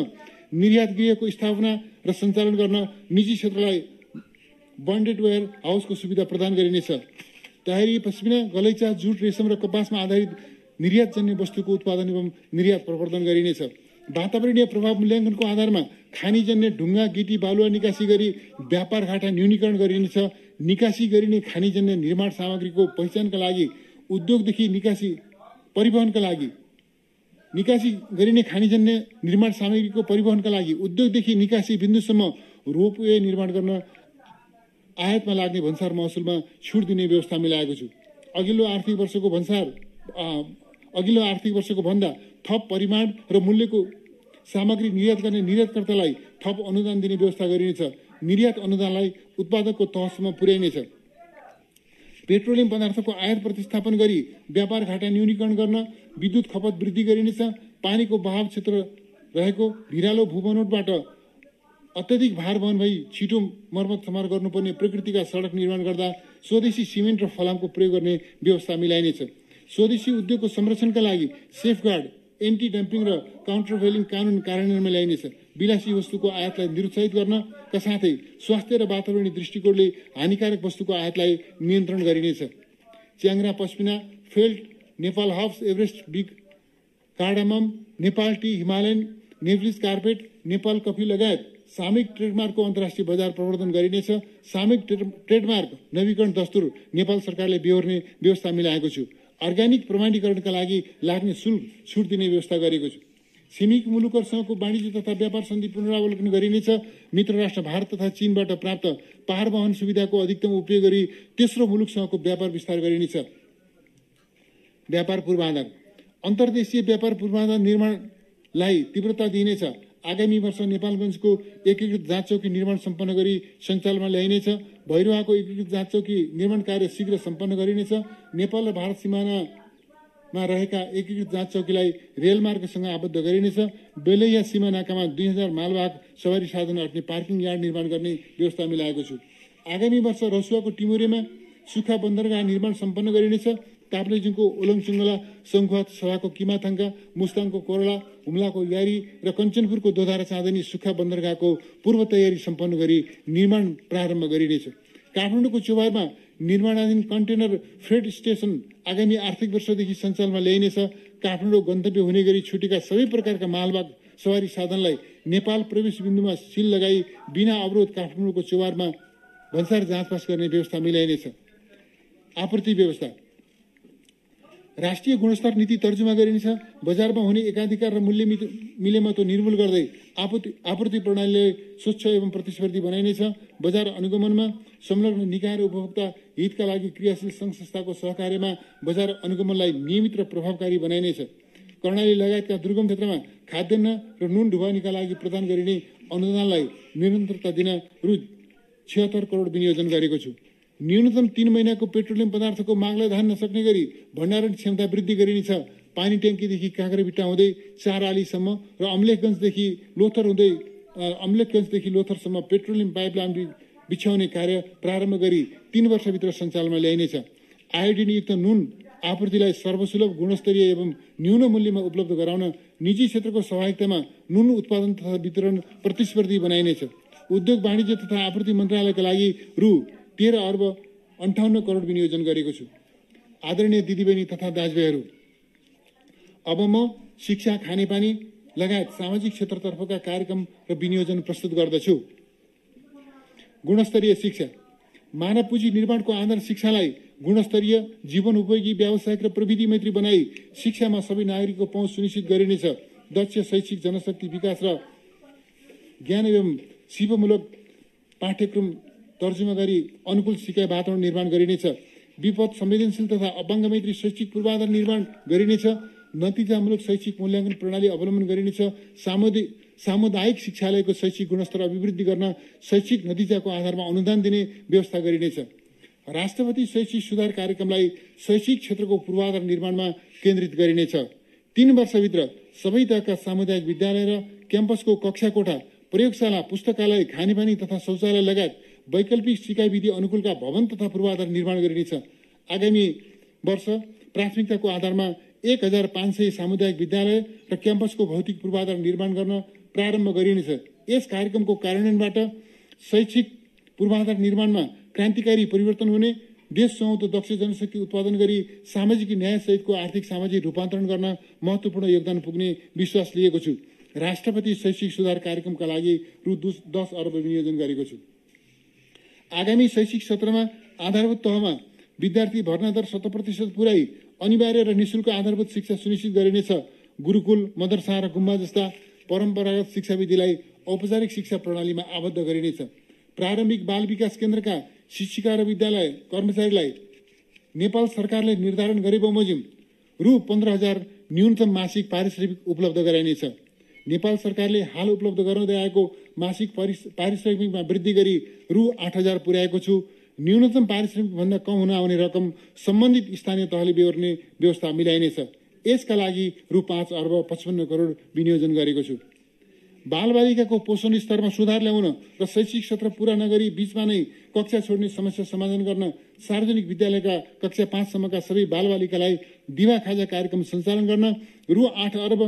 निर्यात गृहको स्थापना र सञ्चालन गर्न निजी क्षेत्रलाई बन्डेड वेयर हाउसको सुविधा प्रदान गरिनेछ। टायरी, पश्मिना, गलैँचा, जुट, रेशम र कपासमा आधारित निर्यातजन्य वस्तुको उत्पादन एवं निर्यात प्रवर्धन गरिनेछ। वातावरणीय प्रभाव मूल्याङ्कनको आधारमा खानीजन्य ढुङ्गा, गिटी, बालुवा निकासी गरी व्यापार घाटा न्यूनीकरण गरिनेछ। निकासी गरिने खानीजन्य निर्माण सामग्रीको पहिचानका लागि उद्योगदेखि निकासी परिवहनका लागि निकासी गरिने खानीजन्य निर्माण सामग्रीको परिवहनका लागि उद्योगदेखि निकासी बिन्दुसम्म रोपवे निर्माण गर्न आयातमा लाग्ने भन्सार महसुलमा छुट दिने व्यवस्था मिलाएको छु। अघिल्लो आर्थिक वर्षको भन्दा थप परिमाण र मूल्यको सामग्री निर्यात गर्ने निर्यातकर्तालाई थप अनुदान दिने व्यवस्था गरिनेछ। निर्यात अनुदानलाई उत्पादकको तहसम्म पुर्याइनेछ। पेट्रोलियम पदार्थको आयात प्रतिस्थापन गरी व्यापार घाटा न्यूनीकरण गर्न विद्युत खपत वृद्धि गरिनेछ। पानीको बहाव क्षेत्र रहेको भिरालो भूबनोटबाट अत्यधिक भार वहन भई छिटो मर्मत समार गर्नुपर्ने प्रकृतिका सडक निर्माण गर्दा स्वदेशी सिमेन्ट र फलामको प्रयोग गर्ने व्यवस्था मिलाइनेछ। स्वदेशी उद्योगको संरक्षणका लागि सेफगार्ड, एन्टी डम्पिङ र काउन्टरभेलिङ कानुन कार्यान्वयनमा ल्याइनेछ। विलासी वस्तुको आयातलाई निरुत्साहित गर्नका साथै स्वास्थ्य र वातावरणीय दृष्टिकोणले हानिकारक वस्तुको आयातलाई नियन्त्रण गरिनेछ। Chyangra pashmina, felt, Nepal herbs, Everest big cardamom, Nepal tea, Himalayan नेभलिस कार्पेट, नेपाल कफी लगायत सामूहिक ट्रेडमार्कको अन्तर्राष्ट्रिय बजार प्रवर्धन गरिनेछ। सामूहिक ट्रेडमार्क नवीकरण दस्तुर नेपाल सरकारले बेहोर्ने व्यवस्था मिलाएको छु। अर्ग्यानिक प्रमाणीकरणका लागि लाग्ने शुल्क छुट दिने व्यवस्था गरेको छु। छिमेकी मुलुकहरूसँगको वाणिज्य तथा व्यापार सन्धि पुनरावलोकन गरिनेछ। मित्र राष्ट्र भारत तथा चीनबाट प्राप्त पहाड वहन सुविधाको अधिकतम उपयोग गरी तेस्रो मुलुकसँगको व्यापार विस्तार गरिनेछ। व्यापार पूर्वाधार, अन्तर्देशीय व्यापार पूर्वाधार निर्माणलाई तीव्रता दिइनेछ। आगामी वर्ष नेपालगञ्जको एकीकृत जाँच चौकी निर्माण सम्पन्न गरी सञ्चालनमा ल्याइनेछ। भैरवाको एकीकृत जाँच चौकी निर्माण कार्य शीघ्र सम्पन्न गरिनेछ। नेपाल र भारत सीमानामा रहेका एकीकृत जाँच चौकीलाई रेलमार्गसँग आबद्ध गरिनेछ। बेलैया सीमा नाकामा 2000 मालवाहक सवारी साधन अट्ने पार्किङ यार्ड निर्माण गर्ने व्यवस्था मिलाएको छु। आगामी वर्ष रसुवाको टिमोरेमा सुक्खा बन्दरगाह निर्माण सम्पन्न गरिनेछ। ताप्लेजुङको ओलङचुङ्गला, सङ्खुवा सभाको किमाथाङका, मुस्ताङको कोरला, हुम्लाको यारी र कञ्चनपुरको दोधारा चाँदनी सुक्खा बन्दरगाहको पूर्व तयारी सम्पन्न गरी निर्माण प्रारम्भ गरिनेछ। काठमाडौँको चौबारमा निर्माणाधीन कन्टेनर फ्रेट स्टेसन आगामी आर्थिक वर्षदेखि सञ्चालनमा ल्याइनेछ। काठमाडौँ गन्तव्य हुने गरी छुटेका सबै प्रकारका मालवाहक सवारी साधनलाई नेपाल प्रवेश बिन्दुमा सिल लगाई बिना अवरोध काठमाडौँको चौबारमा भन्सार जाँचपास गर्ने व्यवस्था मिलाइनेछ। आपूर्ति व्यवस्था, राष्ट्रिय गुणस्तर नीति तर्जुमा गरिनेछ। बजारमा हुने एकाधिकार र मूल्य मिलेमतो निर्मूल गर्दै आपूर्ति प्रणालीलाई स्वच्छ एवं प्रतिस्पर्धी बनाइनेछ। बजार अनुगमनमा संलग्न निकाय र उपभोक्ता हितका लागि क्रियाशील सङ्घ संस्थाको सहकार्यमा बजार अनुगमनलाई नियमित र प्रभावकारी बनाइनेछ। कर्णाली लगायतका दुर्गम क्षेत्रमा खाद्यान्न र नुन ढुवानीका लागि प्रदान गरिने अनुदानलाई निरन्तरता दिन रु 76 करोड विनियोजन गरेको छु। न्यूनतम 3 महिनाको पेट्रोलियम पदार्थको मागलाई धान्न सक्ने गरी भण्डारण क्षमता वृद्धि गरिनेछ। पानी ट्याङ्कीदेखि काँक्रेबिट्टा हुँदै 4 आलीसम्म र अम्लेखगञ्जदेखि लोथरसम्म पेट्रोलियम पाइपलाइन बिछ्याउने कार्य प्रारम्भ गरी 3 वर्षभित्र सञ्चालनमा ल्याइनेछ। आयोडिनयुक्त नुन आपूर्तिलाई सर्वसुलभ, गुणस्तरीय एवं न्यून मूल्यमा उपलब्ध गराउन निजी क्षेत्रको सहभागितामा नुन उत्पादन तथा वितरण प्रतिस्पर्धी बनाइनेछ। उद्योग वाणिज्य तथा आपूर्ति मन्त्रालयका लागि रु 13 अर्ब 58 करोड विनियोजन गरेको छु। आदरणीय दिदीबहिनी तथा दाजुभाइहरू, अब म शिक्षा, खानेपानी लगायत सामाजिक क्षेत्रतर्फका कार्यक्रम र विनियोजन प्रस्तुत गर्दछु। गुणस्तरीय शिक्षा, मानव पुँजी निर्माणको आधार शिक्षालाई गुणस्तरीय, जीवन उपयोगी, व्यावसायिक र प्रविधि मैत्री बनाई शिक्षामा सबै नागरिकको पहुँच सुनिश्चित गरिनेछ। दक्ष शैक्षिक जनशक्ति विकास र ज्ञान एवं सिपमूलक पाठ्यक्रम तर्जुमा गरी अनुकूल सिकाइ वातावरण निर्माण गरिनेछ। विपद संवेदनशील तथा अपाङ्ग मैत्री शैक्षिक पूर्वाधार निर्माण गरिनेछ। नतिजामूलक शैक्षिक मूल्याङ्कन प्रणाली अवलम्बन गरिनेछ। सामुदायिक शिक्षालयको शैक्षिक गुणस्तर अभिवृद्धि गर्न शैक्षिक नतिजाको आधारमा अनुदान दिने व्यवस्था गरिनेछ। राष्ट्रपति शैक्षिक सुधार कार्यक्रमलाई शैक्षिक क्षेत्रको पूर्वाधार निर्माणमा केन्द्रित गरिनेछ। 3 वर्षभित्र सबै तहका सामुदायिक विद्यालय र क्याम्पसको कक्षा कोठा, प्रयोगशाला, पुस्तकालय, खानेपानी तथा शौचालय लगायत वैकल्पिक सिकाइ विधि अनुकूलका भवन तथा पूर्वाधार निर्माण गरिनेछ। आगामी वर्ष प्राथमिकताको आधारमा 1500 सामुदायिक विद्यालय र क्याम्पसको भौतिक पूर्वाधार निर्माण गर्न प्रारम्भ गरिनेछ। यस कार्यक्रमको कार्यान्वयनबाट शैक्षिक पूर्वाधार निर्माणमा क्रान्तिकारी परिवर्तन हुने, देश सुहाउँदो दक्ष जनशक्ति उत्पादन गरी सामाजिक न्याय सहितको आर्थिक सामाजिक रूपान्तरण गर्न महत्त्वपूर्ण योगदान पुग्ने विश्वास लिएको छु। राष्ट्रपति शैक्षिक सुधार कार्यक्रमका लागि रु 10 अर्ब विनियोजन गरेको छु। आगामी शैक्षिक सत्रमा आधारभूत तहमा विद्यार्थी भर्ना दर 100% पुर्याई अनिवार्य र निःशुल्क आधारभूत शिक्षा सुनिश्चित गरिनेछ। गुरुकुल, मदरसा र गुम्बा जस्ता परम्परागत शिक्षाविधिलाई औपचारिक शिक्षा प्रणालीमा आबद्ध गरिनेछ। प्रारम्भिक बाल विकास केन्द्रका शिक्षिका र विद्यालय कर्मचारीलाई नेपाल सरकारले निर्धारण गरे बमोजिम रु 15,000 न्यूनतम मासिक पारिश्रमिक उपलब्ध गराइनेछ। नेपाल सरकारले हाल उपलब्ध गराउँदै आएको मासिक पारिश्रमिकमा वृद्धि गरी रु 8,000 पुर्याएको छु। न्यूनतम पारिश्रमिकभन्दा कम हुन आउने रकम सम्बन्धित स्थानीय तहले बेहोर्ने व्यवस्था मिलाइनेछ। यसका लागि रु 5 अर्ब 55 करोड विनियोजन गरेको छु। बालबालिकाको पोषण स्तरमा सुधार ल्याउन र शैक्षिक सत्र पूरा नगरी बीचमा नै कक्षा छोड्ने समस्या समाधान गर्न सार्वजनिक विद्यालयका कक्षा 5 सम्मका सबै बालबालिकालाई दिवा खाजा कार्यक्रम सञ्चालन गर्न रु 8 अर्ब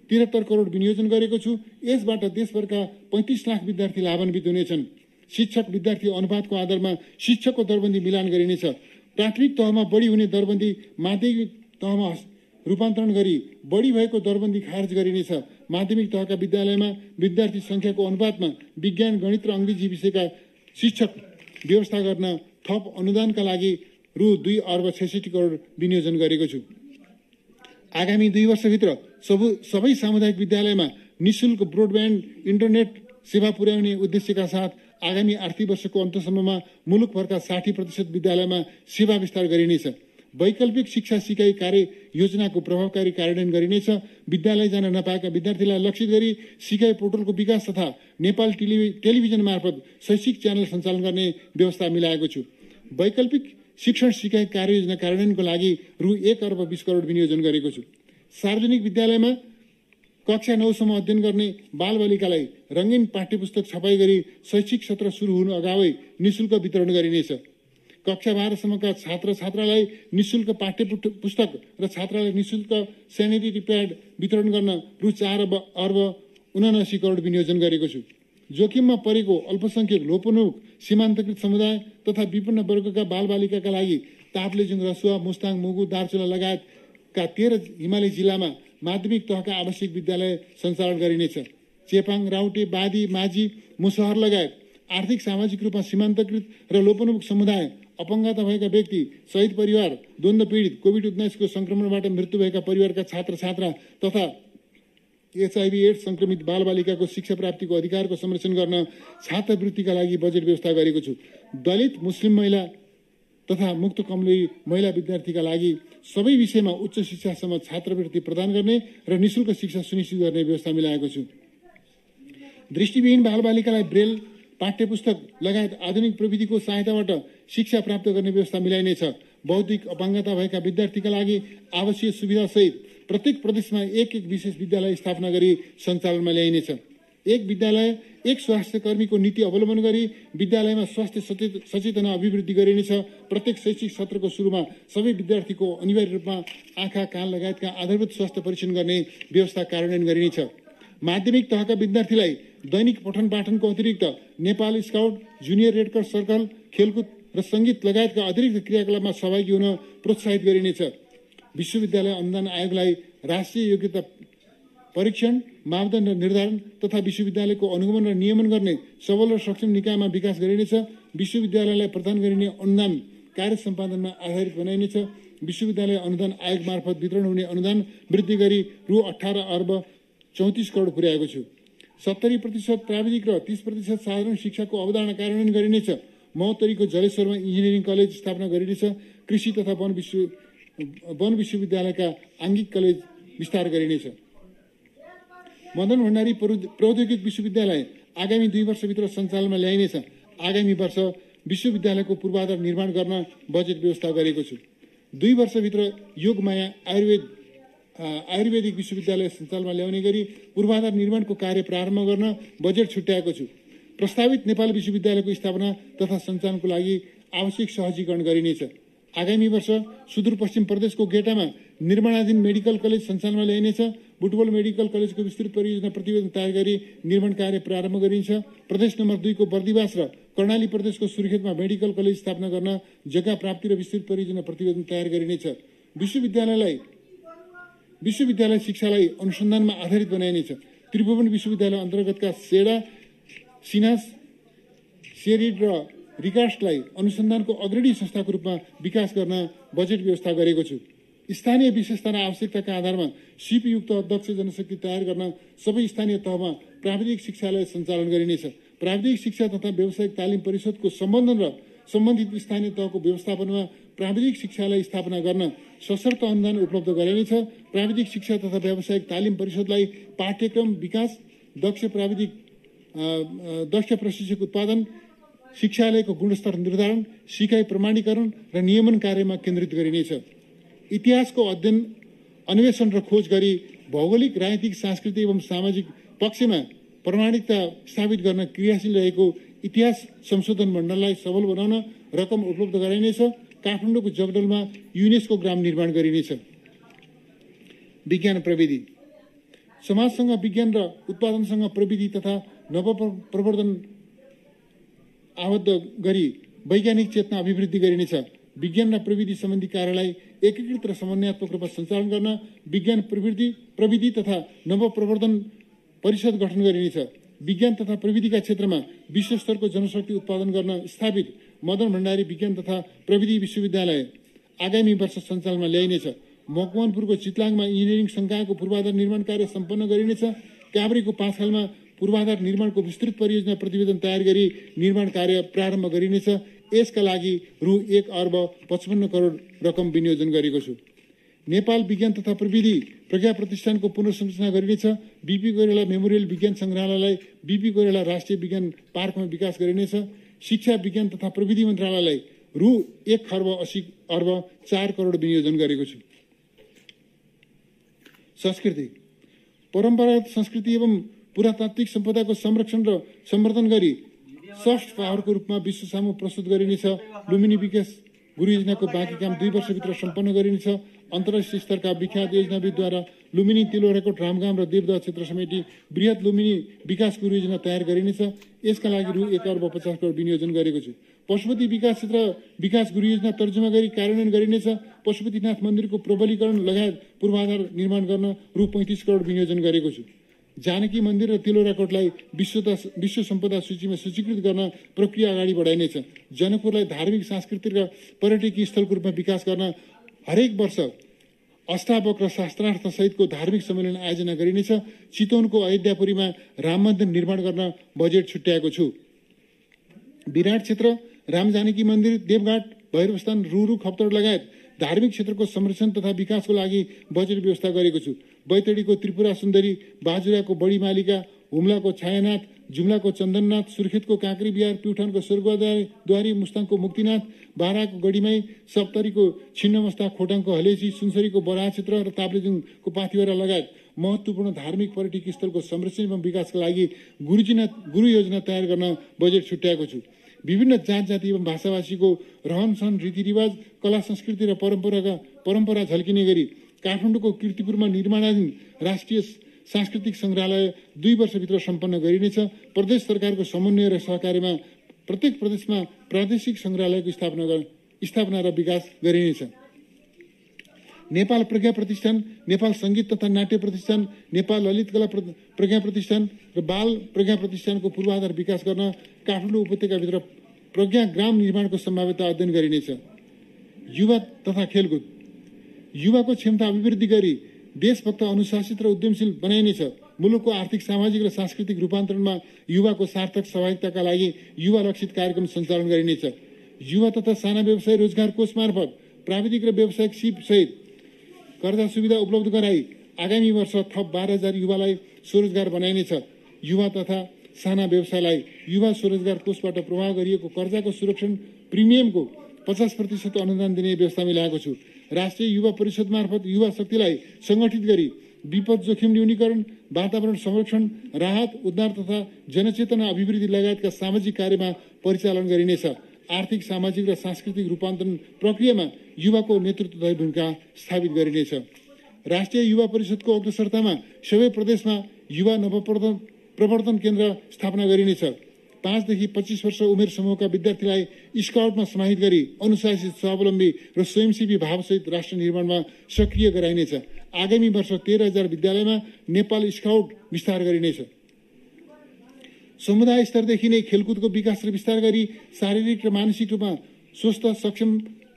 73 करोड विनियोजन गरेको छु। यसबाट देशभरका 35 लाख विद्यार्थी लाभान्वित हुनेछन्। शिक्षक विद्यार्थी अनुपातको आधारमा शिक्षकको दरबन्दी मिलान गरिनेछ। प्राथमिक तहमा बढी हुने दरबन्दी माध्यमिक तहमा रूपान्तरण गरी बढी भएको दरबन्दी खारेज गरिनेछ। माध्यमिक तहका विद्यालयमा विद्यार्थी संख्याको अनुपातमा विज्ञान, गणित र अङ्ग्रेजी विषयका शिक्षक व्यवस्था गर्न थप अनुदानका लागि रु 2 अर्ब 66 करोड विनियोजन गरेको छु। आगामी 2 वर्षभित्र सबै सामुदायिक विद्यालयमा निःशुल्क ब्रोडब्यान्ड इन्टरनेट सेवा पुर्याउने उद्देश्यका साथ आगामी आर्थिक वर्षको अन्तसम्ममा मुलुकभरका 60% विद्यालयमा सेवा विस्तार गरिनेछ। वैकल्पिक शिक्षा सिकाइ कार्य योजनाको प्रभावकारी कार्यान्वयन गरिनेछ। विद्यालय जान नपाएका विद्यार्थीलाई लक्षित गरी सिकाइ पोर्टलको विकास तथा नेपाल टेलिभिजन मार्फत शैक्षिक च्यानल सञ्चालन गर्ने व्यवस्था मिलाएको छु। वैकल्पिक शिक्षण सिकाइ कार्ययोजना कार्यान्वयनको लागि रु 1 अर्ब 20 करोड विनियोजन गरेको छु। सार्वजनिक विद्यालयमा कक्षा 9 सम्म अध्ययन गर्ने बालबालिकालाई रङ्गीन पाठ्यपुस्तक छपाई गरी शैक्षिक सत्र सुरु हुनु अगावै निःशुल्क वितरण गरिनेछ। कक्षा 12 सम्मका छात्र छात्रालाई निःशुल्क पाठ्य पुस्तक र छात्रालाई निःशुल्क सेनिटरी प्याड वितरण गर्न रु 4 अर्ब 79 करोड विनियोजन गरेको छु। जोखिममा परेको अल्पसंख्यक, लोपोन्मुख, सीमान्तकृत समुदाय तथा विभिन्न वर्गका बालबालिकाका लागि ताप्लेजुङ, रसुवा, मुस्ताङ, मुगु, दार्चुला लगायतका 13 हिमाली जिल्लामा माध्यमिक तहका आवश्यक विद्यालय सञ्चालन गरिनेछ। चेपाङ, राउटे, बादी, माझी, मुसहर लगायत आर्थिक सामाजिक रूपमा सीमान्तकृत र लोपोन्मुख समुदाय, अपङ्गता भएका व्यक्ति, शहीद परिवार, द्वन्द्व पीडित, कोभिड-19 को संक्रमणबाट मृत्यु भएका परिवारका छात्र छात्रा तथा HIV एड्स संक्रमित बालबालिकाको शिक्षा प्राप्तिको अधिकारको संरक्षण गर्न छात्रवृत्तिका लागि बजेट व्यवस्था गरेको छु। दलित, मुस्लिम महिला तथा मुक्त कमजोरी महिला विद्यार्थीका लागि सबै विषयमा उच्च शिक्षासम्म छात्रवृत्ति प्रदान गर्ने र निःशुल्क शिक्षा सुनिश्चित गर्ने व्यवस्था मिलाएको छु। दृष्टिविहीन बालबालिकालाई ब्रेल पाठ्यपुस्तक लगायत आधुनिक प्रविधिको सहायताबाट शिक्षा प्राप्त गर्ने व्यवस्था मिलाइनेछ। बौद्धिक अपाङ्गता भएका विद्यार्थीका लागि आवश्यक सुविधा सहित प्रत्येक प्रदेशमा एक विशेष विद्यालय स्थापना गरी सञ्चालनमा ल्याइनेछ। एक विद्यालय एक स्वास्थ्य कर्मीको नीति अवलम्बन गरी विद्यालयमा स्वास्थ्य सचेतना अभिवृद्धि गरिनेछ। प्रत्येक शैक्षिक सत्रको सुरुमा सबै विद्यार्थीको अनिवार्य रूपमा आँखा, कान लगायतका आधारभूत स्वास्थ्य परीक्षण गर्ने व्यवस्था कार्यान्वयन गरिनेछ। माध्यमिक तहका विद्यार्थीलाई दैनिक पठन पाठनको अतिरिक्त Nepal scout, junior red cross circle, खेलकुद र सङ्गीत लगायतका अतिरिक्त क्रियाकलापमा सहभागी हुन प्रोत्साहित गरिनेछ। विश्वविद्यालय अनुदान आयोगलाई राष्ट्रिय योग्यता परीक्षण, मापदण्ड निर्धारण तथा विश्वविद्यालयको अनुगमन र नियमन गर्ने सबल र सक्षम निकायमा विकास गरिनेछ। विश्वविद्यालयलाई प्रदान गरिने अनुदान कार्य सम्पादनमा आधारित बनाइनेछ। विश्वविद्यालय अनुदान आयोग मार्फत वितरण हुने अनुदान वृद्धि गरी रु 18 अर्ब 34 करोड पुर्याएको छु। 70% प्राविधिक र 30% साधारण शिक्षाको अवधारणा कार्यान्वयन गरिनेछ। महोत्तरीको जलेश्वरमा इन्जिनियरिङ कलेज स्थापना गरिनेछ। कृषि तथा वन विश्वविद्यालयका आङ्गिक कलेज विस्तार गरिनेछ। मदन भण्डारी प्रौद्योगिक विश्वविद्यालय आगामी 2 वर्षभित्र सञ्चालनमा ल्याइनेछ। आगामी वर्ष विश्वविद्यालयको पूर्वाधार निर्माण गर्न बजेट व्यवस्था गरेको छु। 2 वर्षभित्र योगमाया आयुर्वेदिक विश्वविद्यालय सञ्चालनमा ल्याउने गरी पूर्वाधार निर्माणको कार्य प्रारम्भ गर्न बजेट छुट्याएको छु। प्रस्तावित नेपाल विश्वविद्यालयको स्थापना तथा सञ्चालनको लागि आवश्यक सहजीकरण गरिनेछ। आगामी वर्ष सुदूरपश्चिम प्रदेशको गेटामा निर्माणाधीन मेडिकल कलेज सञ्चालनमा ल्याइनेछ। बुटवल मेडिकल कलेजको विस्तृत परियोजना प्रतिवेदन तयार गरी निर्माण कार्य प्रारम्भ गरिन्छ। प्रदेश नम्बर 2 को बर्दिवास र कर्णाली प्रदेशको सुर्खेतमा मेडिकल कलेज स्थापना गर्न जग्गा प्राप्ति र विस्तृत परियोजना प्रतिवेदन तयार गरिनेछ। विश्वविद्यालय शिक्षालाई अनुसन्धानमा आधारित बनाइनेछ। त्रिभुवन विश्वविद्यालय अन्तर्गतका सेडा, सिनास, सेरिड र रिकास्टलाई अनुसन्धानको अग्रणी संस्थाको रूपमा विकास गर्न बजेट व्यवस्था गरेको छु। स्थानीय विशेषता र आवश्यकताका आधारमा सिपयुक्त दक्ष जनशक्ति तयार गर्न सबै स्थानीय तहमा प्राविधिक शिक्षालय सञ्चालन गरिनेछ। प्राविधिक शिक्षा तथा व्यावसायिक तालिम परिषदको सम्बन्धन र सम्बन्धित स्थानीय तहको व्यवस्थापनमा प्राविधिक शिक्षालय स्थापना गर्न सशर्त अनुदान उपलब्ध गराइनेछ। प्राविधिक शिक्षा तथा व्यावसायिक तालिम परिषदलाई पाठ्यक्रम विकास, दक्ष प्रशिक्षक उत्पादन, शिक्षालयको गुणस्तर निर्धारण, सिकाइ प्रमाणीकरण र नियमन कार्यमा केन्द्रित गरिनेछ। इतिहासको अध्ययन, अन्वेषण र खोज गरी भौगोलिक, राजनीतिक, सांस्कृतिक एवं सामाजिक पक्षमा प्रमाणिकता स्थापित गर्न क्रियाशील रहेको इतिहास संशोधन मण्डललाई सबल बनाउन रकम उपलब्ध गराइनेछ। काठमाडौँको जगडलमा युनेस्को ग्राम निर्माण गरिनेछ। विज्ञान प्रविधि समाजसँग विज्ञान र उत्पादनसँग प्रविधि तथा नवप्रवर्धन आबद्ध गरी वैज्ञानिक चेतना अभिवृद्धि गरिनेछ। विज्ञान र प्रविधि सम्बन्धी कार्यलाई एकीकृत र समन्वयात्मक रूपमा सञ्चालन गर्न विज्ञान प्रविधि तथा नवप्रवर्धन परिषद गठन गरिनेछ। विज्ञान तथा प्रविधिका क्षेत्रमा विश्वस्तरको जनशक्ति उत्पादन गर्न स्थापित मदन भण्डारी विज्ञान तथा प्रविधि विश्वविद्यालय आगामी वर्ष सञ्चालनमा ल्याइनेछ। मकवानपुरको चितलाङमा इन्जिनियरिङ संकायको पूर्वाधार निर्माण कार्य सम्पन्न गरिनेछ। काभ्रेको पाँचखालमा पूर्वाधार निर्माणको विस्तृत परियोजना प्रतिवेदन तयार गरी निर्माण कार्य प्रारम्भ गरिनेछ। यसका लागि रु 1 अर्ब 55 करोड रकम विनियोजन गरेको छु। नेपाल विज्ञान तथा प्रविधि प्रज्ञा प्रतिष्ठानको पुनर्संरचना गरिनेछ। बीपी कोइराला मेमोरियल विज्ञान संग्रहालयलाई बीपी कोइराला राष्ट्रिय विज्ञान पार्कमा विकास गरिनेछ। शिक्षा विज्ञान तथा प्रविधि मन्त्रालयलाई रु 1 खर्ब 80 अर्ब 4 करोड विनियोजन गरेको छु। संस्कृति परम्परागत संस्कृति एवं पुरातात्विक सम्पदाको संरक्षण र सम्वर्धन गरी सफ्ट पावरको रूपमा विश्व सामु प्रस्तुत गरिनेछ। लुम्बिनी विकास गुरु योजनाको बाँकी काम 2 वर्षभित्र सम्पन्न गरिनेछ। अन्तर्राष्ट्रिय स्तरका विख्यात योजनाविदद्वारा लुम्बिनी, तिलोराकोट, रामगाम र देवदह क्षेत्र समेटी बृहत लुम्बिनी विकास गुरु योजना तयार गरिनेछ। यसका लागि रु 1 अर्ब 50 करोड विनियोजन गरेको छु। पशुपति विकास क्षेत्र विकास गुरु योजना तर्जुमा गरी कार्यान्वयन गरिनेछ। पशुपतिनाथ मन्दिरको प्रबलीकरण लगायत पूर्वाधार निर्माण गर्न रु 35 करोड विनियोजन गरेको छु। जानकी मन्दिर र तिलोराकोटलाई विश्व सम्पदा सूचीमा सूचीकृत गर्न प्रक्रिया अगाडि बढाइनेछ। जनकपुरलाई धार्मिक, सांस्कृतिक र पर्यटकीय स्थलको रूपमा विकास गर्न हरेक वर्ष अष्टावक्र र शास्त्रार्थ सहितको धार्मिक सम्मेलन आयोजना गरिनेछ। चितवनको अयोध्यापुरीमा राम मन्दिर निर्माण गर्न बजेट छुट्याएको छु। विराट क्षेत्र, राम जानकी मन्दिर, देवघाट, भैरवस्थान, रुरु, खप्तड लगायत धार्मिक क्षेत्रको संरक्षण तथा विकासको लागि बजेट व्यवस्था गरेको छु। बैतडीको त्रिपुरा सुन्दरी, बाजुराको बडी मालिका, हुम्लाको छायानाथ, जुम्लाको चन्दननाथ, सुर्खेतको काँक्री बिहार, प्युठानको स्वर्गद्वारी, मुस्ताङको मुक्तिनाथ, बाराको गढीमाई, सप्तरीको छिन्नमस्ता, खोटाङको हलेसी, सुनसरीको बराहा क्षेत्र र ताप्लेजुङको पाथिभरा लगायत महत्त्वपूर्ण धार्मिक पर्यटकीय स्थलको संरक्षण एवं विकासका लागि गुरु योजना तयार गर्न बजेट छुट्याएको छु। विभिन्न जात जाति एवं भाषाभाषीको रहनसहन, रीतिरिवाज, कला संस्कृति र परम्परा झल्किने गरी काठमाडौँको कीर्तिपुरमा निर्माणाधीन राष्ट्रिय सांस्कृतिक संग्रहालय 2 वर्षभित्र सम्पन्न गरिनेछ। प्रदेश सरकारको समन्वय र सहकार्यमा प्रत्येक प्रदेशमा प्रादेशिक संग्रहालयको स्थापना र विकास गरिनेछ। नेपाल प्रज्ञा प्रतिष्ठान, नेपाल सङ्गीत तथा नाट्य प्रतिष्ठान, नेपाल ललित कला प्रज्ञा प्रतिष्ठान र बाल प्रज्ञा प्रतिष्ठानको पूर्वाधार विकास गर्न काठमाडौँ उपत्यकाभित्र प्रज्ञा ग्राम निर्माणको सम्भाव्यता अध्ययन गरिनेछ। युवा तथा खेलकुद युवाको क्षमता अभिवृद्धि गरी देशभक्त, अनुशासित र उद्यमशील बनाइनेछ। मुलुकको आर्थिक, सामाजिक र सांस्कृतिक रूपान्तरणमा युवाको सार्थक सहभागिताका लागि युवा लक्षित कार्यक्रम सञ्चालन गरिनेछ। युवा तथा साना व्यवसाय रोजगार कोष मार्फत प्राविधिक र व्यावसायिक सिप सहित कर्जा सुविधा उपलब्ध गराई आगामी वर्ष थप 12,000 युवालाई स्वरोजगार बनाइनेछ। युवा तथा साना व्यवसायलाई युवा स्वरोजगार कोषबाट प्रवाह गरिएको कर्जाको सुरक्षण प्रिमियमको 50% अनुदान दिने व्यवस्था मिलाएको छु। राष्ट्रिय युवा परिषद मार्फत युवा शक्तिलाई सङ्गठित गरी विपद जोखिम न्यूनीकरण, वातावरण संरक्षण, राहत, उद्धार तथा जनचेतना अभिवृद्धि लगायतका सामाजिक कार्यमा परिचालन गरिनेछ। आर्थिक, सामाजिक र सांस्कृतिक रूपान्तरण प्रक्रियामा युवाको नेतृत्वदायी भूमिका स्थापित गरिनेछ। राष्ट्रिय युवा परिषदको अग्रसरतामा सबै प्रदेशमा युवा नवप्रवर्धन केन्द्र स्थापना गरिनेछ। 5 देखि 25 वर्ष उमेर समूहका विद्यार्थीलाई स्काउटमा समाहित गरी अनुशासित, स्वावलम्बी र स्वयंसेवी भावसहित राष्ट्र निर्माणमा सक्रिय गराइनेछ। आगामी वर्ष 13,000 विद्यालयमा नेपाल स्काउट विस्तार गरिनेछ। समुदाय स्तरदेखि नै खेलकुदको विकास र विस्तार गरी शारीरिक र मानसिक रूपमा स्वस्थ, सक्षम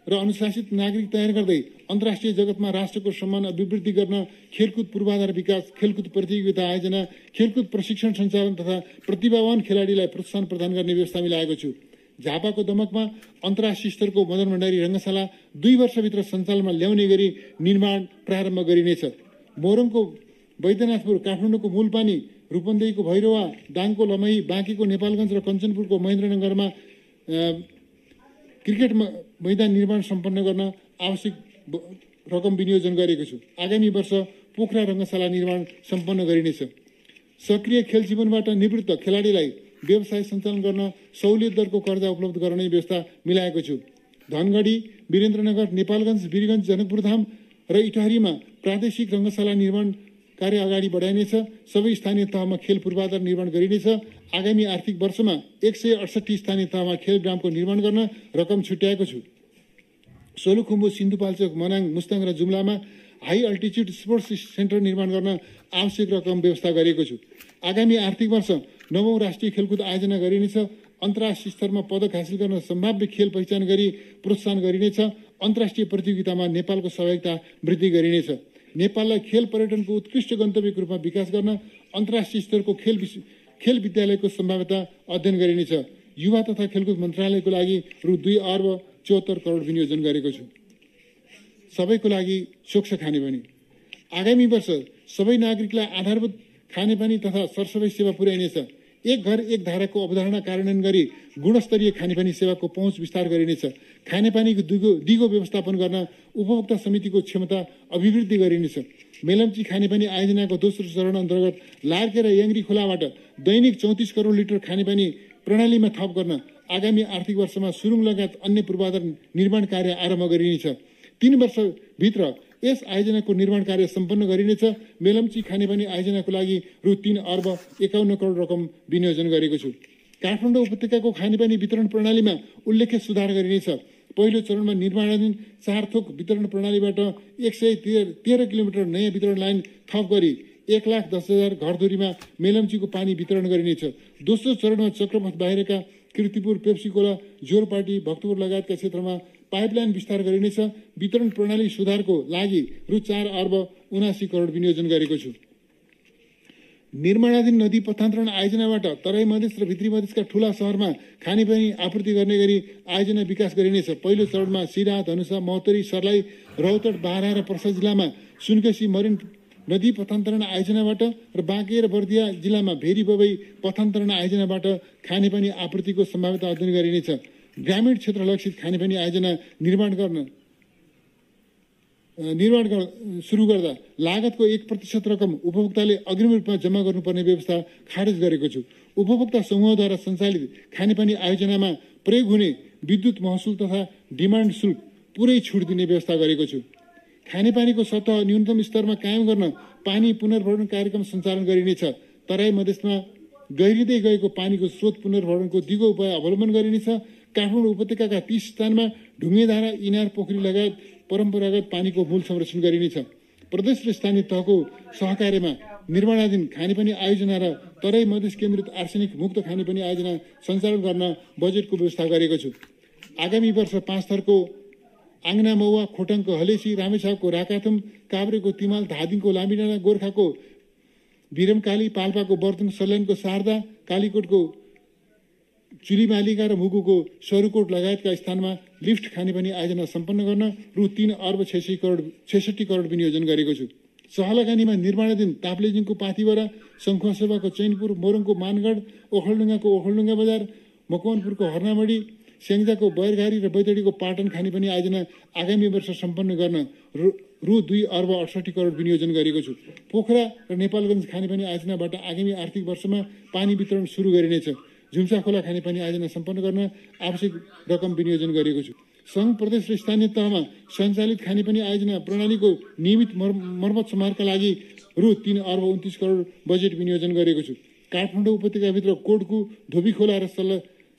र अनुशासित नागरिक तयार गर्दै अन्तर्राष्ट्रिय जगतमा राष्ट्रको सम्मान अभिवृद्धि गर्न खेलकुद पूर्वाधार विकास, खेलकुद प्रतियोगिता आयोजना, खेलकुद प्रशिक्षण सञ्चालन तथा प्रतिभावान खेलाडीलाई प्रोत्साहन प्रदान गर्ने व्यवस्था मिलाएको छु। झापाको दमकमा अन्तर्राष्ट्रिय स्तरको मदन भण्डारी रङ्गशाला 2 वर्षभित्र सञ्चालनमा ल्याउने गरी निर्माण प्रारम्भ गरिनेछ। मोरङको वैद्यनाथपुर, काठमाडौँको मूलपानी, रूपन्देहीको भैरवा, दाङको लमही, बाँकीको नेपालगञ्ज र कञ्चनपुरको महेन्द्रनगरमा क्रिकेट मैदान निर्माण सम्पन्न गर्न आवश्यक रकम विनियोजन गरेको छु। आगामी वर्ष पोखरा रङ्गशाला निर्माण सम्पन्न गरिनेछ। सक्रिय खेल जीवनबाट निवृत्त खेलाडीलाई व्यवसाय सञ्चालन गर्न सहुलियत दरको कर्जा उपलब्ध गराउने व्यवस्था मिलाएको छु। धनगढी, वीरेन्द्रनगर, नेपालगञ्ज, वीरगञ्ज, जनकपुरधाम र इटहरीमा प्रादेशिक रङ्गशाला निर्माण कार्य अगाडि बढाइनेछ। सबै स्थानीय तहमा खेल पूर्वाधार निर्माण गरिनेछ। आगामी आर्थिक वर्षमा 168 स्थानीय तहमा खेल ग्रामको निर्माण गर्न रकम छुट्याएको छु। सोलुखुम्बु, सिन्धुपाल्चोक, मनाङ, मुस्ताङ र जुम्लामा हाई अल्टिच्युड स्पोर्ट्स सेन्टर निर्माण गर्न आवश्यक रकम व्यवस्था गरेको छु। आगामी आर्थिक वर्ष 9औं राष्ट्रिय खेलकुद आयोजना गरिनेछ। अन्तर्राष्ट्रिय स्तरमा पदक हासिल गर्न सम्भाव्य खेल पहिचान गरी प्रोत्साहन गरिनेछ। अन्तर्राष्ट्रिय प्रतियोगितामा नेपालको सहभागिता वृद्धि गरिनेछ। नेपाललाई खेल पर्यटनको उत्कृष्ट गन्तव्यको रूपमा विकास गर्न अन्तर्राष्ट्रिय स्तरको खेल विद्यालयको सम्भाव्यता अध्ययन गरिनेछ। युवा तथा खेलकुद मन्त्रालयको लागि रु 2 अर्ब 74 करोड विनियोजन गरेको छु। सबैको लागि स्वच्छ खानेपानी। आगामी वर्ष सबै नागरिकलाई आधारभूत खानेपानी तथा सरसफाई सेवा पुर्याइनेछ। एक घर एक धाराको अवधारणा कार्यान्वयन गरी गुणस्तरीय खानेपानी सेवाको पहुँच विस्तार गरिनेछ। खानेपानीको दिगो व्यवस्थापन गर्न उपभोक्ता समितिको क्षमता अभिवृद्धि गरिनेछ। मेलम्ची खानेपानी आयोजनाको दोस्रो चरण अन्तर्गत लार्के र याङ्ग्री खोलाबाट दैनिक 34 करोड लिटर खानेपानी प्रणालीमा थप गर्न आगामी आर्थिक वर्षमा सुरुङ लगायत अन्य पूर्वाधार निर्माण कार्य आरम्भ गरिनेछ। 3 वर्षभित्र यस आयोजनाको निर्माण कार्य सम्पन्न गरिनेछ। मेलम्ची खानेपानी आयोजनाको लागि रु 3 अर्ब 51 करोड रकम विनियोजन गरेको छु। काठमाडौँ उपत्यकाको खानेपानी वितरण प्रणालीमा उल्लेख्य सुधार गरिनेछ। पहिलो चरणमा निर्माणाधीन 4 थोक वितरण प्रणालीबाट 113 किलोमिटर नयाँ वितरण लाइन थप गरी 1,10,000 घरधुरीमा मेलम्चीको पानी वितरण गरिनेछ। दोस्रो चरणमा चक्रपथ बाहिरका किर्तिपुर, पेप्सीकोला, जोरपाटी, भक्तपुर लगायतका क्षेत्रमा पाइपलाइन विस्तार गरिनेछ। वितरण प्रणाली सुधारको लागि रु 4 अर्ब 79 करोड विनियोजन गरेको छु। निर्माणाधीन नदी पथान्तरण आयोजनाबाट तराई मधेस र भित्री मधेसका ठूला शहरमा खानेपानी आपूर्ति गर्ने गरी आयोजना विकास गरिनेछ। पहिलो चरणमा सिरा, धनुषा, महोत्तरी, सर्लाही, रौतड, बारा र पर्सा जिल्लामा सुनकेसी मरिन नदी पथान्तरण आयोजनाबाट र बाँके र बर्दिया जिल्लामा भेरी बबई पथान्तरण आयोजनाबाट खानेपानी आपूर्तिको सम्भाव्यता अध्ययन गरिनेछ। ग्रामीण क्षेत्र लक्षित खानेपानी आयोजना निर्माण सुरु गर्दा लागतको 1% रकम उपभोक्ताले अग्रिम रूपमा जम्मा गर्नुपर्ने व्यवस्था खारेज गरेको छु। उपभोक्ता समूहद्वारा सञ्चालित खानेपानी आयोजनामा प्रयोग हुने विद्युत महसुल तथा डिमान्ड शुल्क पुरै छुट दिने व्यवस्था गरेको छु। खानेपानीको सतह न्यूनतम स्तरमा कायम गर्न पानी पुनर्भरण कार्यक्रम सञ्चालन गरिनेछ। तराई मधेसमा गहिरिँदै गएको पानीको स्रोत पुनर्भरणको दिगो उपाय अवलम्बन गरिनेछ। काठमाडौँ उपत्यकाका 30 स्थानमा ढुङ्गेधारा, इनार, पोखरी लगायत परम्परागत पानीको मूल संरक्षण गरिनेछ। प्रदेश र स्थानीय तहको सहकार्यमा निर्माणाधीन खानेपानी आयोजना र तराई मधेस केन्द्रित आर्सेनिक मुक्त खानेपानी आयोजना सञ्चालन गर्न बजेटको व्यवस्था गरेको छु। आगामी वर्ष 5 थरको आङ्ना मौवा, खोटाङको हलेसी, रामेछापको राकाथुम, काभ्रेको तिमाल, धादिङको लामिडाँडा, गोर्खाको भिरमकाली, पाल्पाको बर्तन, सल्यानको शारदा, कालीकोटको चुलीमालिका र मुगुको सरुकोट लगायतका स्थानमा लिफ्ट खानेपानी आयोजना सम्पन्न गर्न रु 3 अर्ब 66 करोड विनियोजन गरेको छु। सहलगानीमा निर्माणाधीन ताप्लेजुङको पाथिभरा, शङ्खुवासभाको चैनपुर, मोरङको मानगढ, ओखलडुङ्गाको ओखलडुङ्गा बजार, मकवानपुरको हर्नामडी, स्याङ्जाको बैरघारी र बैतडीको पाटन खानेपानी आयोजना आगामी वर्ष सम्पन्न गर्न रु 2 अर्ब 68 करोड विनियोजन गरेको छु। पोखरा र नेपालगञ्ज खानेपानी आयोजनाबाट आगामी आर्थिक वर्षमा पानी वितरण सुरु गरिनेछ। झुम्सा खोला खानेपानी आयोजना सम्पन्न गर्न आवश्यक रकम विनियोजन गरेको छु। सङ्घ, प्रदेश र स्थानीय तहमा सञ्चालित खानेपानी आयोजना प्रणालीको नियमित मर्मत समारका लागि रु 3 अर्ब 29 करोड बजेट विनियोजन गरेको छु। काठमाडौँ उपत्यकाभित्र कोटकु, धोबीखोला र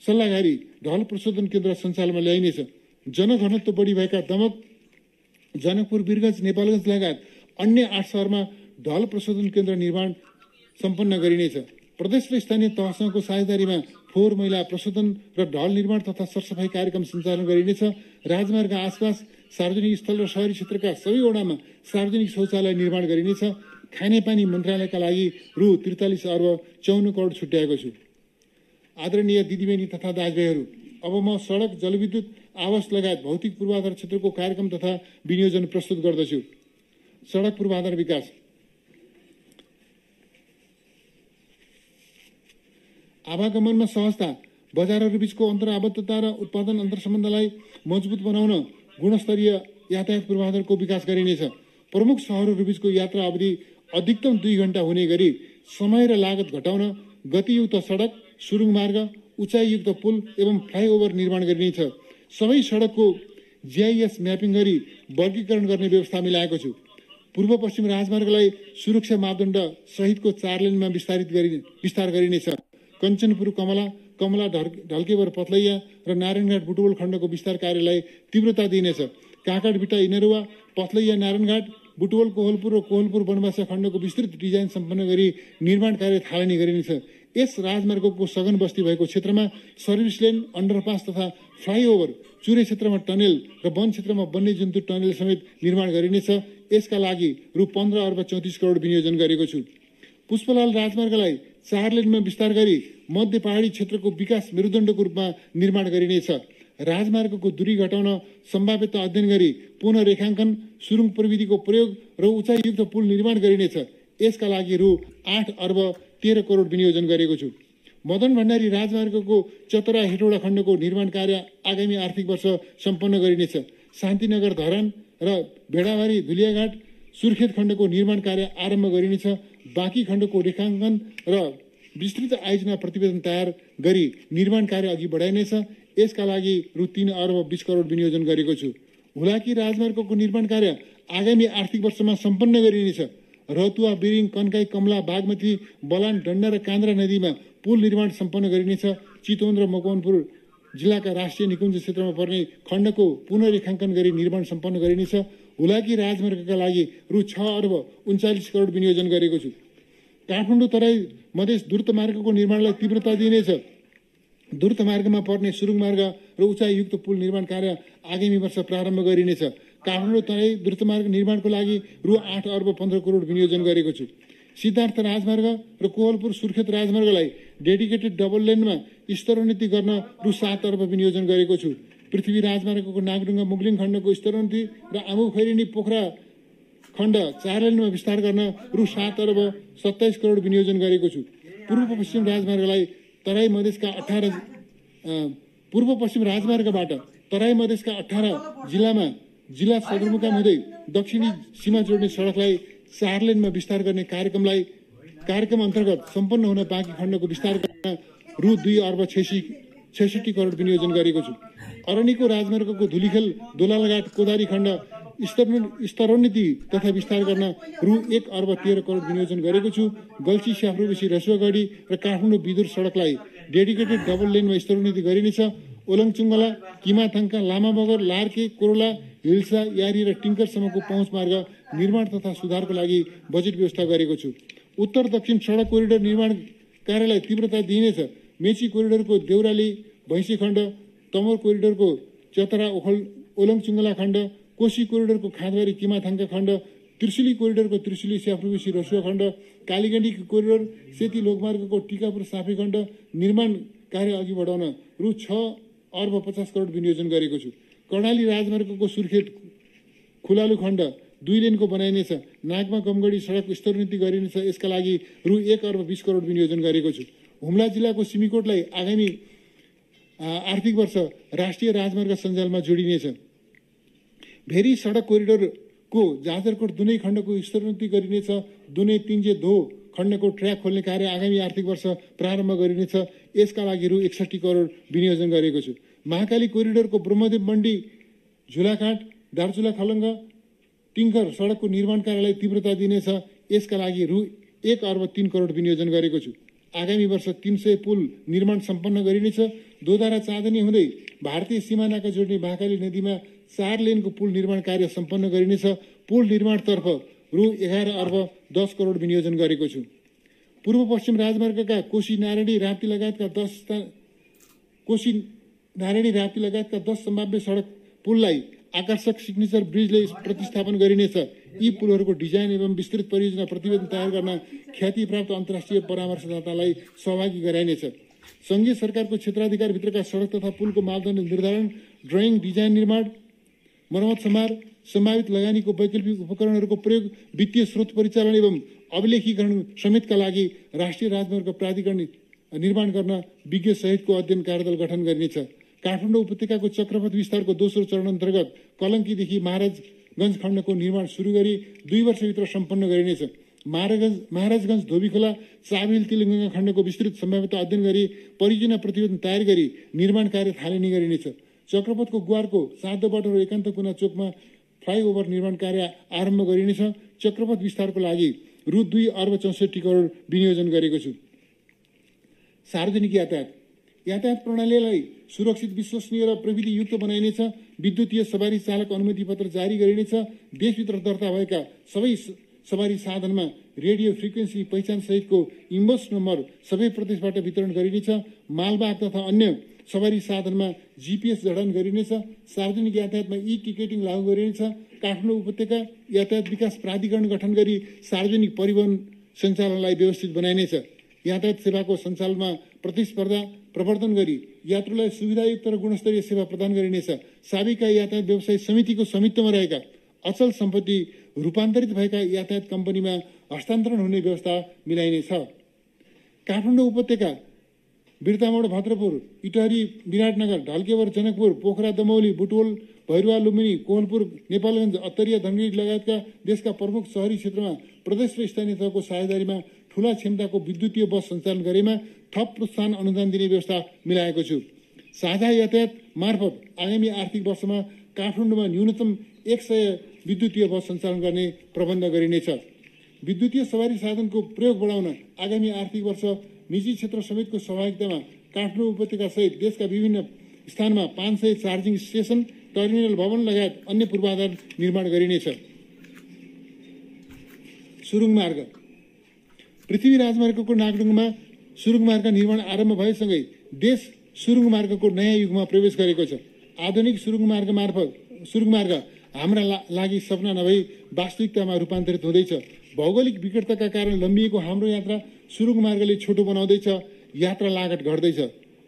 सल्लाघारी ढल प्रशोधन केन्द्र सञ्चालनमा ल्याइनेछ। जनघनत्व बढी भएका दमक, जनकपुर, वीरगञ्ज, नेपालगञ्ज लगायत अन्य 8 शहरमा ढल प्रशोधन केन्द्र निर्माण सम्पन्न गरिनेछ। प्रदेश र स्थानीय तहसँगको साझेदारीमा फोहोर मैला प्रशोधन र ढल निर्माण तथा सरसफाई कार्यक्रम सञ्चालन गरिनेछ। राजमार्ग आसपास सार्वजनिक स्थल र शहरी क्षेत्रका सबै वडामा सार्वजनिक शौचालय निर्माण गरिनेछ। खानेपानी मन्त्रालयका लागि रु 43 अर्ब 54 करोड छुट्याएको छु। आदरणीय दिदीबहिनी तथा दाजुभाइहरू, अब म सडक, जलविद्युत, आवास लगायत भौतिक पूर्वाधार क्षेत्रको कार्यक्रम तथा विनियोजन प्रस्तुत गर्दछु। सडक पूर्वाधार विकास। आवागमनमा सहजता, बजारहरू बीचको अन्तर्आबद्धता र उत्पादन अन्तर्सम्बन्धलाई मजबुत बनाउन गुणस्तरीय यातायात पूर्वाधारको विकास गरिनेछ। प्रमुख सहरहरू बीचको यात्रा अवधि अधिकतम 2 घण्टा हुने गरी समय र लागत घटाउन गतियुक्त सडक, सुरुङ मार्ग, उचाइयुक्त पुल एवं फ्लाइओभर निर्माण गरिनेछ। सबै सडकको GIS म्यापिङ गरी वर्गीकरण गर्ने व्यवस्था मिलाएको छु। पूर्व पश्चिम राजमार्गलाई सुरक्षा मापदण्ड सहितको 4 लेनमा विस्तार गरिनेछ। कञ्चनपुर कमला, कमला ढल्केवर पथलैया र नारायणघाट बुटवल खण्डको विस्तार कार्यलाई तीव्रता दिइनेछ। काँकडभिट्टा इनरुवा, पथलैया नारायणघाट, बुटवल कोहलपुर र कोहलपुर बनबासा खण्डको विस्तृत डिजाइन सम्पन्न गरी निर्माण कार्य थालनी गरिनेछ। यस राजमार्गको सघन बस्ती भएको क्षेत्रमा सर्भिस लेन, अन्डरपास तथा फ्लाइओभर, चुरे क्षेत्रमा टनेल र वन क्षेत्रमा वन्यजन्तु टनेल समेत निर्माण गरिनेछ। यसका लागि रु 15 अर्ब 34 करोड विनियोजन गरेको छु। पुष्पलाल राजमार्गलाई 4 लेनमा विस्तार गरी मध्य पहाडी क्षेत्रको विकास मेरुदण्डको रूपमा निर्माण गरिनेछ। राजमार्गको दूरी घटाउन सम्भाव्यता अध्ययन गरी पुनः रेखाङ्कन, सुरुङ प्रविधिको प्रयोग र उचाइयुक्त पुल निर्माण गरिनेछ। यसका लागि रु 8 अर्ब 13 करोड विनियोजन गरेको छु। मदन भण्डारी राजमार्गको चतरा हेटौडा खण्डको निर्माण कार्य आगामी आर्थिक वर्ष सम्पन्न गरिनेछ। शान्तिनगर धरान र भेडाबारी धुलियाघाट सुर्खेत खण्डको निर्माण कार्य आरम्भ गरिनेछ। बाँकी खण्डको रेखाङ्कन र विस्तृत आयोजना प्रतिवेदन तयार गरी निर्माण कार्य अघि बढाइनेछ। यसका लागि रु 3 अर्ब 20 करोड विनियोजन गरेको छु। हुलाकी राजमार्गको निर्माण कार्य आगामी आर्थिक वर्षमा सम्पन्न गरिनेछ। रतुवा, बिरिङ, कन्काई, कमला, बागमती, बलान, डन्डा र कान्द्रा नदीमा पुल निर्माण सम्पन्न गरिनेछ। चितवन र मकवानपुर जिल्लाका राष्ट्रिय निकुञ्ज क्षेत्रमा पर्ने खण्डको पुनर्रेखाङ्कन गरी निर्माण सम्पन्न गरिनेछ। हुलाकी राजमार्गका लागि रु 6 अर्ब 39 करोड विनियोजन गरेको छु। काठमाडौँ तराई मधेस द्रुत मार्गको निर्माणलाई तीव्रता दिइनेछ। द्रुत मार्गमा पर्ने सुरुङ मार्ग र उचाइयुक्त पुल निर्माण कार्य आगामी वर्ष प्रारम्भ गरिनेछ। काठमाडौँ तराई द्रुत मार्ग निर्माणको लागि रु 8 अर्ब 15 करोड विनियोजन गरेको छु। सिद्धार्थ राजमार्ग र कोहलपुर सुर्खेत राजमार्गलाई डेडिकेटेड डबल लेनमा स्तरोन्नति गर्न रु 7 अर्ब विनियोजन गरेको छु। पृथ्वी राजमार्गको नागढुङ्गा मुगलिङ खण्डको स्तरोन्नति र आमु खैरेनी पोखरा खण्ड 4 लेनमा विस्तार गर्न रु 7 अर्ब 27 करोड विनियोजन गरेको छु। पूर्व पश्चिम राजमार्गबाट तराई मधेसका 18 जिल्लामा जिल्ला सदरमुकाम हुँदै दक्षिणी सीमा जोड्ने सडकलाई 4 लेनमा विस्तार गर्ने कार्यक्रम अन्तर्गत सम्पन्न हुन बाँकी खण्डको विस्तार गर्न रु 2 अर्ब 66 करोड विनियोजन गरेको छु। अरनिको राजमार्गको धुलीखेल दोलालघाट कोदारी खण्ड स्तरोन्नति तथा विस्तार गर्न रु 1 अर्ब 13 करोड विनियोजन गरेको छु। गल्ची, स्याफ्रुबेसी, रसुवागढी र काठमाडौँ बिदुर सडकलाई डेडिकेटेड डबल लेनमा स्तरोन्नति गरिनेछ। ओलङचुङ्गला, किमाथाङका लामाबगर, लार्के, कोरोला, हिल्सा, यारी र टिङ्करसम्मको पहुँच मार्ग निर्माण तथा सुधारको लागि बजेट व्यवस्था गरेको छु। उत्तर दक्षिण सडक कोरिडोर निर्माण कार्यलाई तीव्रता दिइनेछ। मेची कोरिडोरको देउराली भैँसी खण्ड, तमोर कोरिडोरको चतरा ओलङचुङ्गला खण्ड, कोशी कोरिडोरको खाँदबारी किमाथाङका खण्ड, त्रिशुली कोरिडोरको त्रिशुली स्याफ्रुबेसी रसुवा खण्ड, कालीगण्डी कोरिडोर सेती लोकमार्गको टिकापुर साफे खण्ड निर्माण कार्य अघि बढाउन रु 6 अर्ब 50 करोड विनियोजन गरेको छु। कर्णाली राजमार्गको सुर्खेत खुलालु खण्ड 2 लेनको बनाइनेछ। नागमा कमगढी सडक स्तरोन्नति गरिनेछ। यसका लागि रु 1 अर्ब 20 करोड विनियोजन गरेको छु। हुम्ला जिल्लाको सिमीकोटलाई आगामी आर्थिक वर्ष राष्ट्रिय राजमार्ग सञ्जालमा जोडिनेछ। भेरी सडक कोरिडोरको जाजरकोट दुनै खण्डको स्तरोन्नति गरिनेछ। दुनै तिन्जे धो खण्डको ट्र्याक खोल्ने कार्य आगामी आर्थिक वर्ष प्रारम्भ गरिनेछ। यसका लागि रु 61 करोड विनियोजन गरेको छु। महाकाली कोरिडोरको ब्रह्मदेव मण्डी झुलाघाट दार्चुला खलङ्ग टिङ्कर सडकको निर्माण कार्यलाई तीव्रता दिनेछ। यसका लागि रु 1 अर्ब 3 करोड विनियोजन गरेको छु। आगामी वर्ष 300 पुल निर्माण सम्पन्न गरिनेछ। दोधारा चाँदनी हुँदै भारतीय सिमानाका जोड्ने महाकाली नदीमा 4 लेनको पुल निर्माण कार्य सम्पन्न गरिनेछ। पुल निर्माणतर्फ रु 11 अर्ब 10 करोड विनियोजन गरेको छु। पूर्व पश्चिम राजमार्गका कोशी नारायणी राप्ती लगायतका 10 सम्भाव्य सडक पुललाई आकर्षक सिग्नेचर ब्रिजले प्रतिस्थापन गरिनेछ। यी पुलहरूको डिजाइन एवं विस्तृत परियोजना प्रतिवेदन तयार गर्न ख्यातिप्राप्त अन्तर्राष्ट्रिय परामर्शदातालाई सहभागी गराइनेछ। संघीय सरकारको क्षेत्राधिकारभित्रका सडक तथा पुलको मापदण्ड निर्धारण, ड्रइङ, डिजाइन, निर्माण, मर्मत सम्हार, सम्भावित लगानीको वैकल्पिक उपकरणहरूको प्रयोग, वित्तीय स्रोत परिचालन एवं अभिलेखीकरण समेतका लागि राष्ट्रिय राजमार्ग प्राधिकरण निर्माण गर्न विज्ञ सहितको अध्ययन कार्यदल गठन गरिनेछ। काठमाडौँ उपत्यकाको चक्रपथ विस्तारको दोस्रो चरण अन्तर्गत कलङ्कीदेखि महाराजगञ्ज खण्डको निर्माण सुरु गरी 2 वर्षभित्र सम्पन्न गरिनेछ। महाराजगञ्ज धोबीखोला चाबिल तिलगङ्गा खण्डको विस्तृत सम्भाव्यता अध्ययन गरी परियोजना प्रतिवेदन तयार गरी निर्माण कार्य थालनी गरिनेछ। चक्रपथको गुवारको साधोबाट र एकान्त कुना चोकमा फ्लाइओभर निर्माण कार्य आरम्भ गरिनेछ। चक्रपथ विस्तारको लागि रु 2 अर्ब 64 करोड विनियोजन गरेको छु। सार्वजनिक यातायात प्रणालीलाई सुरक्षित, विश्वसनीय र प्रविधियुक्त बनाइनेछ। विद्युतीय सवारी चालक अनुमति पत्र जारी गरिनेछ। देशभित्र दर्ता भएका सबै सवारी साधनमा रेडियो फ्रिक्वेन्सी पहिचान सहितको इम्बोस नम्बर सबै प्रदेशबाट वितरण गरिनेछ। मालवाहक तथा अन्य सवारी साधनमा GPS जडान गरिनेछ। सार्वजनिक यातायातमा टिकेटिङ लागू गरिनेछ। काठमाडौँ उपत्यका यातायात विकास प्राधिकरण गठन गरी सार्वजनिक परिवहन सञ्चालनलाई व्यवस्थित बनाइनेछ। यातायात सेवाको सञ्चालनमा प्रतिस्पर्धा प्रवर्धन गरी यात्रुलाई सुविधायुक्त र गुणस्तरीय सेवा प्रदान गरिनेछ। साबिका यातायात व्यवसाय समितिको स्वामित्वमा रहेका अचल सम्पत्ति रूपान्तरित भएका यातायात कम्पनीमा हस्तान्तरण हुने व्यवस्था मिलाइनेछ। काठमाडौँ उपत्यका बिर्तामोड, भद्रपुर, इटहरी, विराटनगर, ढल्केवर, जनकपुर, पोखरा, दमौली, बुटवल, भैरुवा, लुम्बिनी, कोहलपुर, नेपालगञ्ज, अत्तरिया, धनगढी लगायतका देशका प्रमुख शहरी क्षेत्रमा प्रदेश र स्थानीय तहको साझेदारीमा ठूला क्षमताको विद्युतीय बस सञ्चालन गरेमा थप प्रोत्साहन अनुदान दिने व्यवस्था मिलाएको छु। साझा यातायात मार्फत आगामी आर्थिक वर्षमा काठमाडौँमा न्यूनतम 100 विद्युतीय बस सञ्चालन गर्ने प्रबन्ध गरिनेछ। विद्युतीय सवारी साधनको प्रयोग बढाउन आगामी आर्थिक वर्ष निजी क्षेत्र समेतको सहभागितामा काठमाडौँ उपत्यका सहित देशका विभिन्न स्थानमा 500 चार्जिङ स्टेसन, टर्मिनल भवन लगायत अन्य पूर्वाधार निर्माण गरिनेछ। सुरुङ मार्ग। पृथ्वी राजमार्गको नागडुङमा सुरुङ मार्ग निर्माण आरम्भ भएसँगै देश सुरुङ मार्गको नयाँ युगमा प्रवेश गरेको छ। आधुनिक सुरुङ मार्ग हाम्रा लागि सपना नभई वास्तविकतामा रूपान्तरित हुँदैछ। भौगोलिक विकटताका कारण लम्बिएको हाम्रो यात्रा सुरुङ मार्गले छोटो बनाउँदैछ। यात्रा लागत घट्दैछ।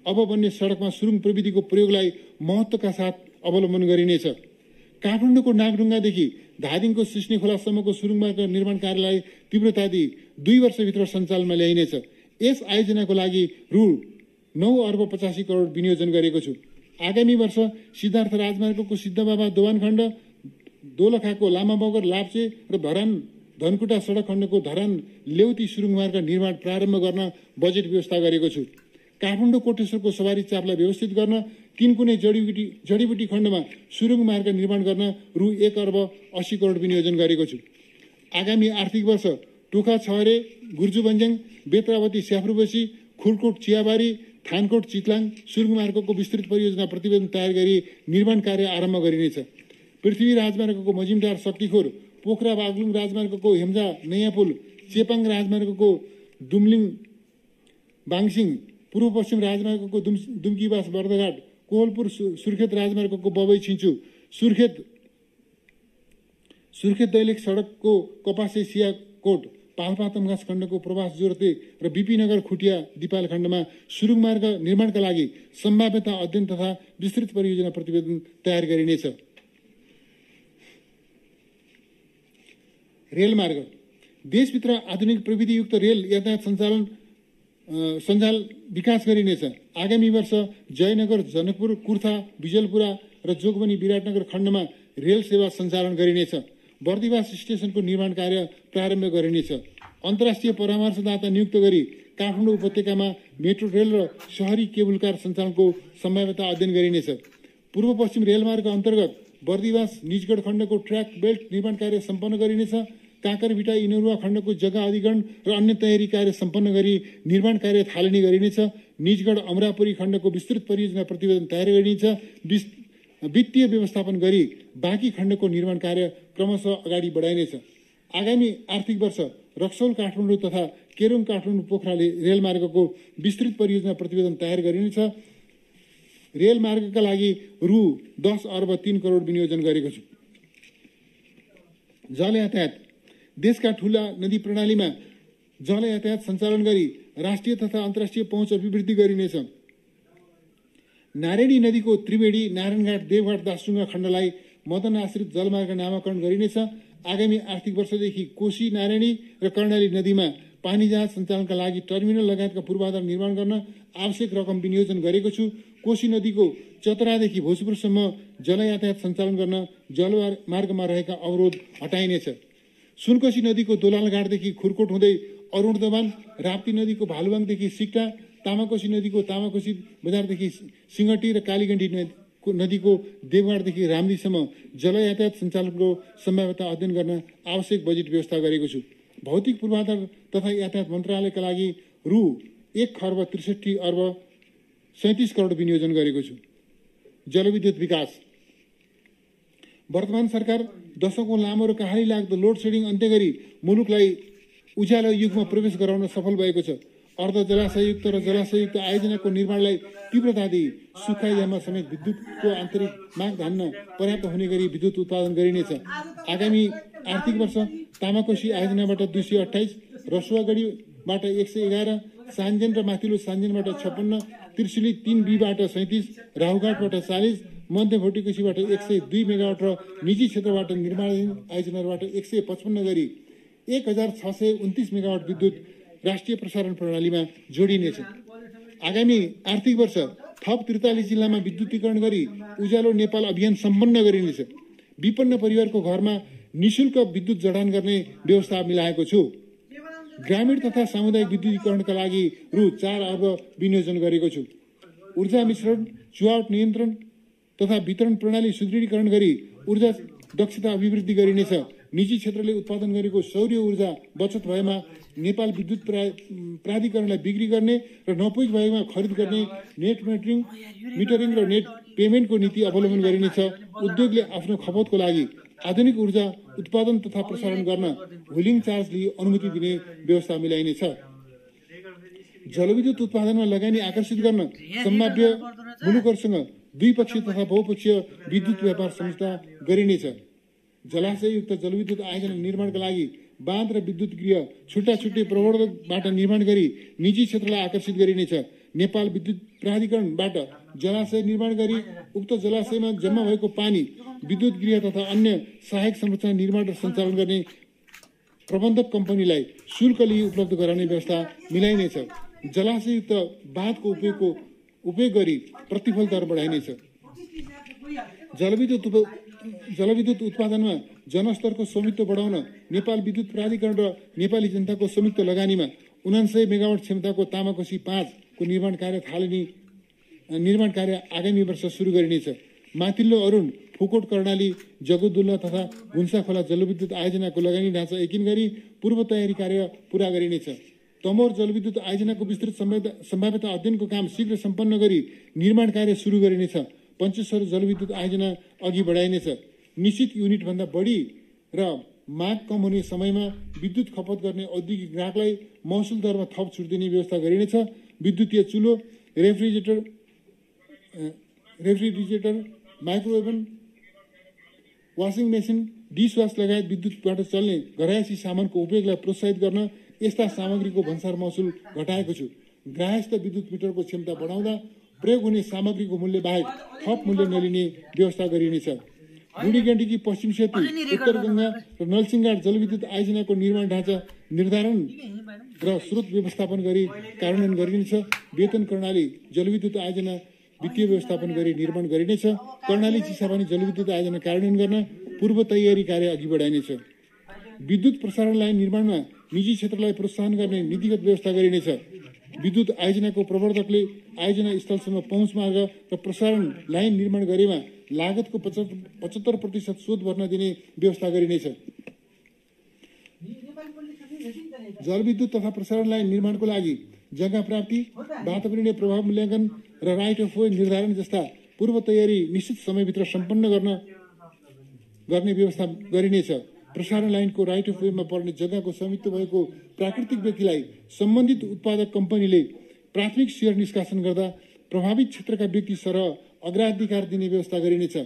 अब बन्ने सडकमा सुरुङ प्रविधिको प्रयोगलाई महत्त्वका साथ अवलम्बन गरिनेछ। काठमाडौँको नागढुङ्गादेखि धादिङको सिस्ने खोलासम्मको सुरुङ मार्ग निर्माण कार्यलाई तीव्रता दिई 2 वर्षभित्र सञ्चालनमा ल्याइनेछ। यस आयोजनाको लागि रु 9 अर्ब 85 करोड विनियोजन गरेको छु। आगामी वर्ष सिद्धार्थ राजमार्गको सिद्धबाबा दोभानखण्ड, दोलखाको लामाबगर, लाप्चे र धरान धनकुटा सडक खण्डको धरान लेउती सुरुङ मार्ग निर्माण प्रारम्भ गर्न बजेट व्यवस्था गरेको छु। काठमाडौँ कोटेश्वरको सवारी चापलाई व्यवस्थित गर्न 3 कुने जडीबुटी खण्डमा सुरुङ मार्ग निर्माण गर्न रु 1 अर्ब 80 करोड विनियोजन गरेको छु। आगामी आर्थिक वर्ष टोखा छहरे, गुर्जुबन्ज्याङ, बेत्रावती स्याफ्रुबसी, खुरकोट चियाबारी, थानकोट चितलाङ सुरुङ मार्गको विस्तृत परियोजना प्रतिवेदन तयार गरी निर्माण कार्य आरम्भ गरिनेछ। पृथ्वी राजमार्गको मजिमटार शक्तिखोर, पोखरा बागलुङ राजमार्गको हेम्जा नयाँ पुल, चेपाङ राजमार्गको दुम्लिङ बाङसिङ, पूर्व पश्चिम राजमार्गको दुम्कीबास बर्दघाट, कोहलपुर सुर्खेत राजमार्गको बबई छिन्चु, सुर्खेत दैलेख सडकको कपासे सियाकोट, पाल्पा तमघास खण्डको प्रवास जोरते र बिपी नगर खुटिया दिपाल खण्डमा सुरुङ मार्ग निर्माणका लागि सम्भाव्यता अध्ययन तथा विस्तृत परियोजना प्रतिवेदन तयार गरिनेछ। रेलमार्ग। देशभित्र आधुनिक प्रविधियुक्त रेल यातायात सञ्जाल विकास गरिनेछ। आगामी वर्ष जयनगर, जनकपुर, कुर्था, बिजलपुरा र जोगबनी विराटनगर खण्डमा रेल सेवा सञ्चालन गरिनेछ। बर्दिवास स्टेसनको निर्माण कार्य प्रारम्भ गरिनेछ। अन्तर्राष्ट्रिय परामर्शदाता नियुक्त गरी काठमाडौँ उपत्यकामा मेट्रो रेल र शहरी केबुल कार सञ्चालनको सम्भाव्यता अध्ययन गरिनेछ। पूर्व पश्चिम रेलमार्ग अन्तर्गत बर्दिवास निजगढ खण्डको ट्र्याक बेल्ट निर्माण कार्य सम्पन्न गरिनेछ। काँकरभिटा इनरुवा खण्डको जग्गा अधिग्रहण र अन्य तयारी कार्य सम्पन्न गरी निर्माण कार्य थालनी गरिनेछ। निजगढ अमरापुरी खण्डको विस्तृत परियोजना प्रतिवेदन तयार गरिनेछ। वित्तीय व्यवस्थापन गरी बाँकी खण्डको निर्माण कार्य क्रमशः अगाडि बढाइनेछ। आगामी आर्थिक वर्ष रक्सौल काठमाडौँ तथा केरुङ काठमाडौँ पोखराले रेलमार्गको विस्तृत परियोजना प्रतिवेदन तयार गरिनेछ। रेलमार्गका लागि रु 10 अर्ब 3 करोड विनियोजन गरेको छु। जल यातायात देशका ठूला नदी प्रणालीमा जल यातायात सञ्चालन गरी राष्ट्रिय तथा अन्तर्राष्ट्रिय पहुँच अभिवृद्धि गरिनेछ। नारायणी नदीको त्रिवेणी नारायणघाट देवघाट दासढुङ्गा खण्डलाई मदन आश्रित जलमार्ग नामाकरण गरिनेछ। आगामी आर्थिक वर्षदेखि कोशी नारायणी र कर्णाली नदीमा पानी जहाज सञ्चालनका लागि टर्मिनल लगायतका पूर्वाधार निर्माण गर्न आवश्यक रकम विनियोजन गरेको छु। कोशी नदीको चतरादेखि भोजपुरसम्म जल यातायात सञ्चालन गर्न जलमार्गमा रहेका अवरोध हटाइनेछ। सुनकोशी नदीको दोलालघाटदेखि खुरकोट हुँदै अरुण दबान, राप्ती नदीको भालुवाङदेखि सिक्टा, तामाकोशी नदीको तामाकोशी बजारदेखि सिंगटी र कालीगण्डी नदीको देवघाटदेखि रामदीसम्म जल यातायात सञ्चालनको सम्भाव्यता अध्ययन गर्न आवश्यक बजेट व्यवस्था गरेको छु। भौतिक पूर्वाधार तथा यातायात मन्त्रालयका लागि रु 1 खर्ब 63 अर्ब 37 करोड विनियोजन गरेको छु। जलविद्युत विकास वर्तमान सरकार दशकौं लामो र कहाली लाग्दो लोड सेडिङ अन्त्य गरी मुलुकलाई उज्यालो युगमा प्रवेश गराउन सफल भएको छ। अर्ध जलाशययुक्त र जलाशययुक्त आयोजनाको निर्माणलाई तीव्रता दिई सुखाइयामा समेत विद्युतको आन्तरिक माग धान्न पर्याप्त हुने गरी विद्युत उत्पादन गरिनेछ। आगामी आर्थिक वर्ष तामाकोशी आयोजनाबाट 228, रसुवागढीबाट 111, सान्जेन र माथिल्लो सान्जेनबाट 56, त्रिशुली 3B बाट 37, राहुघाटबाट 40, मध्य भोटिकोशीबाट 102 मेगावाट र निजी क्षेत्रबाट निर्माणाधीन आयोजनाबाट 155 गरी 1629 मेगावाट विद्युत राष्ट्रिय प्रसारण प्रणालीमा जोडिनेछ। आगामी आर्थिक वर्ष थप 43 जिल्लामा विद्युतीकरण गरी उज्यालो नेपाल अभियान सम्पन्न गरिनेछ। विपन्न परिवारको घरमा निशुल्क विद्युत जडान गर्ने व्यवस्था मिलाएको छु। ग्रामीण तथा सामुदायिक विद्युतीकरणका लागि रु 4 अर्ब विनियोजन गरेको छु। ऊर्जा मिश्रण, चुहावट नियन्त्रण तथा वितरण प्रणाली सुदृढीकरण गरी ऊर्जा दक्षता अभिवृद्धि गरिनेछ। निजी क्षेत्रले उत्पादन गरेको सौर्य ऊर्जा बचत भएमा नेपाल विद्युत प्राधिकरणलाई बिक्री गर्ने र नपुग भएमा खरिद गर्ने नेट मिटरिङ र नेट पेमेन्टको नीति अवलम्बन गरिनेछ। उद्योगले आफ्नो खपतको लागि आधुनिक ऊर्जा उत्पादन तथा प्रसारण गर्न व्हिलिङ चार्ज लिई अनुमति दिने व्यवस्था मिलाइनेछ। जलविद्युत उत्पादनमा लगानी आकर्षित गर्न सम्भाव्य मुलुकहरूसँग द्विपक्षीय तथा बहुपक्षीय विद्युत व्यापार सम्झौता गरिनेछ। जलाशययुक्त जलविद्युत आयोजना निर्माणका लागि बाँध र विद्युत गृह छुट्टा छुट्टै प्रवर्धकबाट निर्माण गरी निजी क्षेत्रलाई आकर्षित गरिनेछ। नेपाल विद्युत प्राधिकरणबाट जलाशय निर्माण गरी उक्त जलाशयमा जम्मा भएको पानी विद्युत गृह तथा अन्य सहायक संरचना निर्माण र सञ्चालन गर्ने प्रबन्धक कम्पनीलाई शुल्क लिई उपलब्ध गराउने व्यवस्था मिलाइनेछ। जलाशययुक्त बाँधको उपयोग गरी प्रतिफल दर बढाइनेछ। जलविद्युत उत्पादनमा जनस्तरको स्वामित्व बढाउन नेपाल विद्युत प्राधिकरण र नेपाली जनताको संयुक्त लगानीमा 99 मेगावाट क्षमताको तामाकोशी 5 को निर्माण कार्य आगामी वर्ष सुरु गरिनेछ। माथिल्लो अरुण, फुकोट, कर्णाली, जगुदुल्ला तथा भुन्सा खोला जलविद्युत आयोजनाको लगानी ढाँचा एकिन गरी पूर्व तयारी कार्य पूरा गरिनेछ। तमोर जलविद्युत आयोजनाको विस्तृत सम्भाव्यता अध्ययनको काम शीघ्र सम्पन्न गरी निर्माण कार्य सुरु गरिनेछ। पञ्चेश्वर जलविद्युत आयोजना अघि बढाइनेछ। निश्चित युनिटभन्दा बढी र माग कम हुने समयमा विद्युत खपत गर्ने औद्योगिक ग्राहकलाई महसुल दरमा थप छुट दिने व्यवस्था गरिनेछ। विद्युतीय चुलो, रेफ्रिजरेटर, माइक्रोवेभन, वासिङ मेसिन, डिसवास लगायत विद्युतबाट चल्ने घरायसी सामानको उपयोगलाई प्रोत्साहित गर्न यस्ता सामग्रीको भन्सार महसुल घटाएको छु। ग्राहस्थ विद्युत मिटरको क्षमता बढाउँदा प्रयोग हुने सामग्रीको मूल्य बाहेक थप मूल्य नलिने व्यवस्था गरिनेछ। बुढीगण्डकी पश्चिम सेतु, उत्तर गङ्गा र नलसिंहघाट जलविद्युत आयोजनाको निर्माण ढाँचा निर्धारण र स्रोत व्यवस्थापन गरी कार्यान्वयन गरिनेछ। वेतन कर्णाली जलविद्युत आयोजना वित्तीय व्यवस्थापन गरी निर्माण गरिनेछ। कर्णाली चिसापानी जलविद्युत आयोजना कार्यान्वयन गर्न पूर्व तयारी कार्य अघि बढाइनेछ। विद्युत प्रसारण लाइन निर्माणमा निजी क्षेत्रलाई प्रोत्साहन गर्ने नीतिगत व्यवस्था गरिनेछ। विद्युत आयोजनाको प्रवर्धकले आयोजना स्थलसम्म पहुँच मार्ग र प्रसारण लाइन निर्माण गरेमा लागतको 75% शोध भर्न दिने व्यवस्था गरिनेछ। जलविद्युत तथा प्रसारण लाइन निर्माणको लागि जग्गा प्राप्ति, वातावरणीय प्रभाव मूल्याङ्कन र राइट अफ वे निर्धारण जस्ता पूर्व तयारी निश्चित समयभित्र सम्पन्न गर्ने व्यवस्था गरिनेछ। प्रसारण लाइनको राइट अफ वेमा पर्ने जग्गाको स्वामित्व भएको प्राकृतिक व्यक्तिलाई सम्बन्धित उत्पादक कम्पनीले प्राथमिक सेयर निष्कासन गर्दा प्रभावित क्षेत्रका व्यक्ति सरह अग्राधिकार दिने व्यवस्था गरिनेछ।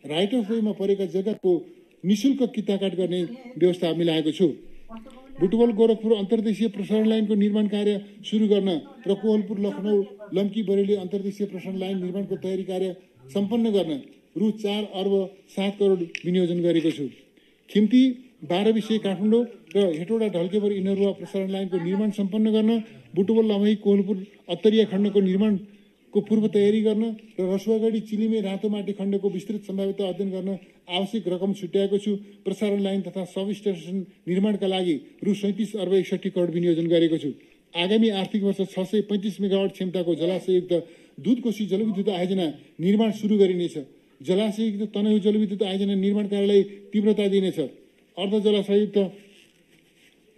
राइट अफ वेमा परेका जग्गाको निशुल्क किताकाट गर्ने व्यवस्था मिलाएको छु। बुटवल गोरखपुर अन्तर्देशीय प्रसारण लाइनको निर्माण कार्य सुरु गर्न र कोहलपुर लखनऊ लम्की बरेली अन्तर्देशीय प्रसारण लाइन निर्माणको तयारी कार्य सम्पन्न गर्न रु 4 अर्ब 7 करोड विनियोजन गरेको छु। खिम्ती 12 विषय काठमाडौँ र हेटौडा ढल्केवर इनरुवा प्रसारण लाइनको निर्माण सम्पन्न गर्न, बुटवल लमही कोहलपुर अत्तरिया खण्डको निर्माणको पूर्व तयारी गर्न र रसुवागढी चिलिमे रातोमाटी खण्डको विस्तृत सम्भाव्यता अध्ययन गर्न आवश्यक रकम छुट्याएको छु। प्रसारण लाइन तथा सब स्टेसन निर्माणका लागि रु 37 अर्ब 61 करोड विनियोजन गरेको छु। आगामी आर्थिक वर्ष 635 मेगावाट क्षमताको जलाशययुक्त दुधकोशी जलविद्युत आयोजना निर्माण सुरु गरिनेछ। जलाशययुक्त तनहुँ जलविद्युत आयोजना निर्माण कार्यलाई तीव्रता दिनेछ। अर्ध जलाशययुक्त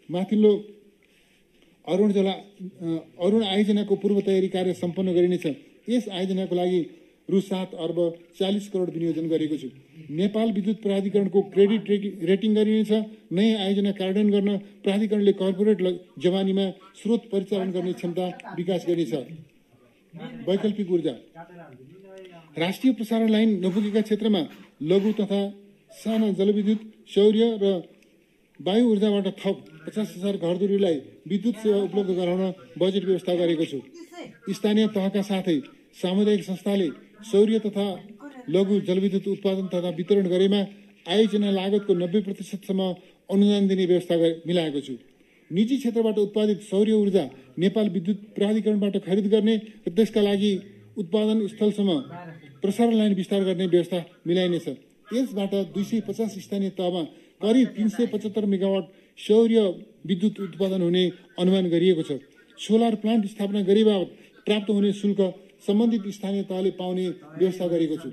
माथिल्लो अरुण आयोजनाको पूर्व तयारी कार्य सम्पन्न गरिनेछ। यस आयोजनाको लागि रु 7 अर्ब 40 करोड विनियोजन गरेको छु। नेपाल विद्युत प्राधिकरणको क्रेडिट रेटिङ गरिनेछ। नयाँ आयोजना कार्यान्वयन गर्न प्राधिकरणले कर्पोरेट जमानीमा स्रोत परिचालन गर्ने क्षमता विकास गर्नेछ। वैकल्पिक ऊर्जा राष्ट्रिय प्रसारण लाइन नपुगेका क्षेत्रमा लघु तथा साना जलविद्युत, सौर्य र वायु ऊर्जाबाट थप 50,000 घरधुरीलाई विद्युत सेवा उपलब्ध गराउन बजेट व्यवस्था गरेको छु। स्थानीय तहका साथै सामुदायिक संस्थाले सौर्य तथा लघु जलविद्युत उत्पादन तथा वितरण गरेमा आयोजना लागतको 90% सम्म अनुदान दिने व्यवस्था मिलाएको छु। निजी क्षेत्रबाट उत्पादित सौर्य ऊर्जा नेपाल विद्युत प्राधिकरणबाट खरिद गर्ने र त्यसका लागि उत्पादन स्थलसम्म प्रसारण लाइन विस्तार गर्ने व्यवस्था मिलाइनेछ। यसबाट 250 स्थानीय तहमा करिब 375 मेगावाट सौर्य विद्युत उत्पादन हुने अनुमान गरिएको छ। सोलर प्लान्ट स्थापना गरे बापत प्राप्त हुने शुल्क सम्बन्धित स्थानीय तहले पाउने व्यवस्था गरेको छु।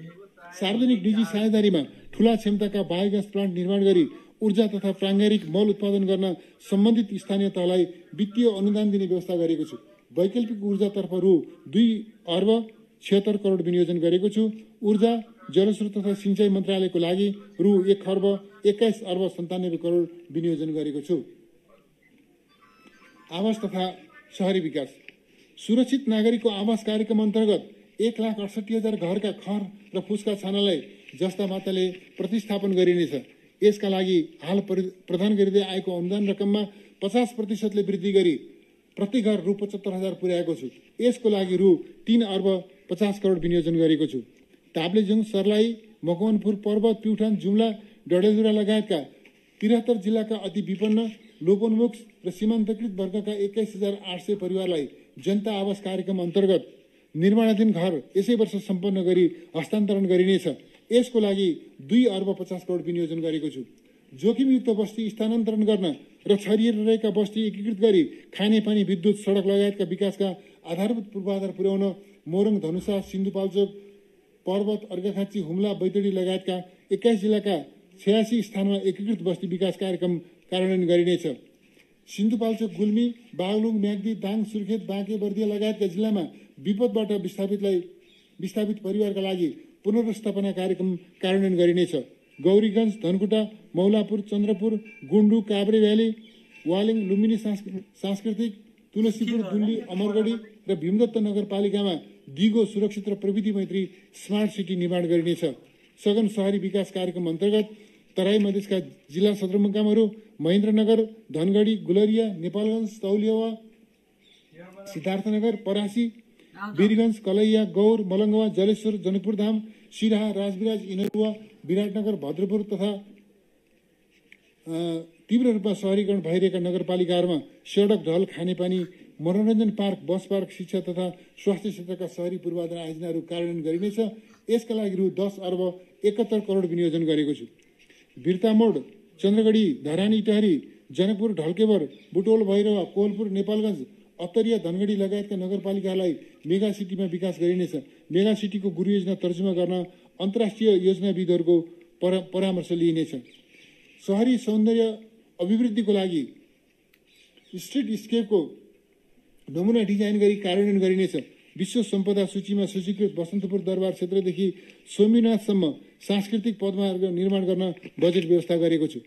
सार्वजनिक निजी साझेदारीमा ठूला क्षमताका बायोग्यास प्लान्ट निर्माण गरी ऊर्जा तथा प्राङ्गारिक मल उत्पादन गर्न सम्बन्धित स्थानीय तहलाई वित्तीय अनुदान दिने व्यवस्था गरेको छु। वैकल्पिक ऊर्जातर्फ रु 2 अर्ब 76 करोड विनियोजन गरेको छु। ऊर्जा जलस्रोत तथा सिंचाई मन्त्रालयको लागि रु 1 अर्ब 21 अर्ब 97 करोड विनियोजन गरेको छु। आवास तथा शहरी विकास सुरक्षित नागरिकको आवास कार्यक्रम अन्तर्गत 1,68,000 घरका खर र फुसका छानालाई जस्ता मात्राले प्रतिस्थापन गरिनेछ। यसका लागि हाल प्रदान गरिँदै आएको अनुदान रकममा 50% वृद्धि गरी प्रति घर रु 75,000 पुर्याएको छु। यसको लागि रु 3 अर्ब 50 करोड विनियोजन गरेको छु। ताप्लेजुङ, सर्लाही, मकवानपुर, पर्वत, प्युठान, जुम्ला, डडेलधुरा लगायतका 73 जिल्लाका अति विपन्न, लोपोन्मुख र सीमान्तकृत वर्गका 21,800 परिवारलाई जनता आवास कार्यक्रम अन्तर्गत निर्माणाधीन घर यसै वर्ष सम्पन्न गरी हस्तान्तरण गरिनेछ। यसको लागि 2 अर्ब 50 करोड विनियोजन गरेको छु। जोखिमयुक्त बस्ती स्थानान्तरण गर्न र छरिएर रहेका बस्ती एकीकृत गरी खानेपानी, विद्युत, सडक लगायतका विकासका आधारभूत पूर्वाधार पुर्याउन मोरङ, धनुषा, सिन्धुपाल्चोक, पर्वत, अर्घाखाँची, हुम्ला, बैतडी लगायतका 21 जिल्लाका 86 स्थानमा एकीकृत बस्ती विकास कार्यक्रम कार्यान्वयन गरिनेछ। सिन्धुपाल्चोक, गुल्मी, बागलुङ, म्याग्दी, दाङ, सुर्खेत, बाँके, बर्दिया लगायतका जिल्लामा विपदबाट विस्थापित परिवारका लागि पुनर्स्थापना कार्यक्रम कार्यान्वयन गरिनेछ। गौरीगञ्ज, धनकुटा, मौलापुर, चन्द्रपुर, गुन्डु, काभ्रे भ्याली, वालिङ, लुम्बिनी सांस्कृतिक, तुलसीपुर, दुल्ली, अमरगढी र भीमदत्त नगरपालिकामा दिगो, सुरक्षित र प्रविधि मैत्री स्मार्ट सिटी निर्माण गरिनेछ। सघन शहरी विकास कार्यक्रम अन्तर्गत तराई मधेसका जिल्ला सदरमुकामहरू महेन्द्रनगर, धनगढी, गुलरिया, नेपालगञ्ज, तौलिया, सिद्धार्थनगर, परासी, वीरगञ्ज, कलैया, गौर, मलङ्गवा, जलेश्वर, जनकपुरधाम, सिराहा, राजविराज, इनरुवा, विराटनगर, भद्रपुर तथा तीव्र रूपमा शहरीकरण भइरहेका नगरपालिकाहरूमा सडक, ढल, खानेपानी, मनोरञ्जन पार्क, बस पार्क, शिक्षा तथा स्वास्थ्य क्षेत्रका शहरी पूर्वाधार आयोजनाहरू कार्यान्वयन गरिनेछ। यसका लागि रु 10 अर्ब 71 करोड विनियोजन गरेको छु। बिर्तामोड, चन्द्रगढी, धरानी, इटहरी, जनकपुर, ढल्केवर, बुटवल, भैरवा, कोहलपुर, नेपालगञ्ज, अत्तरिया, धनगढी लगायतका नगरपालिकालाई मेगा सिटीमा विकास गरिनेछ। मेगा सिटीको गुरु योजना तर्जुमा गर्न अन्तर्राष्ट्रिय योजनाविदहरूको परामर्श लिइनेछ। शहरी सौन्दर्य अभिवृद्धिको लागि स्ट्रिट स्केपको नमुना डिजाइन गरी कार्यान्वयन गरिनेछ। विश्व सम्पदा सूचीमा सूचीकृत बसन्तपुर दरबार क्षेत्रदेखि सोमनाथसम्म सांस्कृतिक पदमार्ग निर्माण गर्न बजेट व्यवस्था गरेको छु।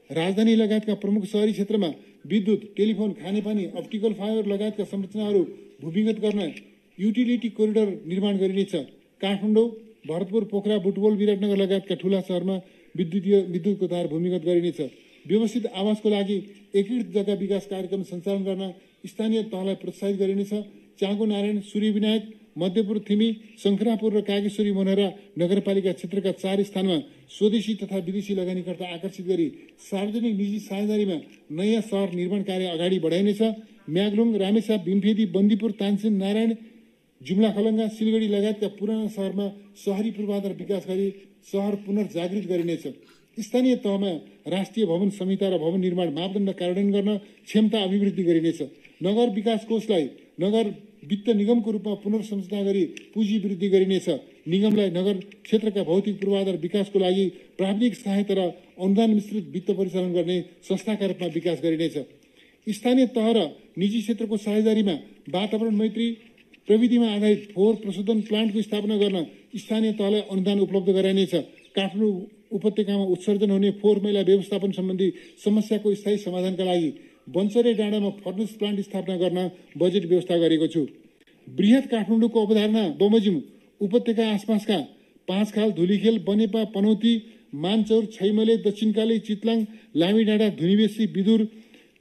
राजधानी लगायतका प्रमुख शहरी क्षेत्रमा विद्युत, टेलिफोन, खानेपानी, अप्टिकल फाइबर लगायतका संरचनाहरू भूमिगत गर्न युटिलिटी कोरिडोर निर्माण गरिनेछ। काठमाडौँ, भरतपुर, पोखरा, बुटवल, विराटनगर लगायतका ठूला शहरमा विद्युतको तार भूमिगत गरिनेछ। व्यवस्थित आवासको लागि एकीकृत जग्गा विकास कार्यक्रम सञ्चालन गर्न स्थानीय तहलाई प्रोत्साहित गरिनेछ। च्याङ्गो, नारायण, सूर्यविनायक, मध्यपुर, थिमी, शङ्खरापुर र कागेश्वरी मनोहरा नगरपालिका क्षेत्रका 4 स्थानमा स्वदेशी तथा विदेशी लगानीकर्ता आकर्षित गरी सार्वजनिक निजी साझेदारीमा नयाँ सहर निर्माण कार्य अगाडि बढाइनेछ। म्याग्लुङ, रामेछाप, भीमफेदी, बन्दीपुर, तानसेन, नारायण, जुम्ला, खलङ्गा, सिलगढी लगायतका पुराना शहरमा शहरी पूर्वाधार विकास गरी सहर पुनर्जागृत गरिनेछ। स्थानीय तहमा राष्ट्रिय भवन संहिता र भवन निर्माण मापदण्ड कार्यान्वयन गर्न क्षमता अभिवृद्धि गरिनेछ। नगर विकास कोषलाई नगर वित्त निगमको रूपमा पुनर्संरचना गरी पुँजी वृद्धि गरिनेछ। निगमलाई नगर क्षेत्रका भौतिक पूर्वाधार विकासको लागि प्राविधिक सहायता र अनुदान मिश्रित वित्त परिचालन गर्ने संस्थाका रूपमा विकास गरिनेछ। स्थानीय तह र निजी क्षेत्रको साझेदारीमा वातावरण मैत्री प्रविधिमा आधारित फोहोर प्रशोधन प्लान्टको स्थापना गर्न स्थानीय तहलाई अनुदान उपलब्ध गराइनेछ। काठमाडौँ उपत्यकामा उत्सर्जन हुने फोहोर मैला व्यवस्थापन सम्बन्धी समस्याको स्थायी समाधानका लागि बन्चरे डाँडामा फर्नेस प्लान्ट स्थापना गर्न बजेट व्यवस्था गरेको छु। बृहत काठमाडौँको अवधारणा बमोजिम उपत्यका आसपासका पाँचखाल, धुलीखेल, बनेपा, पनौती, मानचौर, छैमले, दक्षिणकाली, चितलाङ, लामीडाँडा, धुनीबेसी, बिदुर,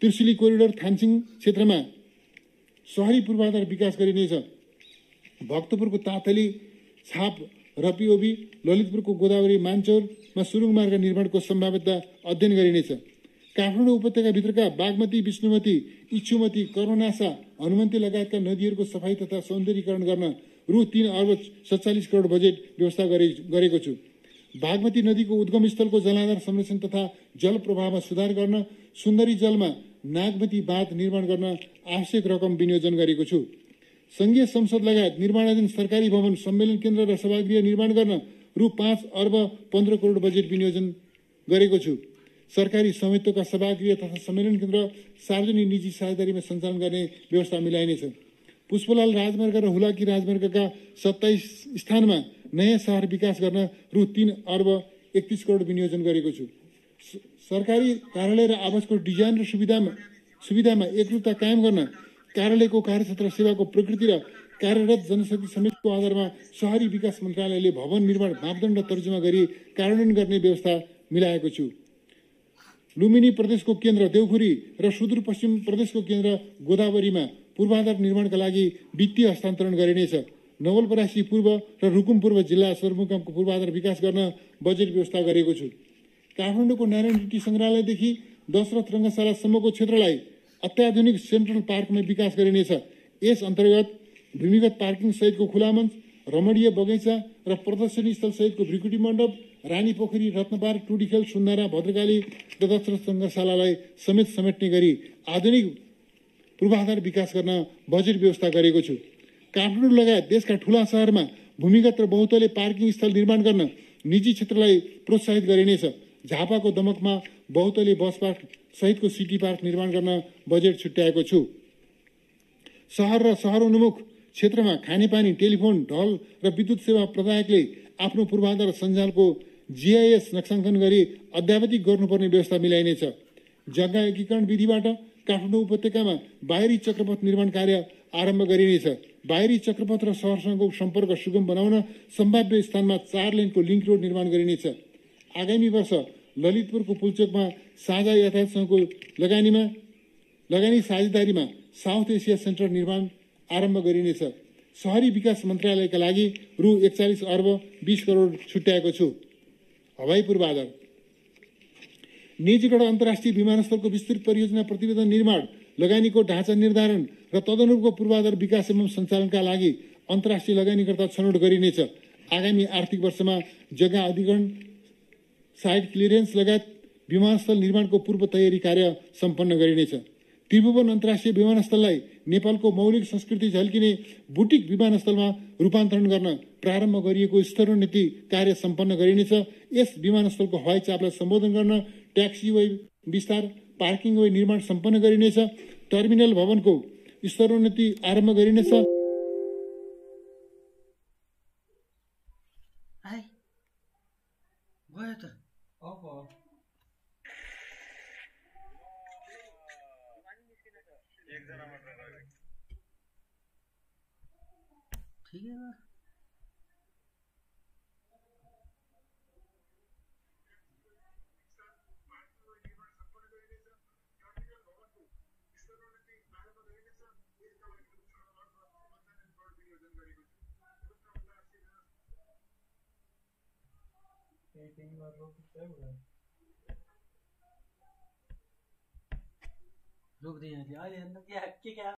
त्रिशुली कोरिडोर, थानसिङ क्षेत्रमा शहरी पूर्वाधार विकास गरिनेछ। भक्तपुरको तातली, छाप, रपिओबी, ललितपुरको गोदावरी, मानचौरमा सुरुङ मार्ग निर्माणको सम्भाव्यता अध्ययन गरिनेछ। काठमाडौँ उपत्यकाभित्रका बागमती, विष्णुमती, इच्छुमती, कर्मनासा, हनुमन्ती लगायतका नदीहरूको सफाई तथा सौन्दर्यीकरण गर्न रु 3 अर्ब 47 करोड बजेट व्यवस्था गरेको छु। बागमती नदीको उद्गम स्थलको जलाधार संरक्षण तथा जल प्रवाहमा सुधार गर्न सुन्दरी जलमा नागमती बाँध निर्माण गर्न आवश्यक रकम विनियोजन गरेको छु। संघीय संसद लगायत निर्माणाधीन सरकारी भवन, सम्मेलन केन्द्र र सभागृह निर्माण गर्न रु 5 अर्ब 15 करोड बजेट विनियोजन गरेको छु। सरकारी स्वामित्वका सभागृह तथा सम्मेलन केन्द्र सार्वजनिक निजी साझेदारीमा सञ्चालन गर्ने व्यवस्था मिलाइनेछ। पुष्पलाल राजमार्ग र हुलाकी राजमार्गका 27 स्थानमा नयाँ सहर विकास गर्न रु 3 अर्ब 31 करोड विनियोजन गरेको छु। सरकारी कार्यालय र आवासको डिजाइन र सुविधामा एकरूपता कायम गर्न कार्यालयको कार्यक्षेत्र सेवाको प्रकृति र कार्यरत जनशक्ति समेतको आधारमा शहरी विकास मन्त्रालयले भवन निर्माण मापदण्ड तर्जुमा गरी कार्यान्वयन गर्ने व्यवस्था मिलाएको छु। लुम्बिनी प्रदेशको केन्द्र देउखुरी र सुदूरपश्चिम प्रदेशको केन्द्र गोदावरीमा पूर्वाधार निर्माणका लागि वित्तीय हस्तान्तरण गरिनेछ। नवलपरासी पूर्व र रुकुम पूर्व जिल्ला सदरमुकामको पूर्वाधार विकास गर्न बजेट व्यवस्था गरेको छु। काठमाडौँको नारायण रेड्डी सङ्ग्रहालयदेखि दशरथ रङ्गशालासम्मको क्षेत्रलाई अत्याधुनिक सेन्ट्रल पार्कमा विकास गरिनेछ। यस अन्तर्गत भूमिगत पार्किङ सहितको खुला मञ्च, रमणीय बगैँचा र प्रदर्शनी स्थल सहितको भ्रिकुटी मण्डप, रानी पोखरी, रत्नपार्क, टुडीखेल, सुन्दारा, भद्रकाली र दशरथ रङ्गशालालाई समेट्ने गरी आधुनिक पूर्वाधार विकास गर्न बजेट व्यवस्था गरेको छु। काठमाडौँ लगायत देशका ठूला शहरमा भूमिगत र बहुतले पार्किङ स्थल निर्माण गर्न निजी क्षेत्रलाई प्रोत्साहित गरिनेछ। झापाको दमकमा बहुतले बस पार्क सहितको सिटी पार्क निर्माण गर्न बजेट छुट्याएको छु। सहर र सहरोन्मुख क्षेत्रमा खानेपानी, टेलिफोन, ढल र विद्युत सेवा प्रदायकले आफ्नो पूर्वाधार सञ्जालको GIS नक्साङ्कन गरी अद्यावधिक गर्नुपर्ने व्यवस्था मिलाइनेछ। जग्गा एकीकरण विधिबाट काठमाडौँ उपत्यकामा बाहिरी चक्रपथ निर्माण कार्य आरम्भ गरिनेछ। बाहिरी चक्रपथ र सहरसँगको सम्पर्क सुगम बनाउन सम्भाव्य स्थानमा 4 लेनको लिङ्क रोड निर्माण गरिनेछ। आगामी वर्ष ललितपुरको पुल्चोकमा साझा यातायातसँगको लगानी साझेदारीमा साउथ एसिया सेन्टर निर्माण आरम्भ गरिनेछ। शहरी विकास मन्त्रालयका लागि रु 41 अर्ब 20 करोड छुट्याएको छु। हवाई पूर्वाधार निजगढ अन्तर्राष्ट्रिय विमानस्थलको विस्तृत परियोजना प्रतिवेदन निर्माण, लगानीको ढाँचा निर्धारण र तदनुरूपको पूर्वाधार विकास एवं सञ्चालनका लागि अन्तर्राष्ट्रिय लगानीकर्ता छनौट गरिनेछ। आगामी आर्थिक वर्षमा जग्गा अधिग्रहण, साइट क्लियरेन्स लगायत विमानस्थल निर्माणको पूर्व तयारी कार्य सम्पन्न गरिनेछ। त्रिभुवन अन्तर्राष्ट्रिय विमानस्थललाई नेपालको मौलिक संस्कृति झल्किने बुटिक विमानस्थलमा रूपान्तरण गर्न प्रारम्भ गरिएको स्तरोन्नति कार्य सम्पन्न गरिनेछ। यस विमानस्थलको हवाई चापलाई सम्बोधन गर्न ट्याक्सीवे विस्तार, पार्किङ वे निर्माण सम्पन्न गरिनेछ। टर्मिनल भवनको स्तरोन्नति आरम्भ गरिनेछ। ठीक है यार। रोक दिए अहिले क्या